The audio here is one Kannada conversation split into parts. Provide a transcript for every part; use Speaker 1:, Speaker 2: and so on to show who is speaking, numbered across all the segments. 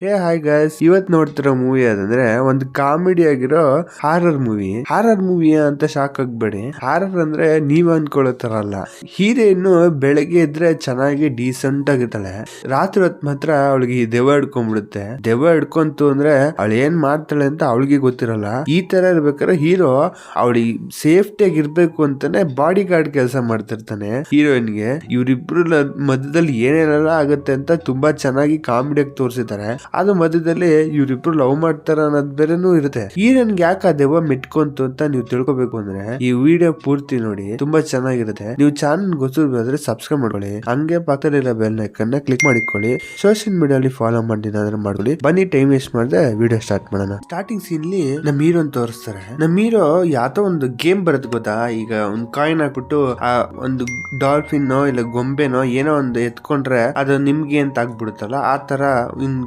Speaker 1: ಹಾಯ್ ಗೈಸ್, ಇವತ್ ನೋಡ್ತಿರೋ ಮೂವಿ ಅದಂದ್ರೆ ಒಂದು ಕಾಮಿಡಿ ಆಗಿರೋ ಹಾರರ್ ಮೂವಿ ಅಂತ ಶಾಕ್ ಆಗ್ಬೇಡಿ. ಹಾರರ್ ಅಂದ್ರೆ ನೀವ್ ಅನ್ಕೊಳ್ಳೋ ತರ ಅಲ್ಲ. ಹೀರೋಯಿನ್ ಬೆಳಗ್ಗೆ ಇದ್ರೆ ಚೆನ್ನಾಗಿ ಡೀಸೆಂಟ್ ಆಗಿರ್ತಾಳೆ, ರಾತ್ರಿ ಹೊತ್ತು ಮಾತ್ರ ಅವಳಿಗೆ ದೆವ್ವ ಹಿಡ್ಕೊಂಡ್ಬಿಡುತ್ತೆ. ದೆವ್ವ ಹಿಡ್ಕೊಂತು ಅಂದ್ರೆ ಅವಳು ಏನ್ ಮಾಡ್ತಾಳೆ ಅಂತ ಅವಳಿಗೆ ಗೊತ್ತಿರಲ್ಲ. ಈ ತರ ಇರ್ಬೇಕಾದ್ರೆ ಹೀರೋ ಅವಳಿಗೆ ಸೇಫ್ಟಿ ಆಗಿ ಇರ್ಬೇಕು ಅಂತಾನೆ ಬಾಡಿ ಗಾರ್ಡ್ ಕೆಲಸ ಮಾಡ್ತಿರ್ತಾನೆ ಹೀರೋಯಿನ್ಗೆ. ಇವ್ರಿಬ್ರು ಮಧ್ಯದಲ್ಲಿ ಏನೇನೆಲ್ಲ ಆಗುತ್ತೆ ಅಂತ ತುಂಬಾ ಚೆನ್ನಾಗಿ ಕಾಮಿಡಿಯಾಗಿ ತೋರಿಸಿದ್ದಾರೆ. ಅದು ಮಧ್ಯದಲ್ಲಿ ಇವ್ರಿಬ್ರು ಲವ್ ಮಾಡ್ತಾರ ಅನ್ನೋದ್ ಬೇರೆನೂ ಇರುತ್ತೆ. ಹೀರೋನ್ಗೆ ಯಾಕೆ ಆ ದೆವ್ವ ಮೆಟ್ಕೊಂತು ಅಂತ ನೀವು ತಿಳ್ಕೊಬೇಕು ಅಂದ್ರೆ ಈ ವಿಡಿಯೋ ಪೂರ್ತಿ ನೋಡಿ, ತುಂಬಾ ಚೆನ್ನಾಗಿರುತ್ತೆ. ನೀವು ಚಾನಲ್ ಗೊತ್ತಿರಬೇಕಾದ್ರೆ ಸಬ್ಸ್ಕ್ರೈಬ್ ಮಾಡ್ಕೊಳ್ಳಿ, ಹಂಗೆ ಪಕ್ಕದಲ್ಲಿರೋ ಬೆಲ್ ಐಕನ್ ನ ಕ್ಲಿಕ್ ಮಾಡಿಕೊಳ್ಳಿ. ಸೋಷಿಯಲ್ ಮೀಡಿಯಾದಲ್ಲಿ ಫಾಲೋ ಮಾಡಿದ್ರೆ ಮಾಡ್ಕೊಳ್ಳಿ. ಬನ್ನಿ ಟೈಮ್ ವೇಸ್ಟ್ ಮಾಡದೆ ವಿಡಿಯೋ ಸ್ಟಾರ್ಟ್ ಮಾಡೋಣ. ಸ್ಟಾರ್ಟಿಂಗ್ ಸೀನ್ ಲಿ ನಮ್ಮ ಹೀರೋನ್ ತೋರಿಸ್ತಾರೆ. ನಮ್ಮ ಹೀರೋ ಯಾವ್ದೋ ಒಂದು ಗೇಮ್ ಬರುತ್ತೆ ಗೊತ್ತಾ, ಈಗ ಒಂದು ಕಾಯಿನ್ ಹಾಕ್ಬಿಟ್ಟು ಆ ಒಂದು ಡಾಲ್ಫಿನ್ ಇಲ್ಲ ಗೊಂಬೆನೋ ಏನೋ ಒಂದು ಎತ್ಕೊಂಡ್ರೆ ಅದು ನಿಮ್ಗೆ ಅಂತ ಆಗ್ಬಿಡುತ್ತಲ್ಲ, ಆ ತರ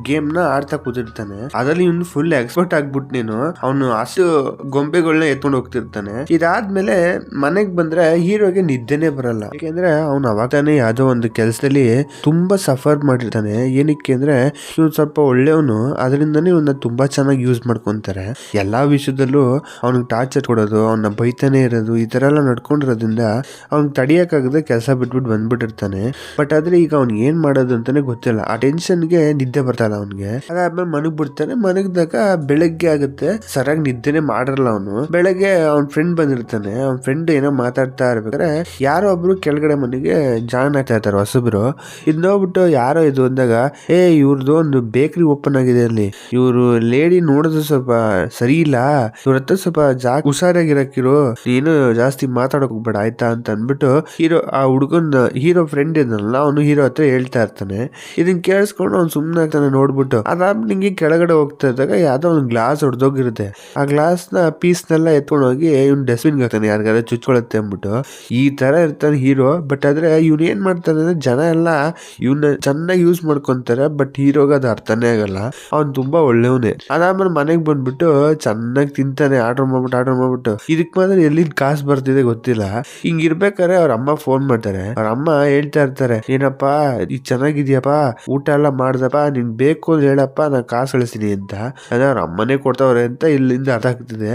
Speaker 1: ಗೇಮ್ ನ ಆಡ್ತಾ ಕೂತಿರ್ತಾನೆ. ಅದ್ರಲ್ಲಿ ಇವ್ನು ಫುಲ್ ಎಕ್ಸ್ಪರ್ಟ್ ಆಗ್ಬಿಟ್ಟು ನೀನು ಅವನು ಅಷ್ಟು ಗೊಂಬೆಗಳನ್ನ ಎತ್ಕೊಂಡು ಹೋಗ್ತಿರ್ತಾನೆ. ಇದಾದ್ಮೇಲೆ ಮನೆಗ್ ಬಂದ್ರೆ ಹೀರೋಗೆ ನಿದ್ದೆನೆ ಬರಲ್ಲ. ಯಾಕೆಂದ್ರೆ ಅವ್ನು ಅವಾಗತಾನೆ ಯಾವ್ದೋ ಒಂದು ಕೆಲಸದಲ್ಲಿ ತುಂಬಾ ಸಫರ್ ಮಾಡಿರ್ತಾನೆ. ಏನಕ್ಕೆ ಅಂದ್ರೆ ಇವ್ನು ಸ್ವಲ್ಪ ಒಳ್ಳೆಯವನು, ಅದರಿಂದನೇ ಇವನ್ನ ತುಂಬಾ ಚೆನ್ನಾಗಿ ಯೂಸ್ ಮಾಡ್ಕೊಂತಾರೆ. ಎಲ್ಲಾ ವಿಷಯದಲ್ಲೂ ಅವ್ನಿಗೆ ಟಾರ್ಚರ್ ಕೊಡೋದು, ಅವನ್ನ ಬೈತಾನೆ ಇರೋದು, ಈ ತರ ಎಲ್ಲ ನಡ್ಕೊಂಡಿರೋದ್ರಿಂದ ಅವ್ನಿಗೆ ತಡಿಯಕ್ಕಾಗದೆ ಕೆಲಸ ಬಿಟ್ಬಿಟ್ಟು ಬಂದ್ಬಿಟ್ಟಿರ್ತಾನೆ. ಬಟ್ ಆದ್ರೆ ಈಗ ಅವ್ನ್ ಏನ್ ಮಾಡೋದು ಅಂತಾನೆ ಗೊತ್ತಿಲ್ಲ. ಆ ಟೆನ್ಷನ್ಗೆ ನಿದ್ದೆ ಬರ್ತಲ್ಲ ಅವನ್ಗೆ. ಅದಾದ್ಮೇಲೆ ಮನಗ್ ಬಿಡ್ತಾನೆ. ಮನಗ್ದಾಗ ಬೆಳಗ್ಗೆ ಆಗುತ್ತೆ, ಸರಿಯಾಗಿ ನಿದ್ದೆನೆ ಮಾಡಿರಲ್ಲ ಅವನು. ಬೆಳಗ್ಗೆ ಅವ್ನ ಫ್ರೆಂಡ್ ಬಂದಿರ್ತಾನೆ. ಅವ್ನ ಫ್ರೆಂಡ್ ಏನೋ ಮಾತಾಡ್ತಾ ಇರ್ಬೇಕಾದ್ರೆ ಯಾರೋ ಒಬ್ರು ಕೆಳಗಡೆ ಮನೆಗೆ ಜಾಯ್ನ್ ಆಗ್ತಾ ಇರ್ತಾರೆ ಹೊಸಬ್ರು. ಇದ್ ನೋಡ್ಬಿಟ್ಟು ಯಾರೋ ಇದು ಅಂದಾಗ ಇವ್ರದ್ದು ಒಂದು ಬೇಕರಿ ಓಪನ್ ಆಗಿದೆ ಅಲ್ಲಿ, ಇವ್ರು ಲೇಡಿ ನೋಡಿದ್ರೆ ಸ್ವಲ್ಪ ಸರಿ ಇಲ್ಲ, ಇವ್ರ ಹತ್ರ ಸ್ವಲ್ಪ ಹುಷಾರಾಗಿರಕ್ಕಿರೋ, ನೀನು ಜಾಸ್ತಿ ಮಾತಾಡಕ್ ಹೋಗ್ಬೇಡ ಆಯ್ತಾ ಅಂತ ಅನ್ಬಿಟ್ಟು ಆ ಹುಡುಗನ್ ಹೀರೋ ಫ್ರೆಂಡ್ ಇದನ್ನಲ್ಲ ಅವನು ಹೀರೋ ಹತ್ರ ಹೇಳ್ತಾ ಇರ್ತಾನೆ. ಇದನ್ ಕೇಳಿಸ್ಕೊಂಡು ಅವ್ನು ಸುಮ್ನೆ ಆಗ್ತಾನೆ ನೋಡ್ಬಿಟ್ಟು. ಅದಾದ್ಮೇಲೆ ನಿಂಗೆ ಕೆಳಗಡೆ ಹೋಗ್ತಾ ಇದ್ದಾಗ ಯಾವ್ದೋ ಒಂದು ಗ್ಲಾಸ್ ಹೊಡೆದೋಗಿರುತ್ತೆ. ಆ ಗ್ಲಾಸ್ ನ ಪೀಸ್ ನೆಲ್ಲ ಎತ್ಕೊಂಡು ಹೋಗಿ ಇವ್ನು ಡಸ್ಟ್ಬಿನ್ ಹಾಕ್ತಾನೆ, ಯಾರಿಗಾರ ಚುಚ್ಕೊಳತ್ತೆ ಅಂದ್ಬಿಟ್ಟು. ಈ ತರ ಇರ್ತಾನೆ ಹೀರೋ. ಬಟ್ ಆದ್ರೆ ಇವ್ನು ಏನ್ ಮಾಡ್ತಾನೆ ಅಂದ್ರೆ ಜನ ಎಲ್ಲ ಇವ್ನ ಚೆನ್ನಾಗಿ ಯೂಸ್ ಮಾಡ್ಕೊಂತಾರೆ. ಬಟ್ ಹೀರೋಗ ಅದು ಅರ್ಥನೇ ಆಗಲ್ಲ. ಅವ್ನು ತುಂಬಾ ಒಳ್ಳೆಯವನೇ. ಅದಾದ್ಮೇಲೆ ಮನೆಗ್ ಬಂದ್ಬಿಟ್ಟು ಚೆನ್ನಾಗಿ ತಿಂತಾನೆ, ಆರ್ಡರ್ ಮಾಡ್ಬಿಟ್ಟು. ಇದಕ್ ಮಾತ್ರ ಎಲ್ಲಿಂದ ಕಾಸು ಬರ್ತಿದೆ ಗೊತ್ತಿಲ್ಲ. ಹಿಂಗ್ ಇರ್ಬೇಕಾದ್ರೆ ಅವ್ರ ಅಮ್ಮ ಫೋನ್ ಮಾಡ್ತಾರೆ. ಅವ್ರ ಅಮ್ಮ ಹೇಳ್ತಾ ಇರ್ತಾರೆ, ಏನಪ್ಪಾ ಈಗ ಚೆನ್ನಾಗಿದ್ಯಪ್ಪಾ, ಊಟ ಎಲ್ಲ ಮಾಡ್ದಪ್ಪ, ನಿನ್ ಬೇಕು ಅಂತ ಹೇಳಪ್ಪ, ನಾನು ಕಾಸು ಕಳಿಸ್ತೀನಿ ಅಂತ. ಅದೇ ಅವ್ರ ಅಮ್ಮನೇ ಕೊಡ್ತಾವ್ರೆ ಅಂತ ಇಲ್ಲಿಂದ ಅರ್ಥ ಆಗ್ತಿದೆ.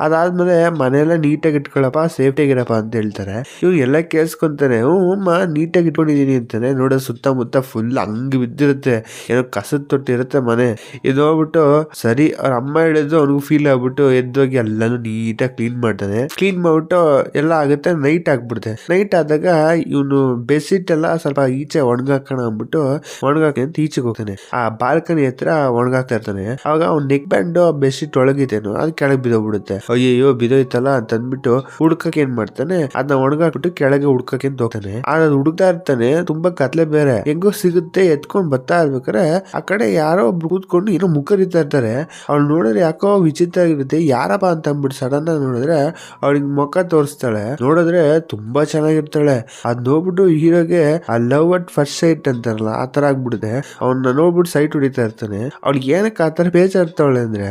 Speaker 1: ಅದಾದ್ಮೇಲೆ ಮನೆಯೆಲ್ಲ ನೀಟಾಗಿ ಇಟ್ಕೊಳಪ್ಪ, ಸೇಫ್ಟಿಯಾಗಿರಪ್ಪ ಅಂತ ಹೇಳ್ತಾರೆ. ಇವ್ ಎಲ್ಲ ಕೇಳಿಸ್ಕೊಂತಾನೆ. ಅಮ್ಮ ನೀಟಾಗಿ ಇಟ್ಕೊಂಡಿದೀನಿ ಅಂತಾನೆ. ನೋಡೋ ಸುತ್ತಮುತ್ತ ಫುಲ್ ಹಂಗ್ ಬಿದ್ದಿರುತ್ತೆ, ಏನೋ ಕಸದ ತೊಟ್ಟಿರುತ್ತೆ ಮನೆ. ಇದು ಹೋಗ್ಬಿಟ್ಟು ಸರಿ ಅವ್ರ ಅಮ್ಮ ಹೇಳಿದ್ರು ಅವ್ನಿಗೂ ಫೀಲ್ ಆಗ್ಬಿಟ್ಟು ಎದ್ದೋಗಿ ಎಲ್ಲಾನು ನೀಟಾಗಿ ಕ್ಲೀನ್ ಮಾಡ್ತಾನೆ. ಕ್ಲೀನ್ ಮಾಡ್ಬಿಟ್ಟು ಎಲ್ಲ ಆಗುತ್ತೆ. ನೈಟ್ ಆಗ್ಬಿಡುತ್ತೆ. ನೈಟ್ ಆದಾಗ ಇವನು ಬೆಡ್ಶೀಟ್ ಎಲ್ಲ ಸ್ವಲ್ಪ ಈಚೆ ಒಣಗಾಕೋಣ ಅಂದ್ಬಿಟ್ಟು ಒಣಗಾಕಿ ಅಂತ ಈಚೆಗೆ ಹೋಗ್ತಾನೆ. ಆ ಬಾಲ್ಕನಿ ಹತ್ರ ಒಣಗಾಕ್ತಾ ಇರ್ತಾನೆ. ಅವಾಗ ಅವ್ನ ನೆಕ್ ಬ್ಯಾಂಡ್ ಬೆಡ್ಶೀಟ್ ಒಳಗಿದ್ದೇನೋ ಅದು ಕೆಳಗೆ ಬಿದ್ದೋಗ್ಬಿಡುತ್ತೆ. ಅಯ್ಯೋ ಬಿದೋಯ್ತಲ್ಲ ಅಂತ ಅಂದ್ಬಿಟ್ಟು ಹುಡ್ಕಕ್ ಏನ್ ಮಾಡ್ತಾನೆ, ಅದನ್ನ ಒಣಗಾಕ್ಬಿಟ್ಟು ಕೆಳಗೆ ಹುಡ್ಕಕ್ಕೆ ಅಂತ ಹೋಗ್ತಾನೆ. ಅದು ಹುಡುಕ್ತಾ ಇರ್ತಾನೆ. ತುಂಬಾ ಕತ್ಲೆ ಬೇರೆ, ಹೆಂಗೋ ಸಿಗುತ್ತೆ. ಎತ್ಕೊಂಡ್ ಬರ್ತಾ ಇರ್ಬೇಕಾರೆ ಆ ಕಡೆ ಯಾರೋ ಒಬ್ರು ಕೂತ್ಕೊಂಡು ಏನೋ ಮುಖರಿತಾ ಇರ್ತಾರೆ. ಅವ್ಳು ನೋಡಿದ್ರೆ ಯಾಕೋ ವಿಚಿತ್ರ ಆಗಿರುತ್ತೆ. ಯಾರಪ್ಪ ಅಂತ ಅಂದ್ಬಿಟ್ಟು ಸಡನ್ ಆಗಿ ನೋಡಿದ್ರೆ ಅವಳಿಗೆ ಮುಖ ತೋರಿಸ್ತಾಳೆ. ನೋಡಿದ್ರೆ ತುಂಬಾ ಚೆನ್ನಾಗಿರ್ತಾಳೆ. ಅದ್ ನೋಡ್ಬಿಟ್ಟು ಹೀರೋಗೆ ಆ ಲವ್ ಅಟ್ ಫಸ್ಟ್ ಸೈಟ್ ಅಂತಾರಲ್ಲ, ಆ ತರ ಆಗ್ಬಿಡುತ್ತೆ. ಅವ್ನ ನೋಡ್ಬಿಟ್ಟು ಸೈಟ್ ಹೊಡಿತಾ ಇರ್ತಾನೆ. ಅವ್ಳಿಗೆ ಏನಕ್ಕೆ ಆತರ ಬೇಜಾರ್ತಾವಳೆ ಅಂದ್ರೆ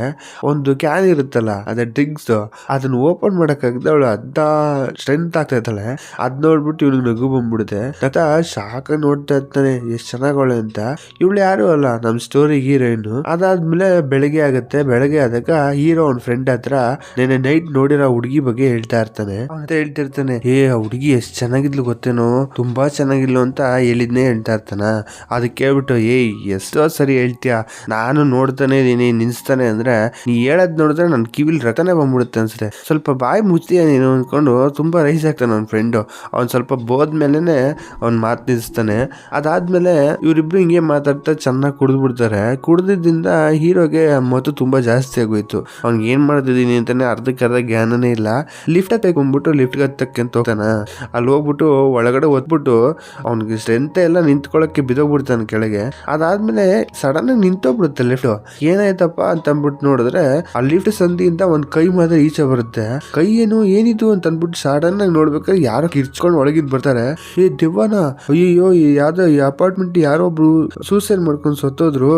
Speaker 1: ಒಂದು ಕ್ಯಾನ್ ಇರುತ್ತಲ್ಲ, ಅದ ಡ್ರಿಂಕ್ಸ್, ಅದನ್ನ ಓಪನ್ ಮಾಡಕ್ಕಾಗದ ಅವಳು ಅದ್ದ ಸ್ಟ್ರೆಂತ್ ಆಗ್ತಾ ಇರ್ತಾಳೆ. ಅದ್ ನೋಡ್ಬಿಟ್ಟು ಇವ್ನಿಗೆ ನಗು ಬಂದ್ಬಿಡುತ್ತೆ. ನಟ ಶಾಕ ನೋಡ್ತಾ ಇರ್ತಾನೆ, ಎಷ್ಟ್ ಚೆನ್ನಾಗವಳೆ ಅಂತ. ಇವಳು ಯಾರು ಅಲ್ಲ, ನಮ್ ಸ್ಟೋರಿ ಹೀರೋಯಿನ್. ಅದಾದ್ಮೇಲೆ ಬೆಳಗ್ಗೆ ಆಗುತ್ತೆ. ಬೆಳಗ್ಗೆ ಆದಾಗ ಹೀರೋ ಅವ್ನ ಫ್ರೆಂಡ್ ಹತ್ರ ನೆನೆ ನೈಟ್ ನೋಡಿರೋ ಹುಡುಗಿ ಬಗ್ಗೆ ಹೇಳ್ತಾ ಇರ್ತಾನೆ. ಅಂತ ಹೇಳ್ತಿರ್ತಾನೆ, ಆ ಹುಡುಗಿ ಎಷ್ಟ್ ಚೆನ್ನಾಗಿದ್ಲು ಗೊತ್ತೇನೋ, ತುಂಬಾ ಚೆನ್ನಾಗಿದ್ಲು ಅಂತ ಹೇಳಿದ್ನೇ ಹೇಳ್ತಾ ಇರ್ತಾನ. ಅದಕ್ಕೆ ಕೇಳ್ಬಿಟ್ಟು ಎಷ್ಟೋ ಸರಿ ಹೇಳ್ತೀಯ, ನಾನು ನೋಡ್ತಾನೆ ಇದೀನಿ ನಿನ್ಸ್ತಾನೆ ಅಂದ್ರೆ ನೀ ಹೇಳದ್ ನೋಡಿದ್ರೆ ನನ್ ಕಿವಿಲ್ ರತನೆ ಬಂದ್ಬಿಡುತ್ತೆ ಅನ್ಸುತ್ತೆ, ಸ್ವಲ್ಪ ಬಾಯಿ ಮುಚ್ತೀಯ ನೀನು ಅನ್ಕೊಂಡು ತುಂಬಾ ರೈಸ್ ಆಗ್ತಾನೆ ಅವ್ನ ಫ್ರೆಂಡು. ಅವ್ನ್ ಸ್ವಲ್ಪ ಬೋದ್ಮೇಲೆನೆ ಅವ್ನ್ ಮಾತು ನಿಲ್ಸ್ತಾನೆ. ಅದಾದ್ಮೇಲೆ ಇವ್ರಿಬ್ರು ಹಿಂಗೆ ಮಾತಾಡ್ತಾ ಚೆನ್ನಾಗಿ ಕುಡಿದ್ಬಿಡ್ತಾರೆ. ಕುಡ್ದಿದ್ದಿಂದ ಹೀರೋಗೆ ಮತ್ತು ತುಂಬಾ ಜಾಸ್ತಿ ಆಗೋಯ್ತು. ಅವ್ನಿಗೆ ಏನ್ ಮಾಡ್ತಿದೀನಿ ಅಂತಾನೆ ಅರ್ಧಕ್ಕರ್ಧ ಜ್ಞಾನನೇ ಇಲ್ಲ. ಲಿಫ್ಟ್ ಹತ್ತಕೊಂಡ್ಬಿಟ್ಟು ಲಿಫ್ಟ್ ಹತ್ತಕ್ಕೆ ಅಂತ ಹೋಗ್ತಾನ. ಅಲ್ಲಿ ಹೋಗ್ಬಿಟ್ಟು ಒಳಗಡೆ ಒತ್ಬಿಟ್ಟು ಅವ್ನಿಗೆ ಸ್ಟ್ರೆಂತ್ ಎಲ್ಲ ನಿಂತ್ಕೊಳ್ಳಕ್ಕೆ ಬಿದೋಗ್ಬಿಡ್ತಾನೆ ಕೆಳಗೆ. ಅದಾದ್ಮೇಲೆ ಸಡನ್ ಆಗಿ ನಿಂತೋಗ್ಬಿಡುತ್ತೆ ಲಿಫ್ಟ್. ಏನಾಯ್ತಪ್ಪ ಅಂತ ಅಂದ್ಬಿಟ್ಟು ನೋಡಿದ್ರೆ ಆ ಲಿಫ್ಟ್ ಸಂದಿಯಿಂದ ಒಂದ್ ಕೈ ಮಾತ್ರ ಈಚೆ ಬರುತ್ತೆ. ಕೈ ಏನಿದು ಅಂತ ಅಂದ್ಬಿಟ್ಟು ಸಡನ್ ಆಗಿ ನೋಡ್ಬೇಕಾದ್ರೆ ಯಾರೋ ಕಿರ್ಚ್ಕೊಂಡು ಒಳಗಿದ್ ಬರ್ತಾರೆ. ದೆವ್ವನ, ಅಯ್ಯೋ ಯಾವ್ದೋ ಈ ಅಪಾರ್ಟ್ಮೆಂಟ್ ಯಾರೋ ಒಬ್ರು ಸೂಸೈಡ್ ಮಾಡ್ಕೊಂಡು ಸತ್ತೋದ್ರು,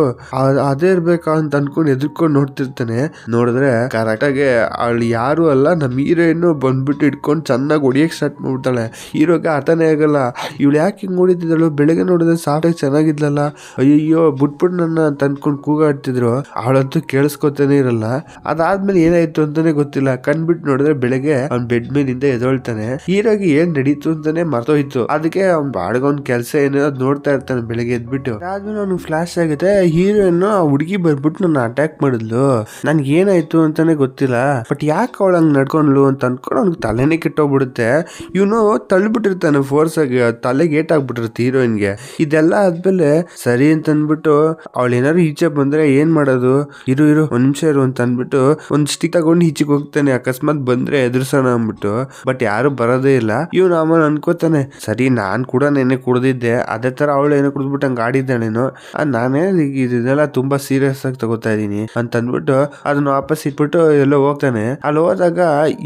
Speaker 1: ಅದೇ ಇರ್ಬೇಕಾ ಅಂತ ಅನ್ಕೊಂಡು ಎದ್ಕೊಂಡು ನೋಡ್ತಿರ್ತಾನೆ. ನೋಡಿದ್ರೆ ಕರೆಕ್ಟ್ ಆಗಿ ಅವಳು ಯಾರು ಅಲ್ಲ, ನಮ್ ಹೀರೋಯಿನ್ ಬಂದ್ಬಿಟ್ಟು ಇಟ್ಕೊಂಡು ಚೆನ್ನಾಗಿ ಹೊಡಿಯಕ್ ಸ್ಟಾರ್ಟ್ ಮಾಡ್ಬಿಡ್ತಾಳೆ. ಹೀರೋಗೆ ಅರ್ಥನೇ ಆಗಲ್ಲ, ಇವಳು ಯಾಕೆ ಹಿಂಗ್ ಹೊಡಿತಿದ್ದಳು, ಬೆಳಗ್ಗೆ ನೋಡಿದ್ರೆ ಸಾಫ್ಟಾಗಿ ಚೆನ್ನಾಗಿದ್ಲಲ್ಲ, ಅಯ್ಯೋ ಬಿಟ್ಬಿಟ್ಟು ನನ್ನ ತಂದ್ಕೊಂಡು ಕೂಗಾಡ್ತಿದ್ರು. ಅವಳಂತೂ ಕೇಳಿಸ್ಕೊತಾನೆ ಇರಲ್ಲ. ಅದಾದ್ಮೇಲೆ ಏನಾಯ್ತು ಅಂತಾನೆ ಗೊತ್ತಿಲ್ಲ. ಕಣ್ಬಿಟ್ಟು ನೋಡಿದ್ರೆ ಬೆಳಗ್ಗೆ ಅವ್ನ್ ಬೆಡ್ ಮೇಲಿಂದ ಎದೊಳ್ತಾನೆ. ಹೀರೋಗಿ ಏನ್ ನಡೀತು ಅಂತಾನೆ ಮರ್ತೋಯ್ತು. ಅದಕ್ಕೆ ಅವ್ನ್ ಬಾಡ್ಗೊಂದ್ ಕೆಲ್ಸ ಏನೋ ನೋಡ್ತಾ ಇರ್ತಾನೆ ಬೆಳಗ್ಗೆ ಎದ್ಬಿಟ್ಟು. ಅದಾದ್ಮೇಲೆ ಅವ್ನು ಫ್ಲಾಶ್ ಆಗುತ್ತೆ. ಹೀರೋಯಿನ್ ಆ ಹುಡುಗಿ ಬರ್ಬಿಟ್ಟು ನನ್ನ ಅಟ್ಯಾಕ್ ಮಾಡಿದ್ಲು, ನನ್ಗೆ ಏನಾಯ್ತು ಅಂತಾನೆ ಗೊತ್ತಿಲ್ಲ, ಬಟ್ ಯಾಕೆ ಅವಳ ಹಂಗ್ ನಡ್ಕೊಂಡ್ಲು ಅಂತ ಅನ್ಕೊಂಡು ಅವ್ನಿಗೆ ತಲೆನೇ ಕೆಟ್ಟೋಗ್ಬಿಡುತ್ತೆ. ಇವನು ತಳ್ಳಿಬಿಟ್ಟಿರ್ತಾನೆ ಫೋರ್ಸ್ ಆಗಿ, ತಲೆಗೆ ಏಟಾಗ್ಬಿಟ್ಟಿರುತ್ತೆ ಹೀರೋಯಿನ್ಗೆ. ಇದೆಲ್ಲ ಆದ್ಮೇಲೆ ಸರಿ ಅಂತ ಅಂದ್ಬಿಟ್ಟು ಅವಳು ಏನಾದ್ರು ಈಚೆ ಬಂದ್ರೆ ಏನ್ ಮಾಡೋದು, ಇರು ಒಂದ್ ನಿಮಿಷ ಇರು ಅಂತ ಅಂದ್ಬಿಟ್ಟು ಒಂದ್ ಸ್ಟಿಕ್ ತಗೊಂಡು ಈಚೆಗೆ ಹೋಗ್ತಾನೆ, ಅಕಸ್ಮಾತ್ ಬಂದ್ರೆ ಎದುರ್ಸೋಣ ಅಂದ್ಬಿಟ್ಟು. ಬಟ್ ಯಾರು ಬರೋದೇ ಇಲ್ಲ. ಇವನು ಆಮೇಲೆ ಅನ್ಕೋತಾನೆ, ಸರಿ ನಾನ್ ಕೂಡ ನೆನ್ನೆ ಕುಡ್ದಿದ್ದೆ, ಅದೇ ತರ ಅವಳು ಏನೋ ಕುಡ್ದ್ಬಿಟ್ಟು ಹಂಗ ಆಡಿದ್ದಾಳೇನೋ, ನಾನೇ ಇದೆಲ್ಲ ತುಂಬಾ ಸೀರಿಯಸ್ ಆಗಿ ತಗೋತಾ ಇದೀನಿ ಅಂತ ಅಂದ್ಬಿಟ್ಟು ಅದನ್ನ ವಾಪಸ್ ಇಟ್ಬಿಟ್ಟು ಎಲ್ಲೋ ಹೋಗ್ತಾನೆ. ಅಲ್ಲಿ ಹೋದಾಗ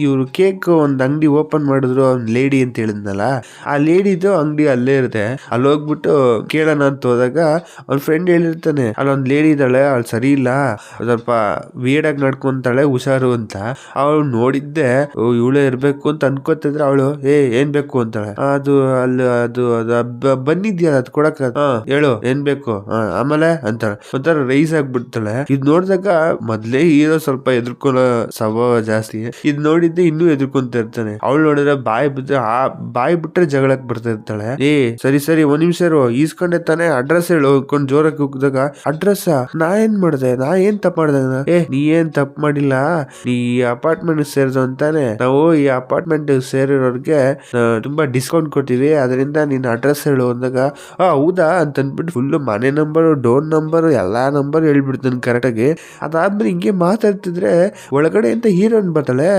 Speaker 1: ಇವ್ರು ಕೇಕ್ ಒಂದ್ ಅಂಗಡಿ ಓಪನ್ ಮಾಡಿದ್ರು, ಒಂದ್ ಲೇಡಿ ಅಂತ ಹೇಳಿದ್ನಲ್ಲ, ಆ ಲೇಡಿದು ಅಂಗಡಿ ಅಲ್ಲೇ ಇರುತ್ತೆ. ಅಲ್ಲಿ ಹೋಗ್ಬಿಟ್ಟು ಕೇಳೋಣ ಅಂತ ಹೋದಾಗ ಅವ್ನ ಫ್ರೆಂಡ್ ಹೇಳಿರ್ತಾನೆ, ಅಲ್ಲೊಂದ್ ಲೇಡಿ ಇದ್ದಾಳೆ, ಅವಳು ಸರಿ ಇಲ್ಲ, ಸ್ವಲ್ಪ ವಿಯರ್ಡ್ ಆಗಿ ನಡ್ಕೊಂತಾಳೆ, ಹುಷಾರು ಅಂತ. ಅವಳು ನೋಡಿದ್ದೆ ಇವಳೇ ಇರ್ಬೇಕು ಅಂತ ಅನ್ಕೋತಿದ್ರೆ ಅವಳು ಏನ್ ಬೇಕು ಅಂತಾಳೆ. ಅದು ಅಲ್ಲಿ ಅದು ಬಂದಿದ್ಯಲ್ಲ ಅದ್ ಕೊಡಕ, ಹೇಳು ಏನ್ ಬೇಕು ಆಮೇಲೆ ಅಂತಾಳೆ. ಒಂಥರ ರೈಸ್ ಆಗ್ಬಿಡ್ತಾಳೆ. ಇದ್ ನೋಡಿದಾಗ ಮೊದ್ಲೇ ಹೀರೋ ಸ್ವಲ್ಪ ಎದ್ರಕೊಳ್ಳೋ ಸ್ವಭಾವ ಜಾಸ್ತಿ, ಇದ್ ನೋಡಿದ್ದೆ ಇನ್ನೂ ಎದ್ರಕೊಂತ ಇರ್ತಾನೆ. ಅವಳು ನೋಡಿದ್ರೆ ಬಾಯಿ ಬಿಟ್ರೆ ಜಗಳಕ್ ಬರ್ತಾ ಇರ್ತಾಳೆ. ಸರಿ ಒಂದ್ ನಿಮಿಷ ಈಸ್ಕೊಂಡೆ ತಾನೆ, ಅಡ್ರೆಸ್ ಹೇಳು ಅಂದ್ಕೊಂಡು ಜೋರಕ್ಕೆ ಹೋಗಿದಾಗ, ಅಡ್ರೆಸ್ ನಾ ಏನ್ ಮಾಡ್ದೆ, ನಾ ಏನ್ ತಪ್ಪು ಮಾಡ್ದೆ, ನೀ ಏನ್ ತಪ್ಪು ಮಾಡಿಲ್ಲ, ನೀ ಅಪಾರ್ಟ್ಮೆಂಟ್ ಸೇರಿದ ಅಂತಾನೆ, ನಾವು ಈ ಅಪಾರ್ಟ್ಮೆಂಟ್ ಸೇರಿರೋರ್ಗೆ ತುಂಬಾ ಡಿಸ್ಕೌಂಟ್ ಕೊಟ್ಟಿವಿ, ಅದರಿಂದ ನಿನ್ನ ಅಡ್ರೆಸ್ ಹೇಳು ಅಂದಾಗ, ಹೌದಾ ಅಂತ ಅಂದ್ಬಿಟ್ಟು ಫುಲ್ ಮನೆ ನಂಬರ್, ಡೋರ್ ನಂಬರ್, ಎಲ್ಲಾ ನಂಬರ್ ಹೇಳ್ಬಿಡ್ತಾನೆ ಕರೆಕ್ಟ್ ಆಗಿ. ಅದಾದ್ಮೇಲೆ ಹಿಂಗೆ ಮಾತಾಡ್ತಿದ್ರೆ ಒಳಗಡೆ ಅಂತ ಹೀರೋಯಿನ್ ಬರ್ತಾಳೆ.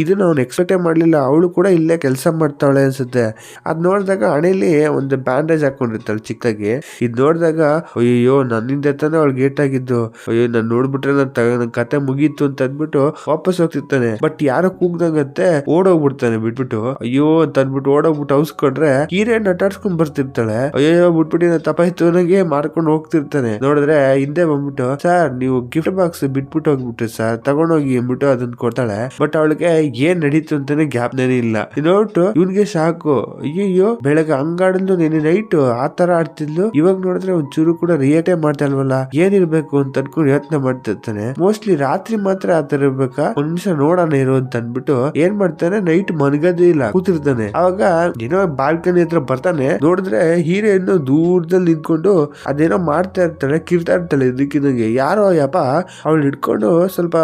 Speaker 1: ಇದನ್ನ ಅವ್ನು ಎಕ್ಸ್ಪೆಕ್ಟೇ ಮಾಡ್ಲಿಲ್ಲ. ಅವಳು ಕೂಡ ಇಲ್ಲೇ ಕೆಲಸ ಮಾಡ್ತಾಳೆ ಅನ್ಸುತ್ತೆ. ಅದ್ ನೋಡಿದಾಗ ಹಣೆಯಲ್ಲಿ ಒಂದು ಬ್ಯಾಂಡೇಜ್ ಹಾಕೊಂಡಿರ್ತಾಳೆ ಚಿಕ್ಕದಾಗಿ. ಇದ್ ನೋಡಿದಾಗ ಅಯ್ಯೋ ನನ್ನಿಂದ ತಾನೆ ಅವಳು ಗೇಟ್ ಆಗಿದ್ದು, ಅಯ್ಯೋ ನಾನ್ ನೋಡ್ಬಿಟ್ರೆ ನನ್ ಕತೆ ಮುಗೀತು ಅಂತ ಅಂದ್ಬಿಟ್ಟು ವಾಪಸ್ ಹೋಗ್ತಿರ್ತಾನೆ. ಬಟ್ ಯಾರೋ ಕೂಗ್ದಂಗತ್ತೆ ಓಡೋಗ್ಬಿಡ್ತಾನೆ ಬಿಟ್ಬಿಟ್ಟು. ಅಯ್ಯೋ ಅಂತ ಅಂದ್ಬಿಟ್ಟು ಓಡೋಗ್ಬಿಟ್ಟು ಹೌಸ್ಕೊಂಡ್ರೆ ಹೀರೋಯಿನ್ ಅಟ್ಟಾಡ್ಸ್ಕೊಂಡ್ ಬರ್ತಿರ್ತಾಳೆ. ಅಯ್ಯೋ ಬಿಟ್ಬಿಟ್ಟು ತಪ್ಪಾಯ್ತು ನನಗೆ ಮಾಡ್ಕೊಂಡು ಹೋಗ್ತಿರ್ತಾನೆ. ನೋಡಿದ್ರೆ ಹಿಂದೆ ಬಂದ್ಬಿಟ್ಟು, ಸರ್ ನೀವು ಗಿಫ್ಟ್ ಬಾಕ್ಸ್ ಬಿಟ್ಬಿಟ್ಟು ಹೋಗ್ಬಿಟ್ರಿ ಸರ್, ತಗೊಂಡೋಗಿ ಅಂದ್ಬಿಟ್ಟು ಅದನ್ನ ಕೊಡ್ತಾಳೆ. ಬಟ್ ಅವಳಿಗೆ ಏನ್ ನಡೀತು ಅಂತಾನೆ ಜ್ಞಾಪನೆ ಇಲ್ಲ. ನೋಡ್ಬಿಟ್ಟು ಇವ್ನಿಗೆ ಶಾಕು, ಅಯ್ಯಯ್ಯೋ ಬೆಳಗ್ಗೆ ಹಂಗಾಡಲು ನೆನೆ ನೈಟ್ ಆ ತರ ಆಡ್ತಿದ್ಲು, ಇವಾಗ ನೋಡಿದ್ರೆ ಒಂದ್ ಚೂರು ಕೂಡ ರಿಯಾಕ್ಟೇ ಮಾಡ್ತಾ ಇಲ್ವಲ್ಲ, ಏನಿರ್ಬೇಕು ಅಂತ ಅನ್ಕೊಂಡು ಯೋಚನೆ ಮಾಡ್ತಿರ್ತಾನೆ. ಮೋಸ್ಟ್ಲಿ ರಾತ್ರಿ ಮಾತ್ರ ಆತರ ಇರ್ಬೇಕಾ, ಒಂದ್ ನಿಮಿಷ ನೋಡೋಣ ಇರು ಅಂತ ಅನ್ಬಿಟ್ಟು ಏನ್ ಮಾಡ್ತಾನೆ, ನೈಟ್ ಮನ್ಗದೇ ಇಲ್ಲ, ಕೂತಿರ್ತಾನೆ. ಅವಾಗ ಏನೋ ಬಾಲ್ಕನಿ ಹತ್ರ ಬರ್ತಾನೆ. ನೋಡಿದ್ರೆ ಹೀರೋಯಿನ್ ದೂರದಲ್ಲಿ ನಿಂತ್ಕೊಂಡು ಅದೇನೋ ಮಾಡ್ತಾ ಇರ್ತಾಳೆ, ಕಿರ್ತಾ ಇರ್ತಾಳೆ ಇದಕ್ಕಿದಂಗೆ. ಯಾರೋ ಯಪ್ಪ ಅವಳು ಹಿಡ್ಕೊಂಡು ಸ್ವಲ್ಪ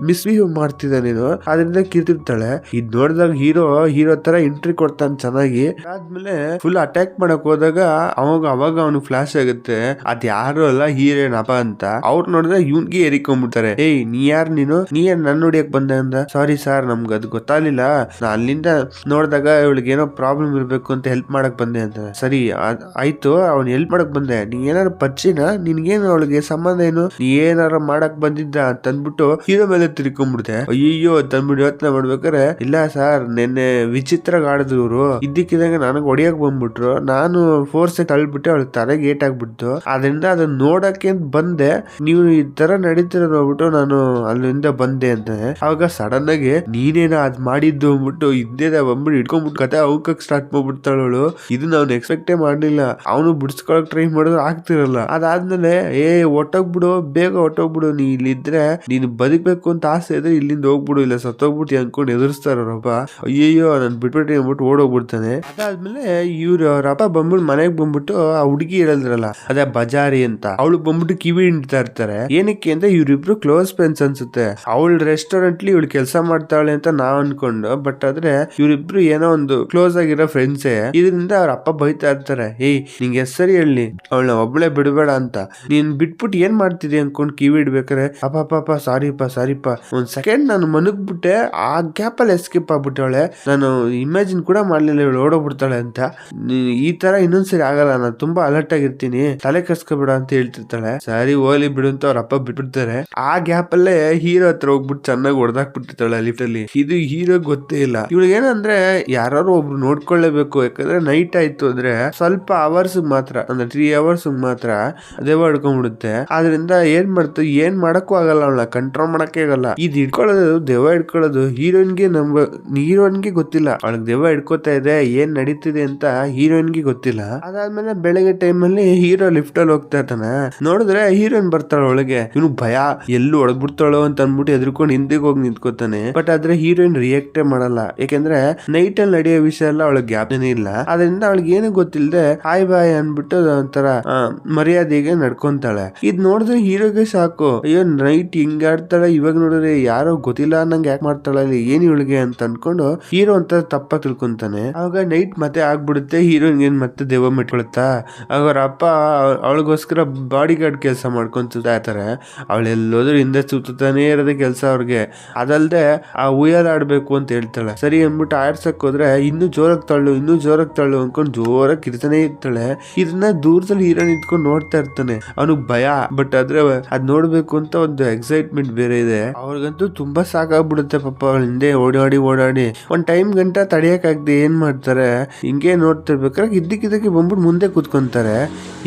Speaker 1: ಮಿಸ್ಬಿಹೇವ್ ಮಾಡ್ತಿದ್ದಾನೇನೋ, ಅದರಿಂದ ಕಿರ್ತಿರ್ತಾಳೆ. ಇದ್ ನೋಡಿದಾಗ ಹೀರೋ ತರ ಎಂಟ್ರಿ ಕೊಡ್ತಾನೆ ಚೆನ್ನಾಗಿ. ಆದ್ಮೇಲೆ ಫುಲ್ ಅಟ್ಯಾಕ್ ಮಾಡಕ್ ಹೋದಾಗ ಅವಾಗ ಅವನು ಫ್ಲಾಶ್ ಆಗುತ್ತೆ, ಅದ್ ಯಾರು ಅಲ್ಲ ಹೀರೋಯಿನ್ ಅಪ್ಪ ಅಂತ. ಅವ್ರು ನೋಡಿದ್ರೆ ಇವ್ನ್ಗೆ ಏರಿಕೊಂಡ್ಬಿಡ್ತಾರೆ. ನೀ ಏನ್ ನನ್ನ ನೋಡಿಯಕ್ ಬಂದೆ ಅಂದ. ಸಾರಿ ಸರ್ ನಮ್ಗೆ ಅದು ಗೊತ್ತಾಗ್ಲಿಲ್ಲ, ನಾ ಅಲ್ಲಿಂದ ನೋಡಿದಾಗ ಇವಳಿಗೆ ಏನೋ ಪ್ರಾಬ್ಲಮ್ ಇರ್ಬೇಕು ಅಂತ ಹೆಲ್ಪ್ ಮಾಡಕ್ ಬಂದೆ ಅಂತ. ಸರಿ ಆಯ್ತು, ಅವ್ನು ಹೆಲ್ಪ್ ಮಾಡಕ್ ಬಂದೆ, ನೀ ಏನಾರು ಪರಿಚಯನ, ನಿನ್ಗೇನು ಅವಳಿಗೆ ಸಂಬಂಧ ಏನು, ನೀ ಏನಾರ ಮಾಡಕ್ ಬಂದಿದ್ದ ಅಂತ ಅಂದ್ಬಿಟ್ಟು ಹೀರೋ ಮೇಲೆ ತಿರ್ಕೊಂಡ್ಬಿಡ್ತೆ. ಅಯ್ಯೋ ತಂದ್ಬಿಟ್ಟು ಯೋಚನೆ ಮಾಡ್ಬೇಕಾರೆ, ಇಲ್ಲ ಸರ್ ನಿನ್ನೆ ವಿಚಿತ್ರ ಆಡಿದ್ರು ಇವ್ರು, ಇದ್ದಕ್ಕಿದಂಗೆ ನನಗೆ ಹೊಡಿಯಕ್ ಬಂದ್ಬಿಟ್ರು, ನಾನು ಫೋರ್ಸ್ ತಳ್ಬಿಟ್ಟೆ, ಅವಳು ತಲೆಗೆ ಏಟ್ ಆಗ್ಬಿಡ್ತು, ಅದರಿಂದ ಅದನ್ನ ನೋಡಕ್ಕೆ ಬಂದೆ, ನೀವು ಈ ತರ ನಡೀತಿರೋ ನೋಡ್ಬಿಟ್ಟು ನಾನು ಅಲ್ಲಿಂದ ಬಂದೆ ಅಂತ. ಅವಾಗ ಸಡನ್ ಆಗಿ ನೀನೇನ ಅದ್ ಮಾಡಿದ್ದು ಅಂದ್ಬಿಟ್ಟು ಹಿಂದೆ ಬಂದ್ಬಿಟ್ಟು ಇಟ್ಕೊಂಡ್ಬಿಟ್ಟು ಕತೆ ಅವಕಕ್ ಸ್ಟಾರ್ಟ್ ಮಾಡ್ಬಿಡ್ತಾಳು. ಇದನ್ನ ಅವ್ನು ಎಕ್ಸ್ಪೆಕ್ಟೇ ಮಾಡ್ಲಿಲ್ಲ. ಅವನು ಬಿಡಿಸ್ಕೊಳಕ್ ಟ್ರೈ ಮಾಡಿದ್ರು ಆಗ್ತಿರಲ್ಲ. ಅದಾದ್ಮೇಲೆ ಒಟ್ಟೋಗ್ಬಿಡು, ಬೇಗ ಹೊಟ್ಟೋಗ್ಬಿಡು, ನೀ ಇಲ್ಲಿದ್ರೆ ನೀನು ಬದುಕ್ಬೇಕು ಅಂತ ಆಸೆ ಇದ್ರೆ ಇಲ್ಲಿಂದ ಹೋಗ್ಬಿಡು, ಇಲ್ಲ ಸತ್ತೋಗ್ಬಿಟ್ಟು ಅನ್ಕೊಂಡು ಎದುರಿಸ್ತಾರಪ್ಪ. ಅಯ್ಯಯ್ಯೋ ನನ್ ಬಿಟ್ಬಿಟ್ಟು ಅಂದ್ಬಿಟ್ಟು ಓಡೋಗ್ಬಿಡ್ತಾನೆ. ಅದಾದ್ಮೇಲೆ ಇವ್ರು ಅವ್ರಪ್ಪ ಬಂದ್ಬಿಟ್ಟು ಮನೆಗ್ ಬಂದ್ಬಿಟ್ಟು ಆ ಹುಡುಗಿ ಹೇಳಿದ್ರಲ್ಲ ಅದೇ ಬಜಾರಿ ಅಂತ, ಅವಳು ಬಂದ್ಬಿಟ್ಟು ಕಿವಿ ಹಿಂಡ್ತಾ ಇರ್ತಾರೆ. ಏನಕ್ಕೆ ಅಂದ್ರೆ ಇವ್ರಿಬ್ರು ಕ್ಲೋಸ್ ಫ್ರೆಂಡ್ಸ್ ಅನ್ಸುತ್ತೆ. ಅವಳು ರೆಸ್ಟೋರೆಂಟ್ ಇವಳು ಕೆಲಸ ಮಾಡ್ತಾಳೆ ಅಂತ ನಾವ್ ಅನ್ಕೊಂಡು, ಬಟ್ ಆದ್ರೆ ಇವ್ರಿಬ್ರು ಏನೋ ಒಂದು ಕ್ಲೋಸ್ ಆಗಿರೋ ಫ್ರೆಂಡ್ಸೇ. ಇದರಿಂದ ಅವ್ರ ಅಪ್ಪ ಬೈತಾ ಇರ್ತಾರೆ, ನಿಂಗೆ ಹೆಸರಿ ಹೇಳಿ ಅವಳನ್ನ ಒಬ್ಳೆ ಬಿಡಬೇಡ ಅಂತ, ನೀನ್ ಬಿಟ್ಬಿಟ್ಟು ಏನ್ ಮಾಡ್ತಿದಿ ಅನ್ಕೊಂಡ್ ಕಿವಿ ಇಡ್ಬೇಕಾರೆ, ಅಪ್ಪ ಸಾರಿಪ್ಪ ಒಂದ್ ಸೆಕೆಂಡ್ ನಾನು ಮನಗ್ಬಿಟ್ಟೆ, ಆ ಗ್ಯಾಪ್ ಅಲ್ಲಿ ಎಸ್ಕೇಪ್ ಆಗ್ಬಿಟ್ಟವಳೆ, ನಾನು ಇಮ್ಯಾಜಿನ್ ಕೂಡ ಮಾಡ್ಲಿಲ್ಲ ಇವಳು ಓಡೋಗ್ಬಿಡ್ತಾಳೆ ಅಂತ. ಈ ತರ ಇನ್ನೊಂದ್ಸರಿ ಆಗಲ್ಲ, ನಾನು ತುಂಬಾ ಅಲರ್ಟ್ ಆಗಿರ್ತೀನಿ, ತಲೆ ಕಸ್ಕೊಬೇಡ ಅಂತ ಹೇಳ್ತಿರ್ತಾಳೆ. ಸರಿ ಹೋಗ್ಲಿ ಬಿಡು ಅಂತ ಅವ್ರ ಅಪ್ಪ ಬಿಟ್ಬಿಡ್ತಾರೆ. ಆ ಗ್ಯಾಪ್ ಅಲ್ಲೇ ಹೀರೋ ಹತ್ರ ಹೋಗ್ಬಿಟ್ಟು ಚೆನ್ನಾಗಿ ಹೊಡೆದಾಕ್ಬಿಟ್ಟಿರ್ತಾಳೆ ಲಿಫ್ಟ್ ಅಲ್ಲಿ. ಇದು ಹೀರೋ ಗೊತ್ತೇ ಇಲ್ಲ. ಇವಳಿಗೆ ಏನಂದ್ರೆ ಯಾರು ಒಬ್ರು ನೋಡ್ಕೊಳ್ಳೇಬೇಕು, ಯಾಕಂದ್ರೆ ನೈಟ್ ಆಯ್ತು ಅಂದ್ರೆ ಸ್ವಲ್ಪ ಅವರ್ಸ್ ಮಾತ್ರ, ಅಂದ್ರೆ 3 hours ಮಾತ್ರ ದೆವ್ವ ಹಿಡ್ಕೊಂಡ್ಬಿಡುತ್ತೆ. ಆದ್ರಿಂದ ಏನ್ ಮಾಡ್ತು, ಏನ್ ಮಾಡಕ್ಕೂ ಆಗಲ್ಲ, ಅವಳ ಕಂಟ್ರೋಲ್ ಮಾಡಕ್ಕೆ ಆಗಲ್ಲ. ಇದು ಹಿಡ್ಕೊಳ್ಳೋದು, ದೆವ್ವ ಹಿಡ್ಕೊಳ್ಳೋದು ಹೀರೋಯಿನ್ಗೆ ಗೊತ್ತಿಲ್ಲ. ಅವಳಿಗೆ ದೆವ್ವ ಹಿಡ್ಕೋತಾ ಇದೆ, ಏನ್ ನಡೀತಿದೆ ಅಂತ ಹೀರೋಯಿನ್ಗೆ ಗೊತ್ತಿಲ್ಲ. ಅದಾದ್ಮೇಲೆ ಬೆಳಗ್ಗೆ ಟೈಮ್ ಅಲ್ಲಿ ಹೀರೋ ಲಿಫ್ಟ್ ಅಲ್ಲಿ ಹೋಗ್ತಾ ಇರ್ತಾನೆ. ನೋಡಿದ್ರೆ ಹೀರೋಯಿನ್ ಬರ್ತಾಳ ಒಳಗೆ, ಇವನು ಭಯ ಎಲ್ಲೂ ಹೊಡೆದ್ಬಿಡ್ತಾಳೋ ಅಂತ ಅನ್ಬಿಟ್ಟು ಎದ್ರುಕೊಂಡು ಹಿಂದಿಗೆ ಹೋಗಿ ನಿಂತ್ಕೋತಾನೆ. ಬಟ್ ಆದ್ರೆ ಹೀರೋಯಿನ್ ರಿಯಾಕ್ಟೇ ಮಾಡಲ್ಲ, ಯಾಕೆಂದ್ರೆ ನೈಟ್ ಅಲ್ಲಿ ನಡೆಯೋ ವಿಷಯ ಎಲ್ಲ ಅವಳಿಗೆ ಜ್ಞಾಪನೆ ಇಲ್ಲ. ಅದರಿಂದ ಅವಳಿಗೆ ಏನು ಗೊತ್ತಿಲ್ಲದೆ ಹಾಯ್ ಬಾಯ್ ಅನ್ಬಿಟ್ಟು ಒಂಥರ ಮರ್ಯಾದೆಗೆ ನಡ್ಕೊಂತಾಳೆ. ಇದ್ ನೋಡಿದ್ರೆ ಹೀರೋಗೆ ಸಾಕು, ಅಯ್ಯೋ ನೈಟ್ ಹಿಂಗ ಆಡ್ತಾಳೆ, ಇವಾಗ ನೋಡಿದ್ರೆ ಯಾರೋ ಗೊತ್ತಿಲ್ಲ ನಂಗೆ ಯಾಕೆ ಮಾಡ್ತಾಳೆ ಏನ್ ಇವಳಿಗೆ ಅಂತ ಅನ್ಕೊಂಡು ಹೀರೋ ಅಂತ ತಪ್ಪ ತಿಳ್ಕೊಂತಾನೆ. ಆವಾಗ ನೈಟ್ ಮತ್ತೆ ಆಗ್ಬಿಡುತ್ತೆ. ಹೀರೋಯಿನ್ ಏನ್ ಮತ್ತೆ ದೆವ್ವ ಮೆಟ್ಕೊಳುತ್ತಾ. ಆಗ ಅವ್ರ ಅಪ್ಪ ಅವಳಿಗೋಸ್ಕರ ಬಾಡಿ ಗಾರ್ಡ್ ಕೆಲಸ ಮಾಡ್ಕೊಂತ ಇರ್ತಾರೆ. ಅವಳೆಲ್ಲೋದ್ರೂ ಹಿಂದೆ ಸುತ್ತಾನೇ ಇರೋದೇ ಕೆಲಸ ಅವ್ರಿಗೆ. ಅದಲ್ದೆ ಆ ಉಯ್ಯಾಲ ಆಡ್ಬೇಕು ಅಂತ ಹೇಳ್ತಾಳೆ. ಸರಿ ಅಂದ್ಬಿಟ್ಟು ಆಡ್ಸಕ್ ಹೋದ್ರೆ ಇನ್ನೂ ಜೋರಾಗಿ ತಳ್ಳು ಅನ್ಕೊಂಡು ಜೋರಾಗಿ ಕಿರ್ತಾನೆ ಇರ್ತಾಳೆ. ಇದನ್ನ ದೂರದಲ್ಲಿ ಹೀರೋ ನಿಂತ್ಕೊಂಡು ನೋಡ್ತಾ ಇರ್ತಾನೆ. ಅವನಿಗೆ ಭಯ, ಬಟ್ ಆದ್ರೆ ಅದ್ ನೋಡ್ಬೇಕು ಅಂತ ಒಂದು ಎಕ್ಸೈಟ್ಮೆಂಟ್ ಬೇರೆ ಇದೆ. ಅವ್ರಿಗಂತೂ ತುಂಬಾ ಸಾಕಾಗ್ಬಿಡುತ್ತೆ ಪಾಪ. ಅವಳ ಹಿಂದೆ ಓಡಾಡಿ ಒಂದ್ ಟೈಮ್ ಗಂಟ ತಡಿಯಕ್ಕಾಗ್ದೆ ಏನ್ ಮಾಡ್ತಾರೆ, ಹಿಂಗೆ ನೋಡ್ತಿರ್ಬೇಕಾದ್ರೆ ಇದ್ದಕ್ಕಿದ್ದಕ್ಕೆ ಬಂದ್ಬಿಟ್ಟು ಮುಂದೆ ಕೂತ್ಕೊಂತಾರೆ.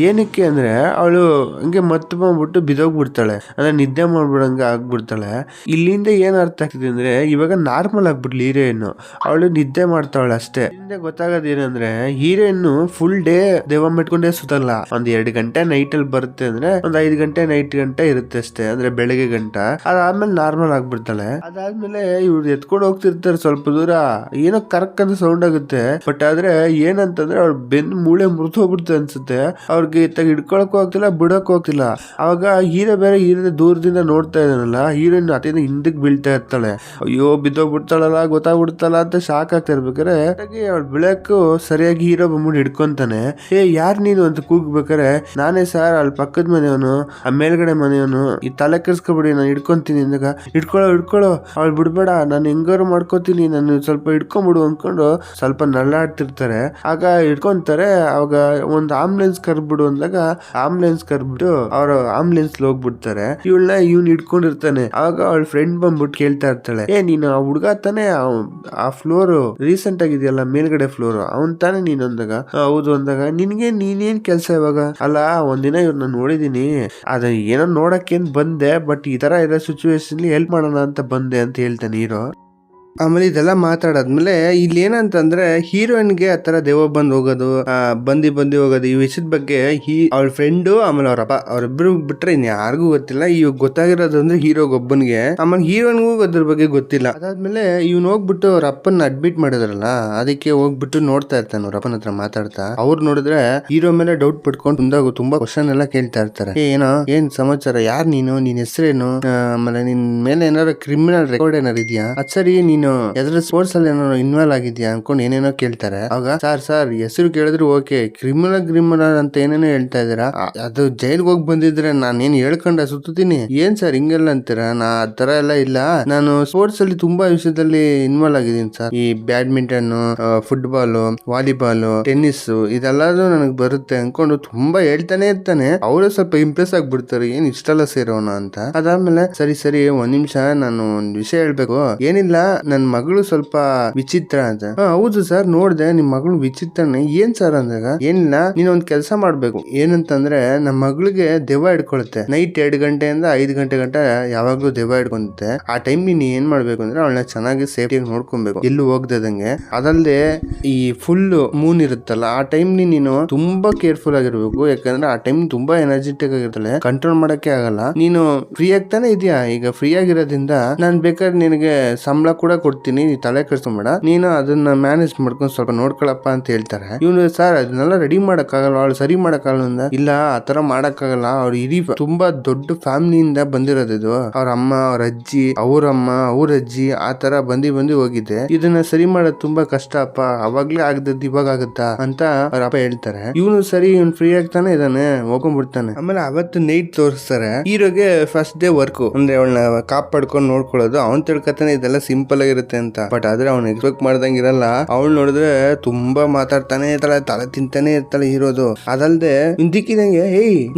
Speaker 1: ಏನಕ್ಕೆ ಅಂದ್ರೆ ಅವಳು ಹಂಗೆ ಮತ್ತೆ ಬಂದ್ಬಿಟ್ಟು ಬಿದೋಗ್ಬಿಡ್ತಾಳೆ, ಅಂದ್ರೆ ನಿದ್ದೆ ಮಾಡ್ಬಿಡಂಗ ಆಗ್ಬಿಡ್ತಾಳೆ. ಇಲ್ಲಿಂದ ಏನ್ ಅರ್ಥ ಆಗ್ತಿದೆ ಅಂದ್ರೆ ಇವಾಗ ನಾರ್ಮಲ್ ಆಗ್ಬಿಡ್ಲಿ ಹೀರೋಯಿನ್, ಅವಳು ನಿದ್ದೆ ಮಾಡ್ತಾವಳೆ ಅಷ್ಟೇ. ಹಿಂದೆ ಗೊತ್ತಾಗೋದೇನಂದ್ರೆ ಹೀರೋಯಿನ್ ಫುಲ್ ಡೇ ದೆವ್ವ ಮೆಟ್ಕೊಂಡೇ ಸುತ್ತಲ್ಲ. ಒಂದ್ 2 ಗಂಟೆ ನೈಟ್ ಅಲ್ಲಿ ಬರುತ್ತೆ ಅಂದ್ರೆ ಒಂದ್ 5 ಗಂಟೆ ನೈಟ್ ಗಂಟೆ ಇರುತ್ತೆ ಅಷ್ಟೇ, ಅಂದ್ರೆ ಬೆಳಗ್ಗೆ ಗಂಟ. ಅದಾದ್ಮೇಲೆ ನಾರ್ಮಲ್ ಆಗ್ಬಿಡ್ತಾಳೆ. ಅದಾದ್ಮೇಲೆ ಇವ್ರು ಎತ್ಕೊಂಡು ಹೋಗ್ತಿರ್ತಾರೆ ಸ್ವಲ್ಪ ದೂರ, ಏನೋ ಕರೆಕ್ಟ್ ಅಂತ ಸೌಂಡ್ ಆಗುತ್ತೆ. ಬಟ್ ಆದ್ರೆ ಏನಂತಂದ್ರೆ ಅವ್ರ ಬೆನ್ನು ಮೂಳೆ ಮುರಿದು ಹೋಗ್ಬಿಡ್ತು ಅನ್ಸುತ್ತೆ. ಅವ್ರಿಗೆ ಹಿಡ್ಕೊಳಕ್ ಹೋಗ್ತಿಲ್ಲ, ಬಿಡಕ್ ಹೋಗ್ತಿಲ್ಲ. ಅವಾಗ ಹೀರೋ ದೂರದಿಂದ ನೋಡ್ತಾ ಇದ್ದಾನಲ್ಲ, ಹೀರೋಯಿನ್ ಅತಿಂದ ಹಿಂದಕ್ ಬೀಳ್ತಾ ಇರ್ತಾಳೆ. ಅಯ್ಯೋ ಬಿದ್ದೋಗ್ಬಿಡ್ತಾಳಲ್ಲ, ಗೊತ್ತಾಗ್ಬಿಡ್ತಾಳ ಅಂತ ಶಾಕ್ ಆಗ್ತಾ ಇರ್ಬೇಕಾರೆ ಅವಳು ಬಿಳಕು ಸರಿಯಾಗಿ ಹೀರೋ ಬಂದ್ಬಿಟ್ಟು ಹಿಡ್ಕೊಂತಾನೆ. ಯಾರ್ ನೀನು ಅಂತ ಕೂಗ್ಬೇಕಾರೆ, ನಾನೇ ಸರ್ ಅಲ್ಲಿ ಪಕ್ಕದ ಮನೆಯವನು, ಆ ಮೇಲ್ಗಡೆ ಮನೆಯವನು, ಈ ತಲೆ ಕೆರ್ಸ್ಕೊಬಿಡಿ ನಾನು ಹಿಡ್ಕೊಂತೀನಿ ಅಂದಾಗ, ಹಿಡ್ಕೊಳ್ಳೋ ಅವಳು ಬಿಡ್ಬೇಡ, ನಾನು ಹೆಂಗಾರು ಮಾಡ್ಕೋತೀನಿ, ನಾನು ಸ್ವಲ್ಪ ಹಿಡ್ಕೊಂಬಿಡು ಅನ್ಕೊಂಡು ಸ್ವಲ್ಪ ನಳ್ಳಾಡ್ತಿರ್ತಾರೆ. ಆಗ ಹಿಡ್ಕೊಂತಾರೆ. ಅವಾಗ ಒಂದು ಆಂಬುಲೆನ್ಸ್ ಕರ್ಬಿಡು ಅಂದಾಗ ಆಂಬುಲೆನ್ಸ್ ಕರ್ಬಿಟ್ಟು ಅವ್ರ ಆಂಬುಲೆನ್ಸ್ ಹೋಗ್ಬಿಡ್ತಾರೆ. ಇವಳನ್ನ ಇವ್ನು ಹಿಡ್ಕೊಂಡಿರ್ತಾನೆ. ಆವಾಗ ಅವಳ ಫ್ರೆಂಡ್ ಬಂದ್ಬಿಟ್ಟು ಕೇಳ್ತಾ ಇರ್ತಾಳೆ, ನೀನು ಆ ಹುಡ್ಗ ತಾನೆ ಆ ಫ್ಲೋರ್ ರೀಸೆಂಟ್ ಆಗಿದೆಯಲ್ಲ ಮೇಲ್ಗಡೆ ಫ್ಲೋರ್, ಅವನ್ ತಾನೆ ನೀನ್ ಅಂದಾಗ, ಹೌದು ಅಂದಾಗ, ನೀನೇನ್ ಕೆಲ್ಸ ಇವಾಗ? ಅಲ್ಲ ಒಂದಿನ ಇವ್ರನ್ನ ನೋಡಿದೀನಿ, ಅದ ಏನೋ ನೋಡಕ್ಕೇನ್ ಬಂದೆ, ಬಟ್ ಈ ತರ ಇರೋ ಸಿಚುವೇಶನ್ ಹೆಲ್ಪ್ ಮಾಡೋಣ ಅಂತ ಬಂದೆ ಅಂತ ಹೇಳ್ತಾನೆ ಹೀರೋ.
Speaker 2: ಆಮೇಲೆ ಇದೆಲ್ಲ ಮಾತಾಡಾದ್ಮೇಲೆ ಇಲ್ಲಿ ಏನಂತಂದ್ರೆ ಹೀರೋಯಿನ್ಗೆ ಆತರ ದೆವ್ವ ಬಂದ್ ಹೋಗೋದು, ಬಂದಿ ಹೋಗೋದು ಈ ವಿಷಯದ ಬಗ್ಗೆ ಅವಳ ಫ್ರೆಂಡು ಆಮೇಲೆ ಅವ್ರಪ್ಪ ಅವ್ರಿಬ್ರು ಬಿಟ್ರೆ ಇನ್ ಯಾರಿಗೂ ಗೊತ್ತಿಲ್ಲ. ಇವಾಗ ಗೊತ್ತಾಗಿರೋದು ಅಂದ್ರೆ ಹೀರೋಗೊಬ್ಬನ್ಗೆ, ಆಮೇಲೆ ಹೀರೋಯಿನ್ಗೂ ಅದ್ರ ಬಗ್ಗೆ ಗೊತ್ತಿಲ್ಲ. ಅದಾದ್ಮೇಲೆ ಇವ್ನು ಹೋಗ್ಬಿಟ್ಟು ಅವ್ರ ಅಪ್ಪನ ಅಡ್ಮಿಟ್ ಮಾಡಿದ್ರಲ್ಲ, ಅದಕ್ಕೆ ಹೋಗ್ಬಿಟ್ಟು ನೋಡ್ತಾ ಇರ್ತಾನೆ ಅವ್ರ ಅಪ್ಪನ ಹತ್ರ ಮಾತಾಡ್ತಾ. ಅವ್ರು ನೋಡಿದ್ರೆ ಹೀರೋ ಮೇಲೆ ಡೌಟ್ ಪಡ್ಕೊಂಡು ತುಂಬಾ ಕ್ವಶನ್ ಎಲ್ಲ ಕೇಳ್ತಾ ಇರ್ತಾರೆ. ಏನೋ ಏನ್ ಸಮಾಚಾರ, ಯಾರ್ ನೀನು, ನಿನ್ ಹೆಸರೇನು, ಆಮೇಲೆ ನಿನ್ ಮೇಲೆ ಏನಾರ ಕ್ರಿಮಿನಲ್ ರೆಕಾರ್ಡ್ ಏನಾರು ಇದೆಯಾ, ಅದ್ ಸರಿ ನೀನು ಎದ್ರ ಸ್ಪೋರ್ಟ್ಸ್ ಅಲ್ಲಿ ಏನಾದ್ರು ಇನ್ವಾಲ್ವ್ ಆಗಿದ್ಯಾ ಅನ್ಕೊಂಡು ಏನೇನೋ ಕೇಳ್ತಾರೆ. ಆಗ ಸರ್ ಹೆಸರು ಕೇಳಿದ್ರು ಓಕೆ, ಕ್ರಿಮಿನಲ್ ಅಂತ ಏನೇನೋ ಹೇಳ್ತಾ ಇದೀರಾ, ಅದು ಜೈಲ್ಗೆ ಹೋಗಿ ಬಂದಿದ್ರೆ ನಾನು ಏನ್ ಹೇಳ್ಕೊಂಡ ಸುತ್ತೀನಿ, ಏನ್ ಸರ್ ಹಿಂಗೆಲ್ಲ ಅಂತೀರಾ, ನಾ ಆ ತರ ಎಲ್ಲ ಇಲ್ಲ, ನಾನು ಸ್ಪೋರ್ಟ್ಸ್ ಅಲ್ಲಿ ತುಂಬಾ ವಿಷಯದಲ್ಲಿ ಇನ್ವಾಲ್ವ್ ಆಗಿದ್ದೀನಿ ಸರ್, ಈ ಬ್ಯಾಡ್ಮಿಂಟನ್, ಫುಟ್ಬಾಲ್, ವಾಲಿಬಾಲ್, ಟೆನ್ನಿಸ್ ಇದೆಲ್ಲದೂ ನನಗೆ ಬರುತ್ತೆ ಅನ್ಕೊಂಡು ತುಂಬಾ ಹೇಳ್ತಾನೆ ಇರ್ತಾನೆ. ಅವರು ಸ್ವಲ್ಪ ಇಂಪ್ರೆಸ್ ಆಗ್ಬಿಡ್ತಾರೆ, ಏನ್ ಇಷ್ಟೆಲ್ಲ ಸೇರೋಣ ಅಂತ. ಅದಾದ್ಮೇಲೆ ಸರಿ ಒಂದ್ ನಿಮಿಷ ನಾನು ಒಂದ್ ವಿಷಯ ಹೇಳ್ಬೇಕು, ಏನಿಲ್ಲ ನನ್ ಮಗಳು ಸ್ವಲ್ಪ ವಿಚಿತ್ರ ಅಂತ. ಹೌದು ಸರ್ ನೋಡ್ದೆ ನಿಮ್ ಮಗಳು ವಿಚಿತ್ರನೇ, ಏನ್ ಸರ್ ಅಂದಾಗ, ಏನಿಲ್ಲ ನೀನ್ ಒಂದ್ ಕೆಲಸ ಮಾಡ್ಬೇಕು, ಏನಂತಂದ್ರೆ ನಮ್ಮ ಮಗಳಿಗೆ ದೆವ್ವ ಹಿಡ್ಕೊಳುತ್ತೆ, ನೈಟ್ 2 ಗಂಟೆಯಿಂದ 5 ಗಂಟೆ ಗಂಟ ಯಾವಾಗ್ಲೂ ದೆವ್ವ ಹಿಡ್ಕೊಂತೆ. ಆ ಟೈಮ್ ನೀನ್ ಏನ್ ಮಾಡ್ಬೇಕು ಅಂದ್ರೆ ಅವಳನ್ನ ಚೆನ್ನಾಗಿ ಸೇಫ್ಟಿಯಾಗಿ ನೋಡ್ಕೊಬೇಕು, ಎಲ್ಲೂ ಹೋಗ್ದಂಗೆ. ಅದಲ್ದೆ ಈ ಫುಲ್ ಮೂನ್ ಇರುತ್ತಲ್ಲ, ಆ ಟೈಮ್ ನೀನು ತುಂಬಾ ಕೇರ್ಫುಲ್ ಆಗಿರ್ಬೇಕು, ಯಾಕಂದ್ರೆ ಆ ಟೈಮ್ ತುಂಬಾ ಎನರ್ಜೆಟಿಕ್ ಆಗಿರ್ತಾಳೆ, ಕಂಟ್ರೋಲ್ ಮಾಡಕ್ಕೆ ಆಗಲ್ಲ. ನೀನು ಫ್ರೀ ಆಗ್ತಾನೆ ಇದೆಯಾ, ಈಗ ಫ್ರೀ ಆಗಿರೋದ್ರಿಂದ ನಾನ್ ಬೇಕಾದ್ರೆ ನಿನಗೆ ಸಂಬಳ ಕೂಡ ಕೊಡ್ತೀನಿ, ನೀ ತಲೆ ಕೆಡಿಸ್ಕೊಂಬೇಡ, ನೀನು ಅದನ್ನ ಮ್ಯಾನೇಜ್ ಮಾಡ್ಕೊಂಡು ಸ್ವಲ್ಪ ನೋಡ್ಕೊಳಪ್ಪ ಅಂತ ಹೇಳ್ತಾರೆ. ಇವನು ಸರ್ ಅದನ್ನೆಲ್ಲ ರೆಡಿ ಮಾಡಕ್ಕಾಗಲ್ಲ, ಅವಳು ಸರಿ ಮಾಡಕ್ಕಾಗಲ್ಲ. ಇಲ್ಲ ಆತರ ಮಾಡಕ್ಕಾಗಲ್ಲ, ಅವ್ರು ಇಡೀ ತುಂಬಾ ದೊಡ್ಡ ಫ್ಯಾಮಿಲಿಯಿಂದ ಬಂದಿರೋದು, ಅವ್ರ ಅಮ್ಮ, ಅವ್ರ ಅಜ್ಜಿ, ಅವ್ರಮ್ಮ, ಅವ್ರ ಅಜ್ಜಿ, ಆ ತರ ಬಂದಿ ಹೋಗಿದೆ, ಇದನ್ನ ಸರಿ ಮಾಡೋದು ತುಂಬಾ ಕಷ್ಟ ಅಪ್ಪ, ಅವಾಗ್ಲೇ ಆಗದದ್ದು ಇವಾಗ ಆಗುತ್ತಾ ಅಂತ ಅವ್ರ ಅಪ್ಪ ಹೇಳ್ತಾರೆ. ಇವನು ಸರಿ ಇವ್ನು ಫ್ರೀ ಆಗ್ತಾನೆ ಇದಾನೆ, ಹೋಗ್ಕೊಂಡ್ಬಿಡ್ತಾನೆ. ಆಮೇಲೆ ಅವತ್ತು ನೈಟ್ ತೋರಿಸ್ತಾರೆ ಹೀರೋಗೆ ಫಸ್ಟ್ ಡೇ ವರ್ಕ್, ಅಂದ್ರೆ ಅವಳನ್ನ ಕಾಪಾಡ್ಕೊಂಡು ನೋಡ್ಕೊಳ್ಳೋದು. ಅವ್ನ್ ತಿಳ್ಕತಾನೆ ಇದೆಲ್ಲ ಸಿಂಪಲ್ ಆಗಿರುತ್ತೆ ಅಂತ, ಬಟ್ ಆದ್ರೆ ಅವ್ನು ಎಕ್ಸ್ಪೆಕ್ಟ್ ಮಾಡ್ದಂಗೆ ಇರಲ್ಲ. ಅವಳು ನೋಡಿದ್ರೆ ತುಂಬಾ ಮಾತಾಡ್ತಾನೆ ಇರ್ತಾಳೆ, ತಲೆ ತಿಂತಾನೆ ಇರ್ತಾಳೆ ಹೀರೋದು. ಅದಲ್ದೆ ದಿಕ್ಕಿದಂಗೆ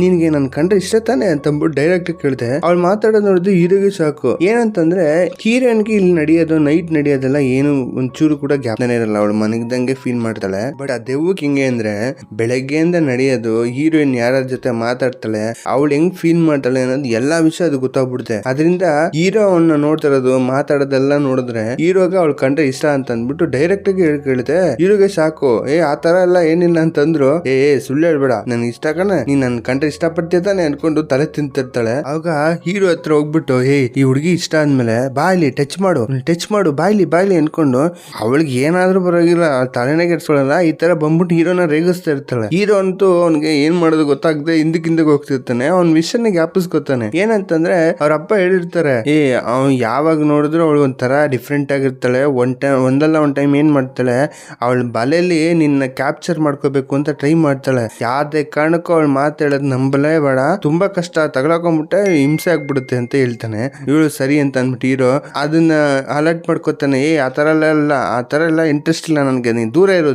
Speaker 2: ನಿನ್ಗೆ ನನ್ ಕಂಡ್ರೆ ಇಷ್ಟ ತಾನೆ ಅಂತಂದ್ಬಿಟ್ಟು ಡೈರೆಕ್ಟ್ ಕೇಳ್ದೆ. ಅವ್ಳು ಮಾತಾಡೋದು ನೋಡಿದ್ರೆ ಹೀರೋಗೆ ಸಾಕು. ಏನಂತಂದ್ರೆ ಹೀರೋಯಿನ್ಗೆ ಇಲ್ಲಿ ನಡೆಯೋದು ನೈಟ್ ನಡೆಯೋದೆಲ್ಲ ಏನು ಒಂಚೂರು ಕೂಡ ಜ್ಞಾಪನೆ ಇರಲ್ಲ, ಅವಳು ಮನಗ್ದಂಗೆ ಫೀಲ್ ಮಾಡ್ತಾಳೆ. ಬಟ್ ಆ ದೆವ್ವಕ್ಕೆ ಹಿಂಗೆ ಅಂದ್ರೆ ಬೆಳಗ್ಗೆಯಿಂದ ನಡೆಯೋದು, ಹೀರೋಯಿನ್ ಯಾರ ಜೊತೆ ಮಾತಾಡ್ತಾಳೆ, ಅವಳು ಹೆಂಗ್ ಫೀಲ್ ಮಾಡ್ತಾಳೆ ಅನ್ನೋದು ಎಲ್ಲಾ ವಿಷಯ ಅದು ಗೊತ್ತಾಗ್ಬಿಡುತ್ತೆ. ಅದರಿಂದ ಹೀರೋ ಅವನ್ನ ನೋಡ್ತಿರೋದು ಮಾತಾಡೋದೆಲ್ಲ ನೋಡಿದ್ರೆ ಹೀರೋಗೆ ಅವಳು ಕಂಡ್ರೆ ಇಷ್ಟ ಅಂತ ಅಂದ್ಬಿಟ್ಟು ಡೈರೆಕ್ಟ್ ಆಗಿ ಕೇಳುತ್ತೆ. ಹೀರೋಗೆ ಶಾಕು, ಆ ತರ ಎಲ್ಲ ಏನಿಲ್ಲ ಅಂತಂದ್ರು. ಸುಳ್ಳು ಹೇಳ್ಬೇಡ, ನನ್ಗೆ ಇಷ್ಟ ಕಣ, ನೀನ್ ನನ್ ಕಂಡ್ರೆ ಇಷ್ಟ ಪಡ್ತಿದ್ದಾನೆ ಅನ್ಕೊಂಡು ತಲೆ ತಿಂತಿರ್ತಾಳೆ. ಆವಾಗ ಹೀರೋ ಹತ್ರ ಹೋಗ್ಬಿಟ್ಟು ಈ ಹುಡುಗಿ ಇಷ್ಟ ಅಂದ್ಮೇಲೆ ಬಾಯ್ಲಿ ಟಚ್ ಮಾಡು ಬಾಯ್ಲಿ ಅನ್ಕೊಂಡು ಅವಳಿಗೆ ಏನಾದ್ರೂ ಬರೋಗಿಲ್ಲ, ತಲೆನೇ ಕೆಡ್ಸ್ಕೊಳಲ್ಲ. ಈ ತರ ಬಂದ್ಬಿಟ್ಟು ಹೀರೋನ ರೇಗಿಸ್ತಾ ಇರ್ತಾಳೆ. ಹೀರೋ ಅಂತೂ ಅವ್ನಿಗೆ ಏನ್ ಮಾಡೋದು ಗೊತ್ತಾಗದೆ ಹಿಂದಕ್ಕೆ ಹೋಗ್ತಿರ್ತಾನೆ. ಅವ್ನ ವಿಷಯನ ಜ್ಞಾಪಿಸ್ಕೊತಾನೆ. ಏನಂತಂದ್ರೆ ಅವ್ರ ಅಪ್ಪ ಹೇಳಿರ್ತಾರೆ, ಅವ್ನು ಯಾವಾಗ ನೋಡಿದ್ರು ಅವಳು ಒಂಥರ ಡಿಫ್ರೆಂಟ್ ಆಗಿರ್ತಾಳೆ. ಒಂದಲ್ಲ ಒಂದ್ ಟೈಮ್ ಏನ್ ಮಾಡ್ತಾಳೆ, ಅವಳ ಬಲೆಯಲ್ಲಿ ನಿನ್ನ ಕ್ಯಾಪ್ಚರ್ ಮಾಡ್ಕೋಬೇಕು ಅಂತ ಟ್ರೈ ಮಾಡ್ತಾಳೆ. ಯಾವ್ದೇ ಕಾರಣಕ್ಕೂ ಅವಳು ಮಾತಾಡೋದು ನಂಬಲೇ ಬೇಡ, ತುಂಬಾ ಕಷ್ಟ, ತಗೊಳಕೊಂಡ್ಬಿಟ್ಟೆ ಹಿಂಸೆ ಆಗ್ಬಿಡುತ್ತೆ ಅಂತ ಹೇಳ್ತಾನೆ. ಇವಳು ಸರಿ ಅಂತ ಅಂದ್ಬಿಟ್ಟು ಹೀರೋ ಅದನ್ನ ಅಲರ್ಟ್ ಮಾಡ್ಕೋತಾನೆ. ಆ ತರ ಎಲ್ಲ ಇಂಟ್ರೆಸ್ಟ್ ಇಲ್ಲ ನನ್ಗೆ, ನೀನ್ ದೂರ ಇರೋ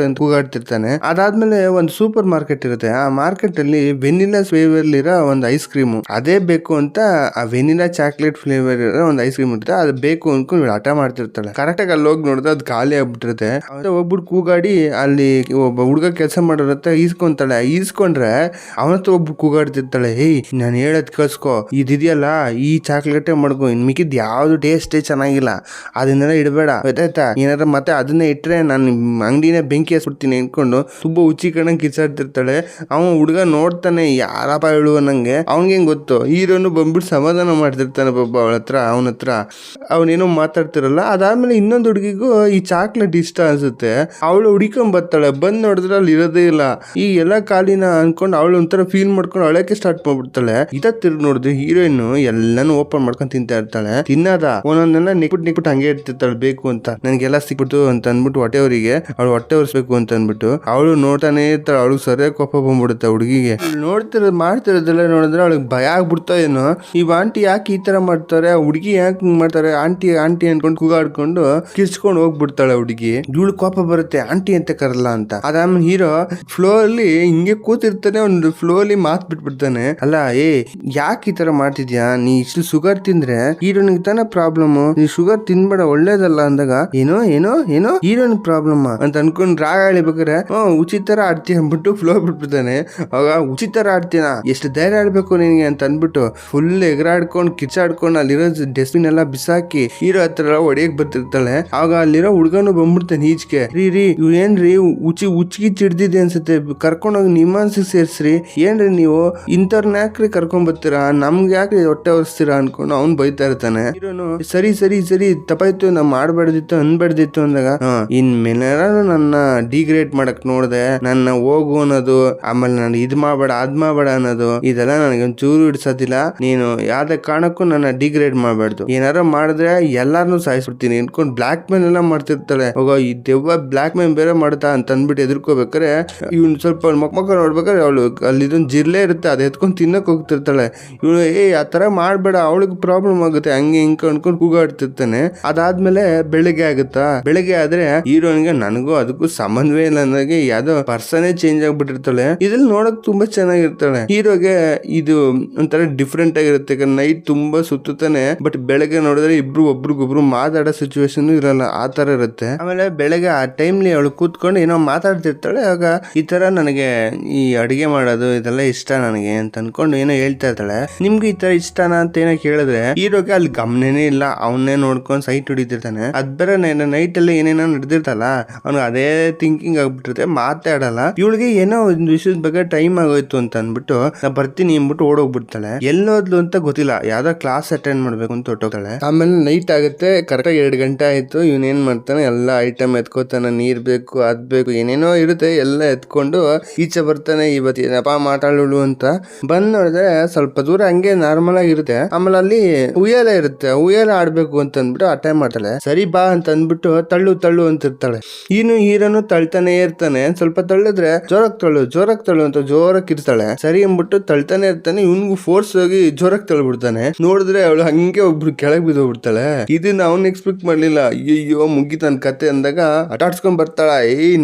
Speaker 2: ಅಂತ ಕೂಗಾಡ್ತಿರ್ತಾನೆ. ಅದಾದ್ಮೇಲೆ ಒಂದು ಸೂಪರ್ ಮಾರ್ಕೆಟ್ ಇರುತ್ತೆ. ಆ ಮಾರ್ಕೆಟ್ ಅಲ್ಲಿ ವೆನಿಲಾ ಫ್ಲೇವರ್ ಇರೋ ಒಂದು ಐಸ್ ಕ್ರೀಮ್ ಅದೇ ಬೇಕು ಅಂತ, ಆ ವೆನಿಲಾ ಚಾಕ್ಲೇಟ್ ಫ್ಲೇವರ್ ಇರೋ ಒಂದು ಐಸ್ ಕ್ರೀಮ್ ಇರುತ್ತೆ, ಅದು ಬೇಕು ಅನ್ಕೊಂಡು ಇವಳು ಹಠ ಮಾಡ್ತಿರ್ತಾಳೆ. ಕರೆಕ್ಟ್ ಆಗಿ ಅಲ್ಲಿ ಹೋಗಿ ನೋಡಿದ್ರೆ ಅದು ಖಾಲಿ ಆಗ್ಬಿಟ್ಟಿರುತ್ತೆ. ಹೋಗ್ಬಿಟ್ಟು ಕೂಗಾಡಿ ಅಲ್ಲಿ ಒಬ್ಬ ಹುಡುಗ ಕೆಲಸ ಮಾಡೋರತ್ತ ಈಸ್ಕೊಂಡ್ರೆ ಅವನತ್ರ ಒಬ್ರು ಕೂಗಾಡ್ತಿರ್ತಾಳೆ, ನಾನು ಹೇಳದ್ ಕಳ್ಸ್ಕೊ, ಇದಿದೆಯಲ್ಲ ಈ ಚಾಕ್ಲೇಟೇ ಮಾಡ್ಕೊ, ಇನ್ ಮಿಕ್ಕಿದ್ ಯಾವ್ದು ಟೇಸ್ಟೇ ಚೆನ್ನಾಗಿಲ್ಲ, ಅದನ್ನೆಲ್ಲ ಇಡಬೇಡ ಗೊತ್ತಾಯ್ತಾ, ಏನಾರ ಮತ್ತೆ ಅದನ್ನೇ ಇಟ್ರೆ ನಾನು ಅಂಗಡಿನೇ ಬೆಂಕಿ ಹಸ್ಬಿಡ್ತೀನಿ ಅನ್ಕೊಂಡು ತುಂಬಾ ಹುಚ್ಚಿ ಕಣಂಗ್ ಕಿಚ್ಚಾಡ್ತಿರ್ತಾಳೆ. ಅವನು ಹುಡುಗ ನೋಡ್ತಾನೆ, ಯಾರಪ್ಪ ಹೇಳುವ ನಂಗೆ, ಅವ್ನಿಗೆ ಗೊತ್ತು. ಹೀರೋನು ಬಂದ್ಬಿಟ್ಟು ಸಮಾಧಾನ ಮಾಡ್ತಿರ್ತಾನೆ ಪಾಪ ಅವನ ಹತ್ರ ಅವನೇನೋ ಮಾತಾಡ್ತಿರಲ್ಲ. ಅದಾದ್ಮೇಲೆ ಇನ್ನೊಂದು ಹುಡುಗಿಗೂ ಈ ಚಾಕ್ಲೇಟ್ ಇಷ್ಟ ಅನ್ಸುತ್ತೆ. ಅವಳು ಹುಡಿಕೊಂಡ್ ಬರ್ತಾಳೆ. ಬಂದ್ ನೋಡಿದ್ರೆ ಅಲ್ಲಿ ಇರೋದೇ ಇಲ್ಲ. ಈ ಎಲ್ಲ ಖಾಲಿನ ಅನ್ಕೊಂಡು ಅವಳು ಒಂಥರ ಫೀಲ್ ಮಾಡ್ಕೊಂಡು ಅಳಕ್ಕೆ ಸ್ಟಾರ್ಟ್ ಮಾಡ್ಬಿಡ್ತಾಳೆ. ತಿರ್ಗಿ ನೋಡಿದ್ರೆ ಹೀರೋಯಿನ್ ಎಲ್ಲಾನು ಓಪನ್ ಮಾಡ್ಕೊಂಡು ತಿಂತಾ ಇರ್ತಾಳೆ. ತಿನ್ನದ ಒಂದೊಂದನ್ನ ನಿಕ್ಬಿಟ್ಟು ಹಂಗೆ ಇರ್ತಿರ್ತಾಳೆ, ಬೇಕು ಅಂತ ನನಗೆಲ್ಲ ಸಿಕ್ಬಿಟ್ಟು ಅಂತ ಅಂದ್ಬಿಟ್ಟು ಹೊಟ್ಟೆವರಿಗೆ ಅವಳು ಹೊಟ್ಟೆ ಒರೆಸ್ಬೇಕು ಅಂತ ಅಂದ್ಬಿಟ್ಟು ಅವಳು ನೋಡ್ತಾನೆ ಇರ್ತಾಳೆ. ಅವಳು ಸರಿಯಾಗಿ ಕೋಪ ಬಂದ್ಬಿಡುತ್ತೆ ಹುಡುಗಿಗೆ. ಮಾಡ್ತಿರೋದೆಲ್ಲ ನೋಡಿದ್ರೆ ಅವಳಿಗೆ ಭಯ ಆಗ್ಬಿಡ್ತಾ ಏನೋ, ಈ ಆಂಟಿ ಯಾಕೆ ಈ ತರ ಮಾಡ್ತಾರೆ, ಹುಡುಗಿ ಯಾಕೆ ಮಾಡ್ತಾರೆ, ಆಂಟಿ ಅನ್ಕೊಂಡು ಕೂಗಾಡ್ಕೊಂಡು ಕಿರ್ಚ್ಕೊಂಡು ಹೋಗ್ಬಿಡ್ತಾಳೆ ಹುಡುಗಿ. ಇವಳು ಕೋಪ ಬರುತ್ತೆ, ಆಂಟಿ ಅಂತ ಕರಲ್ಲ ಅಂತ. ಅದಾದ್ಮೇಲೆ ಹೀರೋ ಫ್ಲೋ ಅಲ್ಲಿ ಹಿಂಗೆ ಕೂತಿರ್ತಾನೆ, ಒಂದು ಫ್ಲೋ ಅಲ್ಲಿ ಮಾತ್ ಬಿಟ್ಬಿಡ್ತಾನೆ. ಅಲ್ಲ ಯಾಕೆ ಈ ತರ ಮಾಡ್ತಿದ್ಯಾ, ನೀ ಇಷ್ಟು ಶುಗರ್ ತಿಂದ್ರೆ ಹೀರೋನಿಗೆ ತಾನೇ ಪ್ರಾಬ್ಲಮ್, ನೀ ಶುಗರ್ ತಿನ್ಬೇಡ ಒಳ್ಳೇದಲ್ಲ ಅಂದಾಗ ಏನೋ ಹೀರೋನಿಗೆ ಪ್ರಾಬ್ಲಮ್ ಅಂತ ಅನ್ಕೊಂಡ್ ರಾಗ ಹೇಳ್ಬೇಕಾರೆ ಉಚಿತರ ಆಡ್ತಿ ಅಂದ್ಬಿಟ್ಟು ಫ್ಲೋ ಬಿಟ್ಬಿಡ್ತಾನೆ. ಅವಾಗ ಉಚಿತರ ಆಡ್ತೀನ, ಎಷ್ಟು ಧೈರ್ಯ ಆಡ್ಬೇಕು ನಿನ್ಗೆ ಅಂತ ಅನ್ಬಿಟ್ಟು ಫುಲ್ ಎಗರಾಡ್ಕೊಂಡು ಕಿಚ್ಚಾಡ್ಕೊಂಡು ಅಲ್ಲಿರೋ ಡಸ್ಟ್ಬಿನ್ ಎಲ್ಲ ಬಿಸಾಕಿ ಹೀರೋ ಹತ್ರ ಹೊಡಿಯಕ್ ಬರ್ತಿರ್ತಾಳೆ. ಆಗ ಅಲ್ಲಿರೋ ಹುಡ್ಗನು ಬಂದ್ಬಿಡ್ತಾನೆ ಈಚೆಗೆ, ರೀ ಇವ್ರೇನ್ರಿ ಉಚ್ಚಿಗಿಚ್ಚಿ ಹಿಡ್ದಿದೆ ಅನ್ಸುತ್ತೆ, ಕರ್ಕೊಂಡೋಗಿ ನಿಮ್ಮ ಅನ್ಸಿಗೆ ಸೇರ್ಸ್ರಿ, ಏನ್ರಿ ನೀವು ಇಂಥವ್ರನ್ನ ಯಾಕ್ರಿ ಕರ್ಕೊಂಡ್ ಬರ್ತೀರಾ, ನಮ್ಗೆ ಯಾಕ್ರಿ ಹೊಟ್ಟೆ ಒರೆಸ್ತೀರಾ ಅನ್ಕೊಂಡು ಅವ್ನು ಬೈತಾ ಇರ್ತಾನೆ. ಹೀರೋನು ಸರಿ ತಪ್ಪಾಯ್ತು, ನಾ ಮಾಡ್ಬಾರ್ದಿತ್ತು ಅನ್ಬಾರ್ದಿತ್ತು ಅಂದಾಗ ಇನ್ಮೇಲೆ ನನ್ನ ಡಿಗ್ರೇಡ್ ಮಾಡಕ್ ನೋಡ್ದೆ, ನನ್ನ ಹೋಗು ಅನ್ನೋದು, ಆಮೇಲೆ ನಾನು ಇದ್ ಮಾಡ್ಬೇಡ ಅದ್ ಮಾಡ್ಬೇಡ ಅನ್ನೋದು, ಇದೆಲ್ಲ ನನಗೆ ಒಂಚೂರು ಇಡ್ಸೋದಿಲ್ಲ. ನೀನು ಯಾವ್ದೇ ಕಾರಣಕ್ಕೂ ನನ್ನ ಡಿಗ್ರೇಡ್ ಮಾಡ್ಬಾರ್ದು, ಏನಾರ ಮಾಡಿದ್ರೆ ಎಲ್ಲಾರನು ಸಾಯಿಸ್ಬಿಡ್ತೀನಿ ಅನ್ಕೊಂಡು ಬ್ಲಾಕ್ ಮೇಲ್ ಎಲ್ಲ ಮಾಡ್ತಿರ್ತಾಳೆ. ಹೋಗೋ ಈ ದೆವ್ವ ಬ್ಲಾಕ್ ಮೇಲ್ ಬೇರೆ ಮಾಡ್ತಾ ಅಂತ ಅಂದ್ಬಿಟ್ಟು ಎದುರ್ಕೋಬೇಕಾರೆ ಇವ್ನು ಸ್ವಲ್ಪ ಮಕ್ಕ ನೋಡ್ಬೇಕಾದ್ರೆ ಅವಳು ಅಲ್ಲಿದೊಂದು ಜಿರ್ಲೆ ಇರುತ್ತೆ, ಅದು ಎತ್ಕೊಂಡು ತಿನ್ನಕ್ ಹೋಗ್ತಿರ್ತಾಳೆ. ಇವಳು ಆ ತರ ಮಾಡ್ಬೇಡ, ಅವಳಿಗೆ ಪ್ರಾಬ್ಲಮ್ ಆಗುತ್ತೆ, ಹಂಗೆ ಹಿಂಗೆ ಅನ್ಕೊಂಡು ಕೂಗಾಡ್ತಿರ್ತಾನೆ. ಅದಾದ್ಮೇಲೆ ಬೆಳಿಗ್ಗೆ ಆಗುತ್ತಾ, ಬೆಳಿಗ್ಗೆ ಆದ್ರೆ ಹೀರೋನ್ಗೆ ನನಗೂ ಅದಕ್ಕೂ ಸಂಬಂಧವೇ ಇಲ್ಲ ಅನ್ನೋಗೆ ಯಾವ್ದೋ ಪರ್ಸನೇ ಚೇಂಜ್ ಆಗ್ಬಿಟ್ಟಿರ್ತಾಳೆ. ಇದ್ರಲ್ಲಿ ನೋಡಕ್ ತುಂಬಾ ಚೆನ್ನಾಗಿರ್ತಾಳೆ. ಹೀರೋಗೆ ಇದು ಒಂಥರ ಡಿಫ್ರೆಂಟ್ ಆಗಿರುತ್ತೆ, ನೈಟ್ ತುಂಬಾ ಸುತ್ತಾನೆ, ಬಟ್ ಬೆಳಗ್ಗೆ ನೋಡಿದ್ರೆ ಇಬ್ರು ಒಬ್ರಿಗೊಬ್ರು ಮಾತಾಡೋ ಸಿಚುವೇಶನ್ ಇರಲ್ಲ, ಆ ತರ ಇರುತ್ತೆ. ಆಮೇಲೆ ಬೆಳಗ್ಗೆ ಆ ಟೈಮ್ಲಿ ಅವಳು ಕೂತ್ಕೊಂಡು ಏನೋ ಮಾತಾಡ್ತಿರ್ತಾಳೆ. ಆಗ ಈ ತರ ನನಗೆ ಈ ಅಡಿಗೆ ಮಾಡೋದು ಇದೆಲ್ಲ ಇಷ್ಟ ನನಗೆ ಅಂತ ಅನ್ಕೊಂಡು ಏನೋ ಹೇಳ್ತಾ ಇರ್ತಾಳೆ. ನಿಮ್ಗೆ ಈ ತರ ಇಷ್ಟನಾ ಅಂತ ಏನೋ ಕೇಳಿದ್ರೆ ಹೀರೋಗೆ ಅಲ್ಲಿ ಗಮನನೇ ಇಲ್ಲ, ಅವನ್ನೇ ನೋಡ್ಕೊಂಡು ಸೈಟ್ ಹೊಡಿತಿರ್ತಾನೆ. ಅದ್ ಬೇರೆ ನೈಟ್ ಅಲ್ಲಿ ಏನೇನೋ ನಡೆದಿರ್ತಲ್ಲ, ಅವ್ನಿಗೆ ಅದೇ ಥಿಂಕಿಂಗ್ ಆಗ್ಬಿಟ್ಟಿರುತ್ತೆ, ಮಾತಾಡಲ್ಲ. ಇವಳಿಗೆ ಏನೋ ಒಂದು ವಿಷಯದ ಬಗ್ಗೆ ಟೈಮ್ ಆಗೋಯ್ತು ಅಂತ ಅನ್ಬಿಟ್ಟು ನಾ ಬರ್ತೀನಿ ಅಂದ್ಬಿಟ್ಟು ಓಡೋಗ್ಬಿಡ್ತಾಳೆ. ಎಲ್ಲೋದ್ಲು ಅಂತ ಗೊತ್ತಿಲ್ಲ, ಯಾವ್ದೋ ಕ್ಲಾಸ್ ಅಟೆಂಡ್ ಮಾಡ್ಬೇಕು ಅಂತ ಹೊಟ್ಟೋಗ್ತಾಳೆ. ಆಮೇಲೆ ನೈಟ್ ಆಗುತ್ತೆ, ಕರೆಕ್ಟಾಗಿ 2 ಗಂಟೆ ಆಯ್ತು. ಇವನ್ ಏನ್ ಮಾಡ್ತಾನೆ, ಎಲ್ಲ ಐಟಮ್ ಎತ್ಕೋತಾನೆ, ನೀರ್ ಬೇಕು ಅದ್ ಬೇಕು ಏನೇನೋ ಇರುತ್ತೆ, ಎಲ್ಲ ಎತ್ಕೊಂಡು ಈಚೆ ಬರ್ತಾನೆ. ಇವತ್ತೇನಪ್ಪ ಮಾತಾಡೋಳು ಅಂತ ಬಂದ್ ನೋಡಿದ್ರೆ ಸ್ವಲ್ಪ ದೂರ ಹಂಗೆ ನಾರ್ಮಲ್ ಆಗಿರುತ್ತೆ. ಆಮೇಲೆ ಅಲ್ಲಿ ಉಯ್ಯಾಲ ಇರುತ್ತೆ, ಉಯ್ಯಾಲ ಆಡ್ಬೇಕು ಅಂತ ಅಂದ್ಬಿಟ್ಟು ಅಟೆಂಡ್ ಮಾಡ್ತಾಳೆ. ಸರಿ ಬಾ ಅಂತ ಅಂದ್ಬಿಟ್ಟು ತಳ್ಳು ಅಂತ ಇರ್ತಾಳೆ. ಹೀರೋನು ತಳ್ತಾನೆ ಇರ್ತಾನೆ. ಸ್ವಲ್ಪ ತಳ್ಳಿದ್ರೆ ಜೋರಾಗಿ ತಳ್ಳು ಅಂತ ಜೋರಾಗಿ ಇರ್ತಾಳೆ. ಸರಿ ಅಂದ್ಬಿಟ್ಟು ತಳ್ತಾನೆ ಇರ್ತಾನೆ. ಇವನ್ಗೂ ಫೋರ್ಸ್ ಹೋಗಿ ಜೋರಾಗಿ ತಳ್ಬಿಡ್ತಾನೆ. ನೋಡಿದ್ರೆ ಅವಳು ಹಂಗೆ ಒಬ್ರು ಕೆಳಗ್ ಬಿದ್ದೋಗ್ಬಿಡ್ತಾಳೆ. ಇದನ್ನ ಅವ್ನ್ ಎಕ್ಸ್ಪೆಕ್ಟ್ ಮಾಡ್ಲಿಲ್ಲ. ಅಯ್ಯೋ ಮುಗಿತ ನನ್ ಕತೆ ಅಂದಾಗ ಆಟಾಡ್ಸ್ಕೊಂಡ್ ಬರ್ತಾಳ.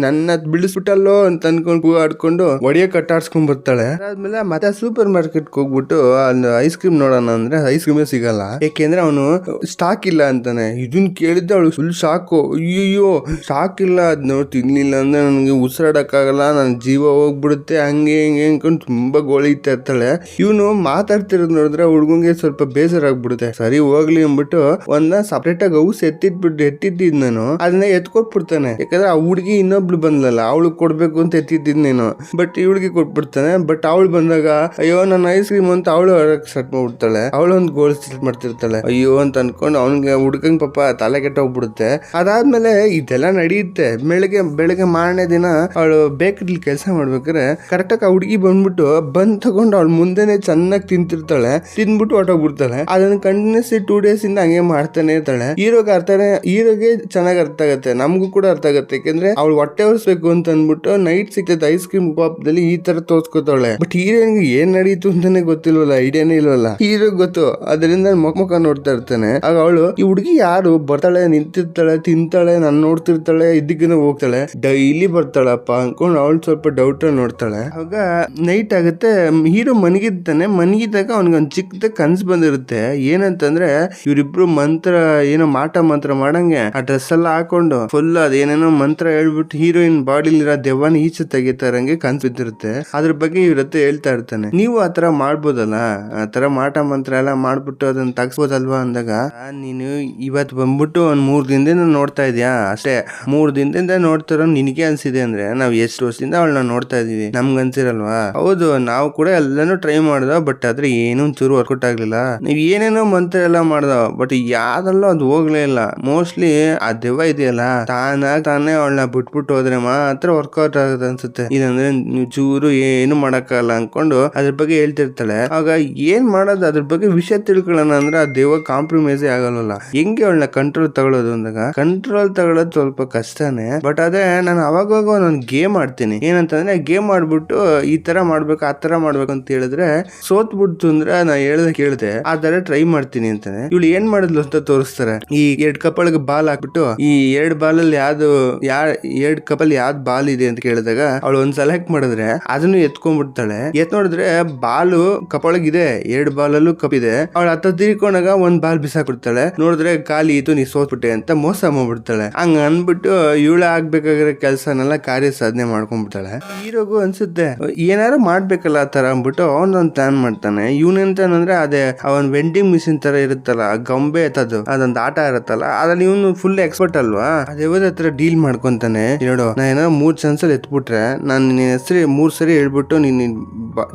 Speaker 2: ನನ್ನ ಬಿಡಿಸ್ಬಿಟ್ಟಲ್ಲೋ ಅಂತ ಅನ್ಕೊಂಡು ಆಡ್ಕೊಂಡು ಒಡಿಯಕ್ ಆಟಾಡ್ಸ್ಕೊಂಡ್ ಬರ್ತಾಳೆ. ಅದಾದ್ಮೇಲೆ ಮತ್ತೆ ಸೂಪರ್ ಮಾರ್ಕೆಟ್ ಹೋಗ್ಬಿಟ್ಟು ಅಲ್ಲಿ ಐಸ್ ಕ್ರೀಮ್ ನೋಡೋಣ ಅಂದ್ರೆ ಐಸ್ ಕ್ರೀಮೇ ಸಿಗಲ್ಲ. ಯಾಕೆಂದ್ರೆ ಅವನು ಸ್ಟಾಕ್ ಇಲ್ಲ ಅಂತಾನೆ. ಇದನ್ ಕೇಳಿದ್ದೆ ಅವಳು ಫುಲ್ ಶಾಕು. ಅಯ್ಯೋ ಸ್ಟಾಕ್ ಇಲ್ಲ, ಅದ್ ನೋಡಿ ತಿನ್ಲಿಲ್ಲ ಅಂದ್ರೆ ನನಗೆ ಉಸಿರಾಡಕ್ಕಾಗಲ್ಲ, ನನ್ ಜೀವ ಹೋಗ್ಬಿಡುತ್ತೆ, ಹಂಗೆ ಹಿಂಗೆ ಅನ್ಕೊಂಡು ತುಂಬಾ ಗೋಳಿತಾ ಇರ್ತಾಳೆ. ಇವನು ಮಾತಾಡ್ತಿರೋದ್ ನೋಡಿದ್ರೆ ಹುಡ್ಗಂಗೆ ಸ್ವಲ್ಪ ಬೇಜಾರಾಗ್ಬಿಡುತ್ತೆ. ಸರಿ ಹೋಗ್ಲಿ ಅಂದ್ಬಿಟ್ಟು ಒಂದ ಸಪ್ರೇಟ್ ಸಪ್ರೇಟ್ ಆಗಿ ಔಸ್ ಎತ್ತಿದ್ದಿದ್ ನಾನು ಅದನ್ನ ಎತ್ಕೊಟ್ಬಿಡ್ತಾನೆ. ಯಾಕಂದ್ರೆ ಆ ಹುಡುಗಿ ಇನ್ನೊಬ್ಳು ಬಂದ್ಲಲ್ಲ, ಅವಳು ಕೊಡ್ಬೇಕು ಅಂತ ಎತ್ತಿದ್ದಿದ್ ನೀನು, ಬಟ್ ಇವಳಿಗೆ ಕೊಟ್ಬಿಡ್ತಾನೆ. ಬಟ್ ಅವಳು ಬಂದಾಗ ಅಯ್ಯೋ ನನ್ನ ಐಸ್ ಕ್ರೀಮ್ ಅಂತ ಅವಳು ಸ್ಟಾರ್ಟ್ ಮಾಡ್ಬಿಡ್ತಾಳೆ. ಅವಳು ಒಂದು ಗೋಲ್ ಸ್ಟಾರ್ಟ್ ಮಾಡ್ತಿರ್ತಾಳೆ. ಅಯ್ಯೋ ಅಂತ ಅನ್ಕೊಂಡು ಅವ್ನಿಗೆ ಹುಡ್ಕಂಗ್ ಪಾಪ ತಲೆ ಕೆಟ್ಟೋಗ್ಬಿಡುತ್ತೆ. ಅದಾದ್ಮೇಲೆ ಇದೆಲ್ಲ ನಡೆಯುತ್ತೆ. ಬೆಳಗ್ಗೆ ಮಾರನೇ ದಿನ ಅವಳು ಬೇಕರಿ ಕೆಲಸ ಮಾಡ್ಬೇಕಾದ್ರೆ ಕರೆಕ್ಟಾಗಿ ಆ ಹುಡುಗಿ ಬಂದ್ಬಿಟ್ಟು ತಗೊಂಡು ಅವಳು ಮುಂದೆನೆ ಚೆನ್ನಾಗಿ ತಿಂತಿರ್ತಾಳೆ. ತಿಂದ್ಬಿಟ್ಟು ಹೊಟ್ಟೋಗ್ಬಿಡ್ತಾಳೆ. ಅದನ್ನ ಕಂಟಿನ್ಯೂಸ್ 2 days ಇಂದ ಹಂಗೆ ಮಾಡ್ತಾನೆ ಇರ್ತಾಳೆ. ಹೀರೋಗೆ ಚೆನ್ನಾಗಿ ಅರ್ಥ ಆಗತ್ತೆ, ನಮಗೂ ಕೂಡ ಅರ್ಥ ಆಗತ್ತೆ. ಯಾಕಂದ್ರೆ ಅವಳು ಹೊಟ್ಟೆ ಹೊರಿಸ್ಬೇಕು ಅಂತ ಅಂದ್ಬಿಟ್ಟು ನೈಟ್ ಸಿಕ್ತದ ಐಸ್ ಕ್ರೀಮ್ ಪಾಪದಲ್ಲಿ ಈ ತರ ತೋರ್ಸ್ಕೊತಾಳೆ. ಬಟ್ ಹೀರೋಯಿನ್ಗೆ ಏನ್ ನಡೀತು ಅಂತಾನೆ ಗೊತ್ತಿಲ್ವಲ್ಲ, ಐಡಿಯಾನೇ ಇಲ್ವಲ್ಲ. ಹೀರೋ ಗೊತ್ತು, ಅದರಿಂದ ಮುಖ ನೋಡ್ತಾ ಇರ್ತಾನೆ. ಆಗ ಅವಳು ಈ ಹುಡುಗಿ ಯಾರು ಬರ್ತಾಳೆ, ನಿಂತಿರ್ತಾಳೆ, ತಿಂತಾಳೆ, ನಾನು ನೋಡ್ತಿರ್ತಾಳೆ, ಇದಕ್ಕಿನ ಹೋಗ್ತಾಳೆ, ಡೈಲಿ ಬರ್ತಾಳಪ್ಪ ಅನ್ಕೊಂಡು ಅವಳು ಸ್ವಲ್ಪ ಡೌಟ್ ನೋಡ್ತಾಳೆ. ಆಗ ನೈಟ್ ಆಗುತ್ತೆ. ಹೀರೋ ಮನಗಿದ್ದಾಗ ಅವ್ನಿಗೊಂದು ಚಿಕ್ಕದ ಕನ್ಸು ಬಂದಿರುತ್ತೆ. ಏನಂತಂದ್ರೆ ಇವರಿಬ್ರು ಏನೋ ಮಂತ್ರ ಮಾಡಂಗೆ ಆ ಡ್ರೆಸ್ ಎಲ್ಲ ಹಾಕೊಂಡು ಫುಲ್ ಅದೇನೇನೋ ಮಂತ್ರ ಹೇಳ್ಬಿಟ್ಟು ಹೀರೋಯಿನ್ ಬಾಡಿಲಿರೋ ದೆವ್ವನ ಈಚೆ ತೆಗಿತಾರಂಗೆ ಕನ್ಸು ಬಿದ್ದಿರುತ್ತೆ. ಅದ್ರ ಬಗ್ಗೆ ಇವ್ರ ಹತ್ರ ಹೇಳ್ತಾ ಇರ್ತಾನೆ, ನೀವು ಆತರ ಮಾಡ್ಬೋದಲ್ಲ, ಆತರ ಮಂತ್ರ ಎಲ್ಲ ಮಾಡ್ಬಿಟ್ಟು ಅದನ್ನ ತಗ್ಸ್ಬೋದಲ್ವಾ ಅಂದಾಗ, ನೀನು ಇವತ್ತು ಬಂದ್ಬಿಟ್ಟು ಒಂದ್ 3 ದಿನದಿಂದ ನೋಡ್ತಾ ಇದೀಯಾ ಅಷ್ಟೇ, 3 ದಿನದಿಂದ ನೋಡ್ತಾರೋ ನಿನಗೆ ಅನ್ಸಿದೆ ಅಂದ್ರೆ ನಾವ್ ಎಷ್ಟು ವರ್ಷದಿಂದ ಅವಳನ್ನ ನೋಡ್ತಾ ಇದೀವಿ, ನಮ್ಗೆ ಅನ್ಸಿರಲ್ವಾ? ಹೌದು, ನಾವು ಕೂಡ ಎಲ್ಲಾನು ಟ್ರೈ ಮಾಡ್ದ, ಬಟ್ ಆದ್ರೆ ಏನೂ ಚೂರು ವರ್ಕೌಟ್ ಆಗ್ಲಿಲ್ಲ. ನೀವ್ ಏನೇನೋ ಮಂತ್ರ ಎಲ್ಲ ಮಾಡ್ದ, ಬಟ್ ಯಾವ್ದಲ್ಲೂ ಅದು ಹೋಗ್ಲೇ ಇಲ್ಲ. ಮೋಸ್ಟ್ಲಿ ಆ ದೆವ್ವ ಇದೆಯಲ್ಲ ತಾನೇ ಅವಳನ್ನ ಬಿಟ್ಬಿಟ್ಟು ಹೋದ್ರೆ ಮಾತ್ರ ವರ್ಕೌಟ್ ಆಗುತ್ತೆ ಅನ್ಸುತ್ತೆ. ಇದಂದ್ರೆ ನೀವು ಚೂರು ಏನು ಮಾಡಕ್ಕಾಗಲ್ಲ ಅನ್ಕೊಂಡು ಅದ್ರ ಬಗ್ಗೆ ಹೇಳ್ತಿರ್ತಾಳೆ. ಆಗ ಏನ್ ಮಾಡೋದು, ಅದ್ರ ಬಗ್ಗೆ ವಿಷಯ ತಿಳ್ಕೊಳ್ಳೋಣ ಅಂದ್ರೆ ಆ ದೆವ್ವ ಕಾಂಪ್ರಮೈಸೇ ಆಗಲ್ಲ. ಹೆಂಗೆ ಅವಳನ್ನ ಕಂಟ್ರೋಲ್ ತಗೊಳ್ಳೋದು ಅಂದಾಗ, ಕಂಟ್ರೋಲ್ ತಗೊಳ್ಳೋದು ಸ್ವಲ್ಪ ಕಷ್ಟನೇ. ಬಟ್ ಅದೇ ನಾನು ಅವಾಗವಾಗ ಒಂದೊಂದು ಗೇಮ್ ಆಡ್ತೀನಿ. ಏನಂತಂದ್ರೆ ಗೇಮ್ ಮಾಡ್ಬಿಟ್ಟು ಈ ತರ ಮಾಡ್ಬೇಕು ಆ ತರ ಮಾಡ್ಬೇಕು ಅಂತ ಹೇಳಿದ್ರೆ ಸೋತ್ಬಿಡ್ತು ಅಂದ್ರೆ ನಾ ಕೇಳ್ದೆ ಆ ತರ ಟ್ರೈ ಮಾಡ್ತೀನಿ ಅಂತಾನೆ. ಇವಳು ಏನ್ ಮಾಡಿದ್ಲು ಅಂತ ತೋರಿಸ್ತಾರೆ. ಈ 2 ಕಪ್ಪಳಿಗೆ ಬಾಲ್ ಹಾಕ್ಬಿಟ್ಟು ಈ 2 ಬಾಲಲ್ಲಿ ಎರಡು ಕಪ್ಪಲ್ಲಿ ಯಾವ್ದು ಬಾಲ್ ಇದೆ ಅಂತ ಕೇಳಿದಾಗ ಅವಳು ಒಂದ್ ಸೆಲೆಕ್ಟ್ ಮಾಡಿದ್ರೆ ಅದನ್ನು ಎತ್ಕೊಂಡ್ಬಿಡ್ತಾಳೆ. ನೋಡಿದ್ರೆ ಬಾಲು ಕಪ್ಪೊಳಗಿದೆ, 2 ಬಾಲಲ್ಲೂ ಕಪ್ಪಿದೆ. ಅವಳು ಹತ್ತ ತಿರ್ಕೊಂಡಾಗ ಒಂದ್ ಬಾಲ್ ಬಿಸಾಕ್ಬಿಡ್ತಾಳೆ. ನೋಡಿದ್ರೆ ಖಾಲಿ ಇತ್ತು, ನೀ ಸೋತ್ಬಿಟ್ಟೆ ಅಂತ ಮೋಸ ಮಾಡ್ಬಿಡ್ತಾಳೆ. ಹಂಗ ಅನ್ಬಿಟ್ಟು ಇವಳ ಆಗ್ಬೇಕಾಗಿರೋ ಕೆಲ್ಸನೆಲ್ಲ ಕಾರ್ಯ ಸಾಧನೆ ಮಾಡ್ಕೊಂಡ್ಬಿಡ್ತಾಳೆ. ಹೀರೋಗೂ ಅನ್ಸುತ್ತೆ ಏನಾರು ಮಾಡ್ಬೇಕಲ್ಲ ಆ ತರ ಅಂದ್ಬಿಟ್ಟು ಅವನೊಂದ್ ಪ್ಲಾನ್ ಮಾಡ್ತಾನೆ. ಇವನೆಂತಂದ್ರೆ ಅದೇ ಅವನ್ ವೆಂಡಿಂಗ್ ಮಿಷಿನ್ ತರ ಇರುತ್ತಲ್ಲ, ಗೊಂಬೆ ಎತ್ತದು, ಅದೊಂದ್ ಆಟ ಇರುತ್ತಲ್ಲ, ಅದ್ರಲ್ಲಿ ಇವನು ಫುಲ್ ಎಕ್ಸ್ಪರ್ಟ್ ಅಲ್ವಾ. ಅದೇವದ ಹತ್ರ ಡೀಲ್ ಮಾಡ್ಕೊಂತಾನೆ. ನೋಡು, ನಾ ಏನಾದ್ರು 3 ಚಾನ್ಸಲ್ಲಿ ಎತ್ಬಿಟ್ರೆ ನಾನು ನಿನ್ನ ಹೆಸರು 3 ಸರಿ ಹೇಳ್ಬಿಟ್ಟು ನೀನ್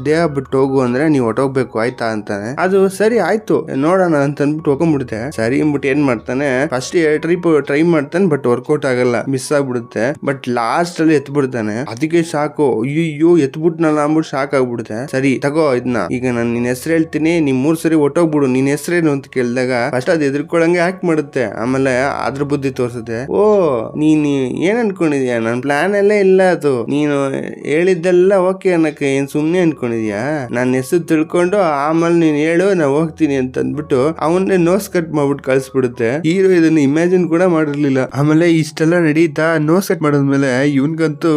Speaker 2: ದೇಹ ಬಿಟ್ಟು ಹೋಗು ಅಂದ್ರೆ ನೀವ್ ಹೊಟ್ಟೋಗ್ಬೇಕು ಆಯ್ತಾ ಅಂತಾನೆ. ಅದು ಸರಿ ಆಯ್ತು ನೋಡೋಣ ಅಂತ ಅಂದ್ಬಿಟ್ಟು ಹೋಗ್ಬಿಡುತ್ತೆ. ಸರಿ ಅಂದ್ಬಿಟ್ಟು ಏನ್ ಮಾಡ್ತಾನೆ, ಫಸ್ಟ್ 2 ಟ್ರಿಪ್ ಟ್ರೈ ಮಾಡ್ತಾನೆ, ಬಟ್ ವರ್ಕೌಟ್ ಆಗಲ್ಲ, ಮಿಸ್ ಆಗ್ಬಿಡುತ್ತೆ. ಬಟ್ ಲಾಸ್ಟ್ ಅಲ್ಲಿ ಎತ್ಬಿಡ್ತಾನೆ. ಅದಕ್ಕೆ ಸಾಕು, ಅಯ್ಯೋ ಎತ್ಬಿಟ್ನಲ್ಲ ಅಂದ್ಬಿಟ್ಟು ಶಾಕ್ ಆಗ್ಬಿಡುತ್ತೆ. ಸರಿ ತಗೋ ಇದನ್ನ, ಈಗ ನಾನು ನಿನ್ನ ಹೆಸರು ಹೇಳ್ತೀನಿ, ನೀನ್ 3 ಸರಿ ಹೊಟ್ಟೋಗ್ಬಿಡು, ನಿನ್ ಹೆಸರೇನು ಅಂತ ಕೇಳಿದಾಗ ಫಸ್ಟ್ ಅದು ಎದ್ರಕೊಳಂಗೆ ಆಕ್ಟ್ ಮಾಡುತ್ತೆ. ಆಮೇಲೆ ಅದ್ರ ಬುದ್ಧಿ ತೋರ್ಸುತ್ತೆ. ಓ ನೀನ್ ಏನ್ ಅನ್ಕೊಂಡಿದ್ಯಾ, ನನ್ ಪ್ಲಾನ್ ಎಲ್ಲ ಇಲ್ಲ, ಅದು ನೀನು ಹೇಳಿದ್ದೆಲ್ಲ ಓಕೆ ಅನ್ನಕ್ಕೆ ಏನ್ ಸುಮ್ನೆ ಅನ್ಕೊಂಡಿದ್ಯಾ, ನನ್ನ ಹೆಸರು ತಿಳ್ಕೊಂಡು ಆಮೇಲೆ ನೀನ್ ಹೇಳು ನಾ ಹೋಗ್ತೀನಿ ಅಂತ ಅಂದ್ಬಿಟ್ಟು ಅವನ್ನೇ ನೋಸ್ ಕಟ್ ಮಾಡ್ಬಿಟ್ಟು ಕಳ್ಸ್ಬಿಡುತ್ತೆ. ಹೀರೋ ಇದನ್ನ ಇಮ್ಯಾಜಿನ್ ಕೂಡ ಮಾಡಿರ್ಲಿಲ್ಲ. ಆಮೇಲೆ ಇಷ್ಟೆಲ್ಲ ನಡೀತಾ ನೋಸ್ ಕಟ್ ಮಾಡಿದ್ಮೇಲೆ ಇವನ್ಗಂತೂ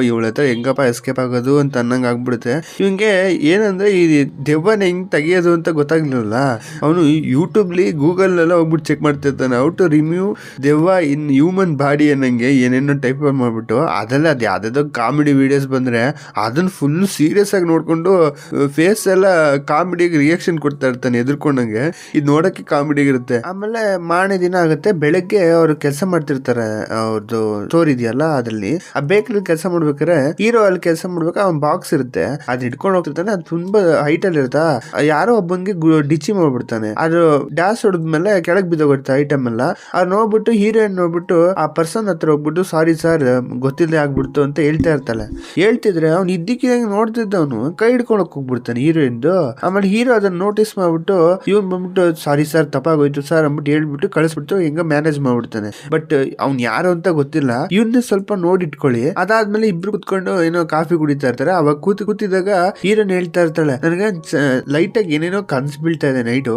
Speaker 2: ಇವಳ ಹತ್ರ ಹೆಂಗಪ್ಪ ಎಸ್ಕೇಪ್ ಆಗೋದು ಅಂತ ಅನ್ನಂಗ್ ಆಗ್ಬಿಡುತ್ತೆ. ಇವಂಗೆ ಏನಂದ್ರೆ ಈ ದೆವ್ವನ ಹೆಂಗ್ ತೆಗಿಯೋದು ಅಂತ ಗೊತ್ತಾಗ್ಲಿಲ್ಲ. ಅವನು ಯೂಟ್ಯೂಬ್ಲಿ ಗೂಗಲ್ ಎಲ್ಲ ಹೋಗ್ಬಿಟ್ಟು ಚೆಕ್ ಮಾಡ್ತಿರ್ತಾನೆ, ಔ ಟು ರಿಮೂವ್ ದೆವ್ವ ಇನ್ ಹ್ಯೂಮನ್ ಬಾಡಿ ಅನ್ನಂಗೆ ಏನೇನೋ ಟೈಪ್ ಮಾಡ್ಬಿಟ್ಟು ಅದೆಲ್ಲ ಅದು ಯಾವ್ದಾದ್ರು ಕಾಮಿಡಿ ವಿಡಿಯೋಸ್ ಬಂದ್ರೆ ಅದನ್ನ ಫುಲ್ ಸೀರಿಯಸ್ ಆಗಿ ನೋಡ್ಕೊಂಡು ಫೇಸ್ ಎಲ್ಲ ಕಾಮಿಡಿಗೆ ರಿಯಾಕ್ಷನ್ ಕೊಡ್ತಾ ಇರ್ತಾನೆ ಎದುರ್ಕೊಂಡಂಗೆ. ಇದು ನೋಡಕ್ಕೆ ಕಾಮಿಡಿ ಇರುತ್ತೆ. ಆಮೇಲೆ ಮಾರನೇ ದಿನ ಆಗುತ್ತೆ. ಬೆಳಗ್ಗೆ ಅವ್ರು ಕೆಲಸ ಮಾಡ್ತಿರ್ತಾರೆ, ಅವ್ರದ್ದು ಸ್ಟೋರ್ ಇದೆಯಲ್ಲ ಅದ್ರಲ್ಲಿ. ಆ ಬೇಕರಿ ಕೆಲಸ ಮಾಡ್ಬೇಕಾರೆ ಹೀರೋ ಅಲ್ಲಿ ಕೆಲಸ ಮಾಡ್ಬೇಕಾ ಅವ್ನ್ ಬಾಕ್ಸ್ ಇರುತ್ತೆ, ಅದ್ ಇಟ್ಕೊಂಡು ಹೋಗ್ತಿರ್ತಾನೆ. ಅದು ತುಂಬಾ ಹೈಟ್ ಅಲ್ಲಿ ಇರುತ್ತಾ, ಯಾರೋ ಒಬ್ಬನ್ಗೆ ಡಿಚಿ ಮಾಡ್ಬಿಡ್ತಾನೆ. ಅದು ಡ್ಯಾಸ್ ಹೊಡೆದ್ಮೇಲೆ ಕೆಳಗ್ ಬಿದ್ದೋಗುತ್ತೆ ಐಟಮ್ ಎಲ್ಲ. ಅವ್ರು ನೋಡ್ಬಿಟ್ಟು ಹೀರೋಯಿನ್ ನೋಡ್ಬಿಟ್ಟು ಆ ಪರ್ಸನ್ ಹತ್ರ ಹೋಗ್ಬಿಟ್ಟು ಸಾರಿ ಸರ್ ಗೊತ್ತಿಲ್ಲದೆ ಆಗ್ಬಿಡ್ತು ಅಂತ ಹೇಳ್ತಾ ಇರ್ತಾಳೆ. ಹೇಳ್ತಿದ್ರೆ ಅವ್ನು ಇದ್ದಕ್ಕಿದಂಗೆ ನೋಡ್ತಿದ್ದವನು ಕೈ ಹಿಡ್ಕೊಳಕ್ ಹೋಗ್ಬಿಡ್ತಾನೆ ಹೀರೋಯಿನ್ದು. ಆಮೇಲೆ ಹೀರೋ ಅದನ್ನ ನೋಟಿಸ್ ಮಾಡ್ಬಿಟ್ಟು ಇವ್ನ್ ಬಂದ್ಬಿಟ್ಟು ಸಾರಿ ಸರ್ ತಪ್ಪಾಗೋಯ್ತು ಸರ್ ಅಂದ್ಬಿಟ್ಟು ಹೇಳ್ಬಿಟ್ಟು ಕಳಿಸ್ಬಿಟ್ಟು ಹೆಂಗ ಮ್ಯಾನೇಜ್ ಮಾಡ್ಬಿಡ್ತಾನೆ. ಬಟ್ ಅವ್ನ್ ಯಾರು ಅಂತ ಗೊತ್ತಿಲ್ಲ. ಇವನ್ನ ಸ್ವಲ್ಪ ನೋಡಿಟ್ಕೊಳ್ಳಿ. ಅದಾದ್ಮೇಲೆ ಇಬ್ರು ಕುತ್ಕೊಂಡು ಏನೋ ಕಾಫಿ ಕುಡಿತಾ ಇರ್ತಾರೆ. ಅವಾಗ ಕೂತಿದಾಗ ಹೀರೋನ್ ಹೇಳ್ತಾ ಇರ್ತಾಳೆ, ನನಗೆ ಲೈಟ್ ಆಗಿ ಏನೇನೋ ಕನ್ಸ್ ಬೀಳ್ತಾ ಇದೆ ನೈಟು.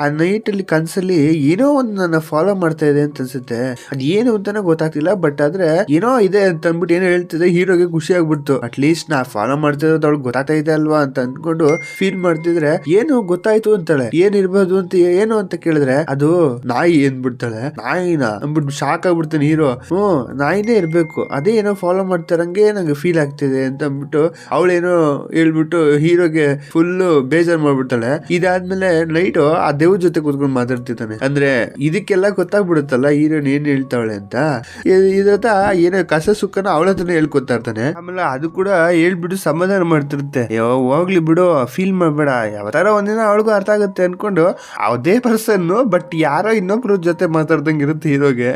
Speaker 2: ಆ ನೈಟ್ ಅಲ್ಲಿ ಕನ್ಸಲ್ಲಿ ಏನೋ ಒಂದು ನನ್ನ ಫಾಲೋ ಮಾಡ್ತಾ ಇದೆ ಅಂತ ಅನ್ಸುತ್ತೆ. ಅದ್ ಏನು ಅಂತಾನೆ ಗೊತ್ತಾಗ್ತಿಲ್ಲ. ಬಟ್ ಆದ್ರೆ ಏನೋ ಇದೆ ಅಂತ ಅಂದ್ಬಿಟ್ಟು ಏನೋ ಹೇಳ್ತಿದೆ. ಹೀರೋಗೆ ಖುಷಿ ಆಗ್ಬಿಡ್ತು, ಅಟ್ ಲೀಸ್ಟ್ ನಾ ಫಾಲೋ ಮಾಡ್ತಿರೋದು ಅವಳಿಗೆ ಗೊತ್ತಾಗ್ತಾ ಇದೆ ಅಲ್ವಾ ಅಂತ ಅನ್ಕೊಂಡು ಫೀಲ್ ಮಾಡ್ತಿದ್ರೆ ಏನು ಗೊತ್ತಾಯ್ತು ಅಂತಾಳೆ. ಏನಿರ್ಬೋದು ಅಂತ ಏನು ಅಂತ ಕೇಳಿದ್ರೆ ಅದು ನಾಯಿ ಅಂದ್ಬಿಡ್ತಾಳೆ. ನಾಯಿನ ಅಂದ್ಬಿಟ್ಟು ಶಾಕ್ ಆಗ್ಬಿಡ್ತಾನೆ ಹೀರೋ. ನಾಯಿನೇ ಇರ್ಬೇಕು, ಅದೇ ಏನೋ ಫಾಲೋ ಮಾಡ್ತಾರಂಗೆ ನಂಗೆ ಫೀಲ್ ಆಗ್ತಿದೆ ಅಂತ ಅಂದ್ಬಿಟ್ಟು ಅವಳೇನೋ ಹೇಳ್ಬಿಟ್ಟು ಹೀರೋಗೆ ಫುಲ್ ಬೇಜಾರ್ ಮಾಡ್ಬಿಡ್ತಾಳೆ. ಇದಾದ್ಮೇಲೆ ನೈಟ್ ಆ ದೇವ್ರ ಜೊತೆ ಕೂತ್ಕೊಂಡು ಮಾತಾಡ್ತಿರ್ತಾನೆ. ಅಂದ್ರೆ ಅಂದ್ರೆ ಇದಕ್ಕೆಲ್ಲ ಗೊತ್ತಾಗ್ಬಿಡುತ್ತಲ್ಲ ಹೀರೋನ್ ಏನ್ ಹೇಳ್ತಾವಳೆ ಅಂತ. ಇದ್ರತ ಏನೋ ಕಸ ಸುಕ್ಕನ ಅವಳ ಹತ್ರನೇ ಹೇಳ್ಕೊತಾ ಇರ್ತಾನೆ. ಆಮೇಲೆ ಅದು ಕೂಡ ಹೇಳ್ಬಿಟ್ಟು ಸಮಾಧಾನ ಮಾಡ್ತಿರುತ್ತೆ. ಹೋಗ್ಲಿ ಬಿಡು, ಫೀಲ್ ಮಾಡ್ಬೇಡ, ಯಾವ ತರ ಒಂದಿನ ಅವಳಿಗೂ ಅರ್ಥ ಆಗುತ್ತೆ ಅನ್ಕೊಂಡು ಅದೇ ಪರ್ಸನ್ ಬಟ್ ಯಾರೋ ಇನ್ನೊಬ್ರ ಜೊತೆ ಮಾತಾಡ್ದಂಗೆ ಇರುತ್ತೆ ಹೀರೋಗೆ.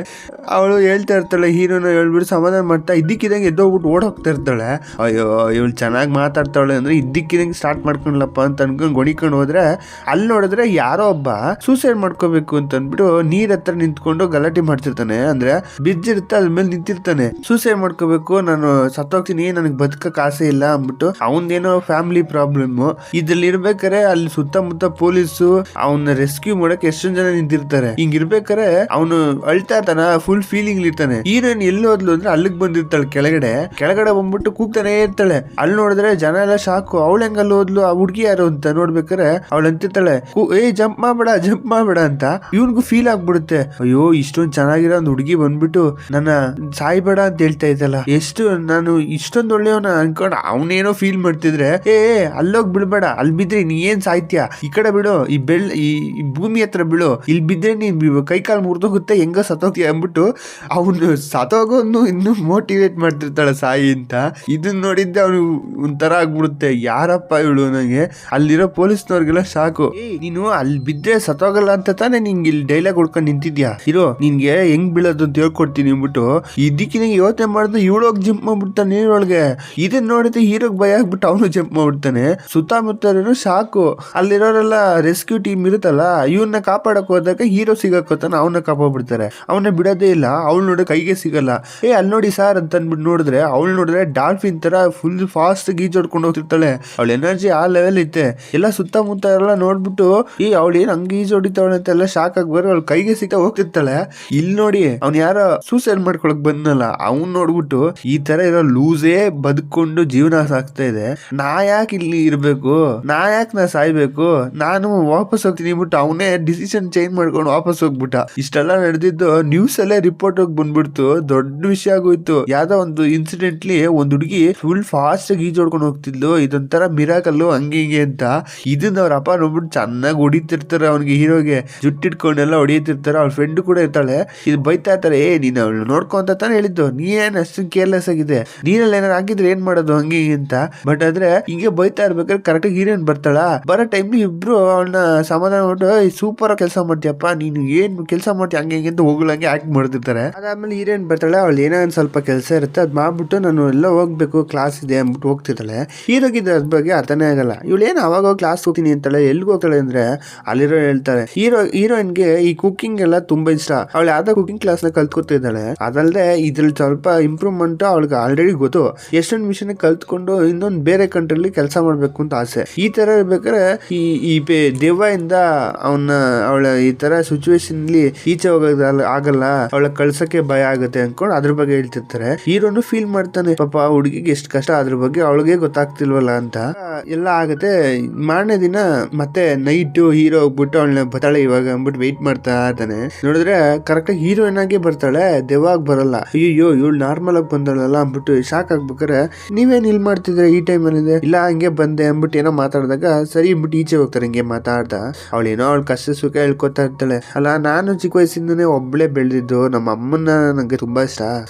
Speaker 2: ಅವಳು ಹೇಳ್ತಾ ಇರ್ತಾಳೆ, ಹೀರೋನ ಹೇಳ್ಬಿಟ್ಟು ಸಮಾಧಾನ ಮಾಡ್ತಾ ಇದ್ದಕ್ಕಿದಂಗೆ ಎದ್ದೋಗ್ಬಿಟ್ಟು ಓಡೋಗ್ತಾ ಇರ್ತಾಳೆ. ಅಯ್ಯೋ ಇವಳು ಚೆನ್ನಾಗಿ ಮಾತಾಡ್ತಾಳೆ ಅಂದ್ರೆ ಇದ್ದಕ್ಕಿದಂಗೆ ಸ್ಟಾರ್ಟ್ ಮಾಡ್ಕೊಂಡ್ಲಪ್ಪ ಅಂತ ಅನ್ಕೊಂಡ್ ಗೊಣಿಕೊಂಡು ಹೋದ್ರೆ ಅಲ್ಲಿ ನೋಡಿದ್ರೆ ಯಾರೋ ಒಬ್ಬ ಸೂಸೈಡ್ ಮಾಡ್ಕೋಬೇಕು ಅಂತ ಅಂದ್ಬಿಟ್ಟು ನೀರ್ ಹತ್ರ ನಿಂತ್ಕೊಂಡು ಗಲಾಟೆ ಮಾಡ್ತಿರ್ತಾನೆ. ಅಂದ್ರೆ ಬ್ರಿಡ್ಜ್ ಇರುತ್ತೆ ಅದ್ರ ಮೇಲೆ ನಿಂತಿರ್ತಾನೆ. ಸೂಸೈಡ್ ಮಾಡ್ಕೋಬೇಕು, ನಾನು ಸತ್ತೋಗ್ತೀನಿ, ನನಗೆ ಬದುಕಕ್ ಆಸೆ ಇಲ್ಲ ಅಂದ್ಬಿಟ್ಟು ಅವನದೇನೋ ಫ್ಯಾಮಿಲಿ ಪ್ರಾಬ್ಲಮ್. ಇದ್ರಲ್ಲಿ ಇರ್ಬೇಕಾರೆ ಅಲ್ಲಿ ಸುತ್ತಮುತ್ತ ಪೊಲೀಸು ಅವನ್ನ ರೆಸ್ಕ್ಯೂ ಮಾಡಕ್ ಎಷ್ಟೊಂದ್ ಜನ ನಿಂತಿರ್ತಾರೆ. ಹಿಂಗ್ ಇರ್ಬೇಕಾರೆ ಅವನು ಅಳ್ತಾ ಇರ್ತಾನ, ಫುಲ್ ಫೀಲಿಂಗ್ ಇರ್ತಾನೆ. ಹೀರೋಯಿನ್ ಎಲ್ಲಿ ಹೋದ್ಲು ಅಂದ್ರೆ ಅಲ್ಲಿಗೆ ಬಂದಿರ್ತಾಳೆ, ಕೆಳಗಡೆ ಬಂದ್ಬಿಟ್ಟು ಕೂಗ್ತಾನೆ ಇರ್ತಾಳೆ. ಅಲ್ಲಿ ನೋಡಿದ್ರೆ ಜನ ಎಲ್ಲ ಶಾಕು, ಅವಳ ಹೆಂಗಲ್ಲಿ ಹೋದ್ಲು, ಆ ಹುಡ್ಗಿ ಯಾರು ಅಂತ ನೋಡ್ಬೇಕಾರೆ ಅವಳು ಅಂತಿರ್ತಾಳೆ, ಜಂಪ್ ಮಾಡ್ಬೇಡ ಅಂತ. ಇವನ್ಗೂ ಫೀಲ್ ಆಗ್ಬಿಡುತ್ತೆ, ಅಯ್ಯೋ ಇಷ್ಟೊಂದ್ ಚೆನ್ನಾಗಿರೋ ಒಂದ್ ಹುಡುಗಿ ಬಂದ್ಬಿಟ್ಟು ನನ್ನ ಸಾಯ್ಬೇಡ ಅಂತ ಹೇಳ್ತಾ ಇದ್ದಲ್ಲ, ಎಷ್ಟು ನಾನು ಇಷ್ಟೊಂದ್ ಒಳ್ಳೆಯವನ ಅನ್ಕೊಂಡ್ ಅವನೇನೋ ಫೀಲ್ ಮಾಡ್ತಿದ್ರೆ, ಅಲ್ಲೋಗ್ ಬಿಡ್ಬೇಡ, ಅಲ್ಲಿ ಬಿದ್ರೆ ನೀ ಏನ್ ಸಾಯ್ತ್ಯಾ, ಈ ಕಡೆ ಬಿಡು, ಈ ಭೂಮಿ ಹತ್ರ ಬಿಡು, ಇಲ್ಲಿ ಬಿದ್ರೆ ನೀನ್ ಕೈಕಾಲು ಮುರಿದೋಗುತ್ತೆ, ಹೆಂಗ ಸತ್ತೋಗ್ತೀಯ ಅಂದ್ಬಿಟ್ಟು ಅವನು ಸತ್ತೋಗೋನು ಇನ್ನು ಮೋಟಿವೇಟ್ ಮಾಡ್ತಿರ್ತಾಳೆ ಸಾಯಿ ಅಂತ. ಇದನ್ನ ನೋಡಿದ್ದೆ ಅವನು ಒಂಥರ ಆಗ್ಬಿಡುತ್ತೆ, ಯಾರಪ್ಪ ಇವಳು. ನನಗೆ ಅಲ್ಲಿರೋ ಪೊಲೀಸ್ನವ್ರಿಗೆಲ್ಲ ಶಾಕು. ನೀನು ಅಲ್ಲಿ ಬಿದ್ರೆ ಸತ್ತೋಗಲ್ಲ ಅಂತ ತಾನೇ ನಿಂಗೆ ಇಲ್ಲಿ ಡೈಲಾಗ್ ಹೊಡ್ಕೊಂಡು ನಿಂತಿದ್ಯಾ, ಇರೋ ನಿನ್ಗೆ ಹೆಂಗ್ ಬೀಳೋದು ಅಂತ ಹೇಳ್ಕೊಡ್ತೀನಿ ಅಂದ್ಬಿಟ್ಟು ಇದಕ್ಕಿನ ಯೋಚನೆ ಮಾಡಿದ್ರೆ ಇವಳೋಗಿ ಜಂಪ್ ಮಾಡ್ಬಿಡ್ತಾನೆ ನೀರೊಳಗೆ. ಇದನ್ನ ನೋಡಿದ್ರೆ ಹೀರೋಗ್ ಭಯ ಆಗ್ಬಿಟ್ಟು ಅವನು ಜಂಪ್ ಮಾಡ್ಬಿಡ್ತಾನೆ. ಸುತ್ತಮುತ್ತ ಶಾಕು. ಅಲ್ಲಿರೋರೆಲ್ಲ ರೆಸ್ಕ್ಯೂ ಟೀಮ್ ಇರುತ್ತಲ್ಲ, ಇವನ್ನ ಕಾಪಾಡಕ್ ಹೋದಾಗ ಹೀರೋ ಸಿಗಾಕೋತಾನ, ಅವನ್ನ ಕಾಪಾಡ್ಬಿಡ್ತಾರೆ. ಅವನ್ನ ಬಿಡೋದೇ ಇಲ್ಲ. ಅವಳು ನೋಡ ಕೈಗೆ ಸಿಗಲ್ಲ. ಅಲ್ಲಿ ನೋಡಿ ಸಾರ್ ಅಂತ ಅಂದ್ಬಿಟ್ಟು ನೋಡಿದ್ರೆ ಅವಳು ನೋಡಿದ್ರೆ ಡಾಲ್ಫಿನ್ ತರ ಫುಲ್ ಫಾಸ್ಟ್ ಗೀಜೋಡ್ಕೊಂಡು ಹೋಗ್ತಿರ್ತಾಳೆ. ಅವಳ ಎನರ್ಜಿ ಆ ಲೆವೆಲ್ ಐತೆ. ಎಲ್ಲ ಸುತ್ತಮುತ್ತ ಎಲ್ಲ ನೋಡ್ಬಿಟ್ಟು ಅವಳು ಏನ್ ಹಂಗ ಈಜೋಡಿತಾವಳೆ ಅಂತ ಎಲ್ಲ ಶಾಕ್ ಆಗ್ಬಾರ, ಅವಳು ಕೈಗೆ ಸಿಗ್ತಾ ಹೋಗ್ತಿರ್ತಾಳೆ. ಇಲ್ಲಿ ನೋಡಿ ಅವ್ನು ಯಾರೋ ಸೂಸೈಡ್ ಮಾಡ್ಕೊಳಕ್ ಬಂದಲ್ಲ, ಅವ್ನ್ ನೋಡ್ಬಿಟ್ಟು ಈ ತರ ಇರೋ ಲೂಸೇ ಬದುಕೊಂಡು ಜೀವನ ಸಾಕ್ತಾ ಇದೆ, ನಾ ಯಾಕೆ ಇಲ್ಲಿ ಇರ್ಬೇಕು, ನಾ ಸಾಯ್ಬೇಕು, ನಾನು ವಾಪಸ್ ಹೋಗ್ತೀನಿ ಬಿಟ್ಟು ಅವನೇ ಡಿಸಿಷನ್ ಚೇಂಜ್ ಮಾಡ್ಕೊಂಡು ವಾಪಸ್ ಹೋಗ್ಬಿಟ್ಟ. ಇಷ್ಟೆಲ್ಲ ನಡೆದಿದ್ದು ನ್ಯೂಸ್ ಅಲ್ಲೇ ರಿಪೋರ್ಟ್ ಹೋಗಿ ಬಂದ್ಬಿಡ್ತು, ದೊಡ್ಡ ವಿಷಯ ಆಗೋಯ್ತು. ಯಾವ್ದೋ ಒಂದು ಇನ್ಸಿಡೆಂಟ್ಲಿ ಒಂದ್ ಹುಡುಗಿ ಫುಲ್ ಫಾಸ್ಟ್ ಆಗಿ ಈಜೋಡ್ಕೊಂಡು ಹೋಗ್ತಿದ್ಲು, ಇದೊಂಥರ ಮಿರಾಕಲ್ಲು ಹಂಗೆ ಹಿಂಗೆ ಅಂತ. ಇದನ್ನ ಅವ್ರ ಅಪ್ಪ ನೋಡ್ಬಿಟ್ಟು ಚೆನ್ನಾಗಿ ಹೊಡಿತಿರ್ತಾರೆ ಅವ್ನಿಗೆ, ಹೀರೋಗೆ ಜುಟ್ಟಿಟ್ಕೊಂಡೆಲ್ಲ ಹೊಡಿತಿರ್ತಾರೆ. ಅವ್ಳ ಫ್ರೆಂಡ್ ಕೂಡ ಇರ್ತಾಳೆ, ಇದು ಬೈತಾ ಇರ್ತಾರೆ, ನೀನ್ ಅವಳು ನೋಡ್ಕೊಂತ ತಾನೇ ಹೇಳಿದ್ದು, ನೀ ಏನ್ ಅಷ್ಟು ಕೇರ್ಲೆಸ್ ಆಗಿದೆ, ನೀರಲ್ಲಿ ಏನಾರು ಆಗಿದ್ರೆ ಏನ್ ಮಾಡೋದು ಹಂಗೆ ಅಂತ. ಬಟ್ ಆದ್ರೆ ಹಿಂಗೆ ಬೈತಾ ಇರ್ಬೇಕಾದ್ರೆ ಕರೆಕ್ಟ್ ಹೀರೋಯಿನ್ ಬರ್ತಾಳ. ಬರೋ ಟೈಮ್ಲಿ ಇಬ್ರು ಅವಳನ್ನ ಸಮಾಧಾನ ಮಾಡ್ಬಿಟ್ಟು ಸೂಪರ್ ಕೆಲಸ ಮಾಡ್ತೀಯಪ್ಪ, ನೀನು ಏನ್ ಕೆಲಸ ಮಾಡ್ತೀಯ ಹಂಗೆ ಹಿಂಗೆ ಅಂತ ಹೋಗ್ಲಂಗೆ ಆಕ್ಟ್ ಮಾಡ್ತಿರ್ತಾರೆ. ಅದಾದ್ಮೇಲೆ ಹೀರೋಯಿನ್ ಬರ್ತಾಳೆ, ಅವಳು ಏನೋ ಒಂದ್ ಸ್ವಲ್ಪ ಕೆಲಸ ಇರುತ್ತೆ, ಅದ್ ಮಾಡ್ಬಿಟ್ಟು ನಾನು ಎಲ್ಲ ಹೋಗ್ಬೇಕು, ಕ್ಲಾಸ್ ಇದೆ ಅಂದ್ಬಿಟ್ಟು ಹೋಗ್ತಿರ್ತಾಳೆ. ಹೀರೋಗಿದ್ದ ಅದ್ರ ಬಗ್ಗೆ ಅರ್ಥನೇ ಆಗಲ್ಲ. ಇವಳು ಏನು ಅವಾಗ ಕ್ಲಾಸ್ ಹೋಗ್ತೀನಿ ಅಂತಾಳೆ, ಎಲ್ಲಿಗೆ ಹೋಗ್ತಾಳೆ ಅಂದ್ರೆ ಅಲ್ಲಿರೋ ಹೇಳ್ತಾರೆ. ಹೀರೋಯಿನ್ಗೆ ಈ ಕುಕಿಂಗ್ ಎಲ್ಲ ತುಂಬಾ ಇಷ್ಟ. ಅವಳು ಯಾವ್ದೋ ಕುಕಿಂಗ್ ಕ್ಲಾಸ್ ನ ಕಲ್ತ್ಕೊತಿದ್ದಾಳೆ. ಅದಲ್ಲದೆ ಇದ್ರಲ್ಲಿ ಸ್ವಲ್ಪ ಇಂಪ್ರೂವ್ಮೆಂಟ್ ಅವಳಿಗೆ ಆಲ್ರೆಡಿ ಗೊತ್ತು. ಎಷ್ಟೊಂದು ವಿಷಯನ ಕಲ್ತ್ಕೊಂಡು ಇನ್ನೊಂದು ಬೇರೆ ಕಂಟ್ರಿಲಿ ಕೆಲಸ ಮಾಡ್ಬೇಕು ಅಂತ ಆಸೆ. ಈ ತರ ಇರ್ಬೇಕಾದ್ರೆ ಈ ದೆವ್ವದಿಂದ ಅವಳ ಈ ತರ ಸಿಚುವೇಶನ್ ಈಚೆ ಹೋಗೋದ ಆಗಲ್ಲ, ಅವಳ ಕಳ್ಸಕ್ಕೆ ಭಯ ಆಗುತ್ತೆ ಅನ್ಕೊಂಡು ಅದ್ರ ಬಗ್ಗೆ ಹೇಳ್ತಿರ್ತಾರೆ. ಹೀರೋನು ಫೀಲ್ ಮಾಡ್ತಾನೆ, ಪಾಪ ಹುಡುಗಿಗೆ ಎಷ್ಟು ಕಷ್ಟ ಅದ್ರ ಬಗ್ಗೆ ಅವಳಿಗೆ ಗೊತ್ತಾಗ್ತಿಲ್ವಲ್ಲ ಅಂತ. ಎಲ್ಲ ಆಗುತ್ತೆ. ಮಾರನೇ ದಿನ ಮತ್ತೆ ನೈಟ್ ಹೀರೋ ಹೋಗ್ಬಿಟ್ಟು ಅವಳನ್ನ ಬರ್ತಾಳೆ ಇವಾಗ ಅಂದ್ಬಿಟ್ಟು ವೆಯ್ಟ್ ಮಾಡ್ತಾ ಇರ್ತಾನೆ. ನೋಡಿದ್ರೆ ಕರೆಕ್ಟ್ ಆಗಿ ಹೀರೋಯಿನ್ ಆಗಿ ಬರ್ತಾಳೆ, ದೆವ್ವಾಗಿ ಬರಲ್ಲ. ಅಯ್ಯೋ ಇವಳು ನಾರ್ಮಲ್ ಆಗಿ ಬಂದಳಲ್ಲ ಅಂದ್ಬಿಟ್ಟು ಶಾಕ್ ಆಗ್ಬೇಕಾರೆ, ನೀವೇನ್ ಇಲ್ಲಿ ಮಾಡ್ತಿದ್ರೆ ಈ ಟೈಮ್ ಅಲ್ಲಿ? ಇಲ್ಲ ಹಂಗೆ ಬಂದೆ ಅಂದ್ಬಿಟ್ಟು ಏನೋ ಮಾತಾಡಿದಾಗ ಸರಿ ಅಂದ್ಬಿಟ್ಟು ಈಚೆ ಹೋಗ್ತಾರೆ. ಹಿಂಗೆ ಮಾತಾಡ್ತಾ ಅವಳೇನೋ ಅವಳು ಕಷ್ಟ ಸುಖ ಹೇಳ್ಕೊತಾ ಇರ್ತಾಳೆ. ಅಲ್ಲ ನಾನು ಚಿಕ್ಕ ವಯಸ್ಸಿಂದನೇ ಒಬ್ಳೆ ಬೆಳೆದಿದ್ದು, ನಮ್ಮ ಅಮ್ಮನ್ನ ನಂಗೆ ತುಂಬಾ ಇಷ್ಟ,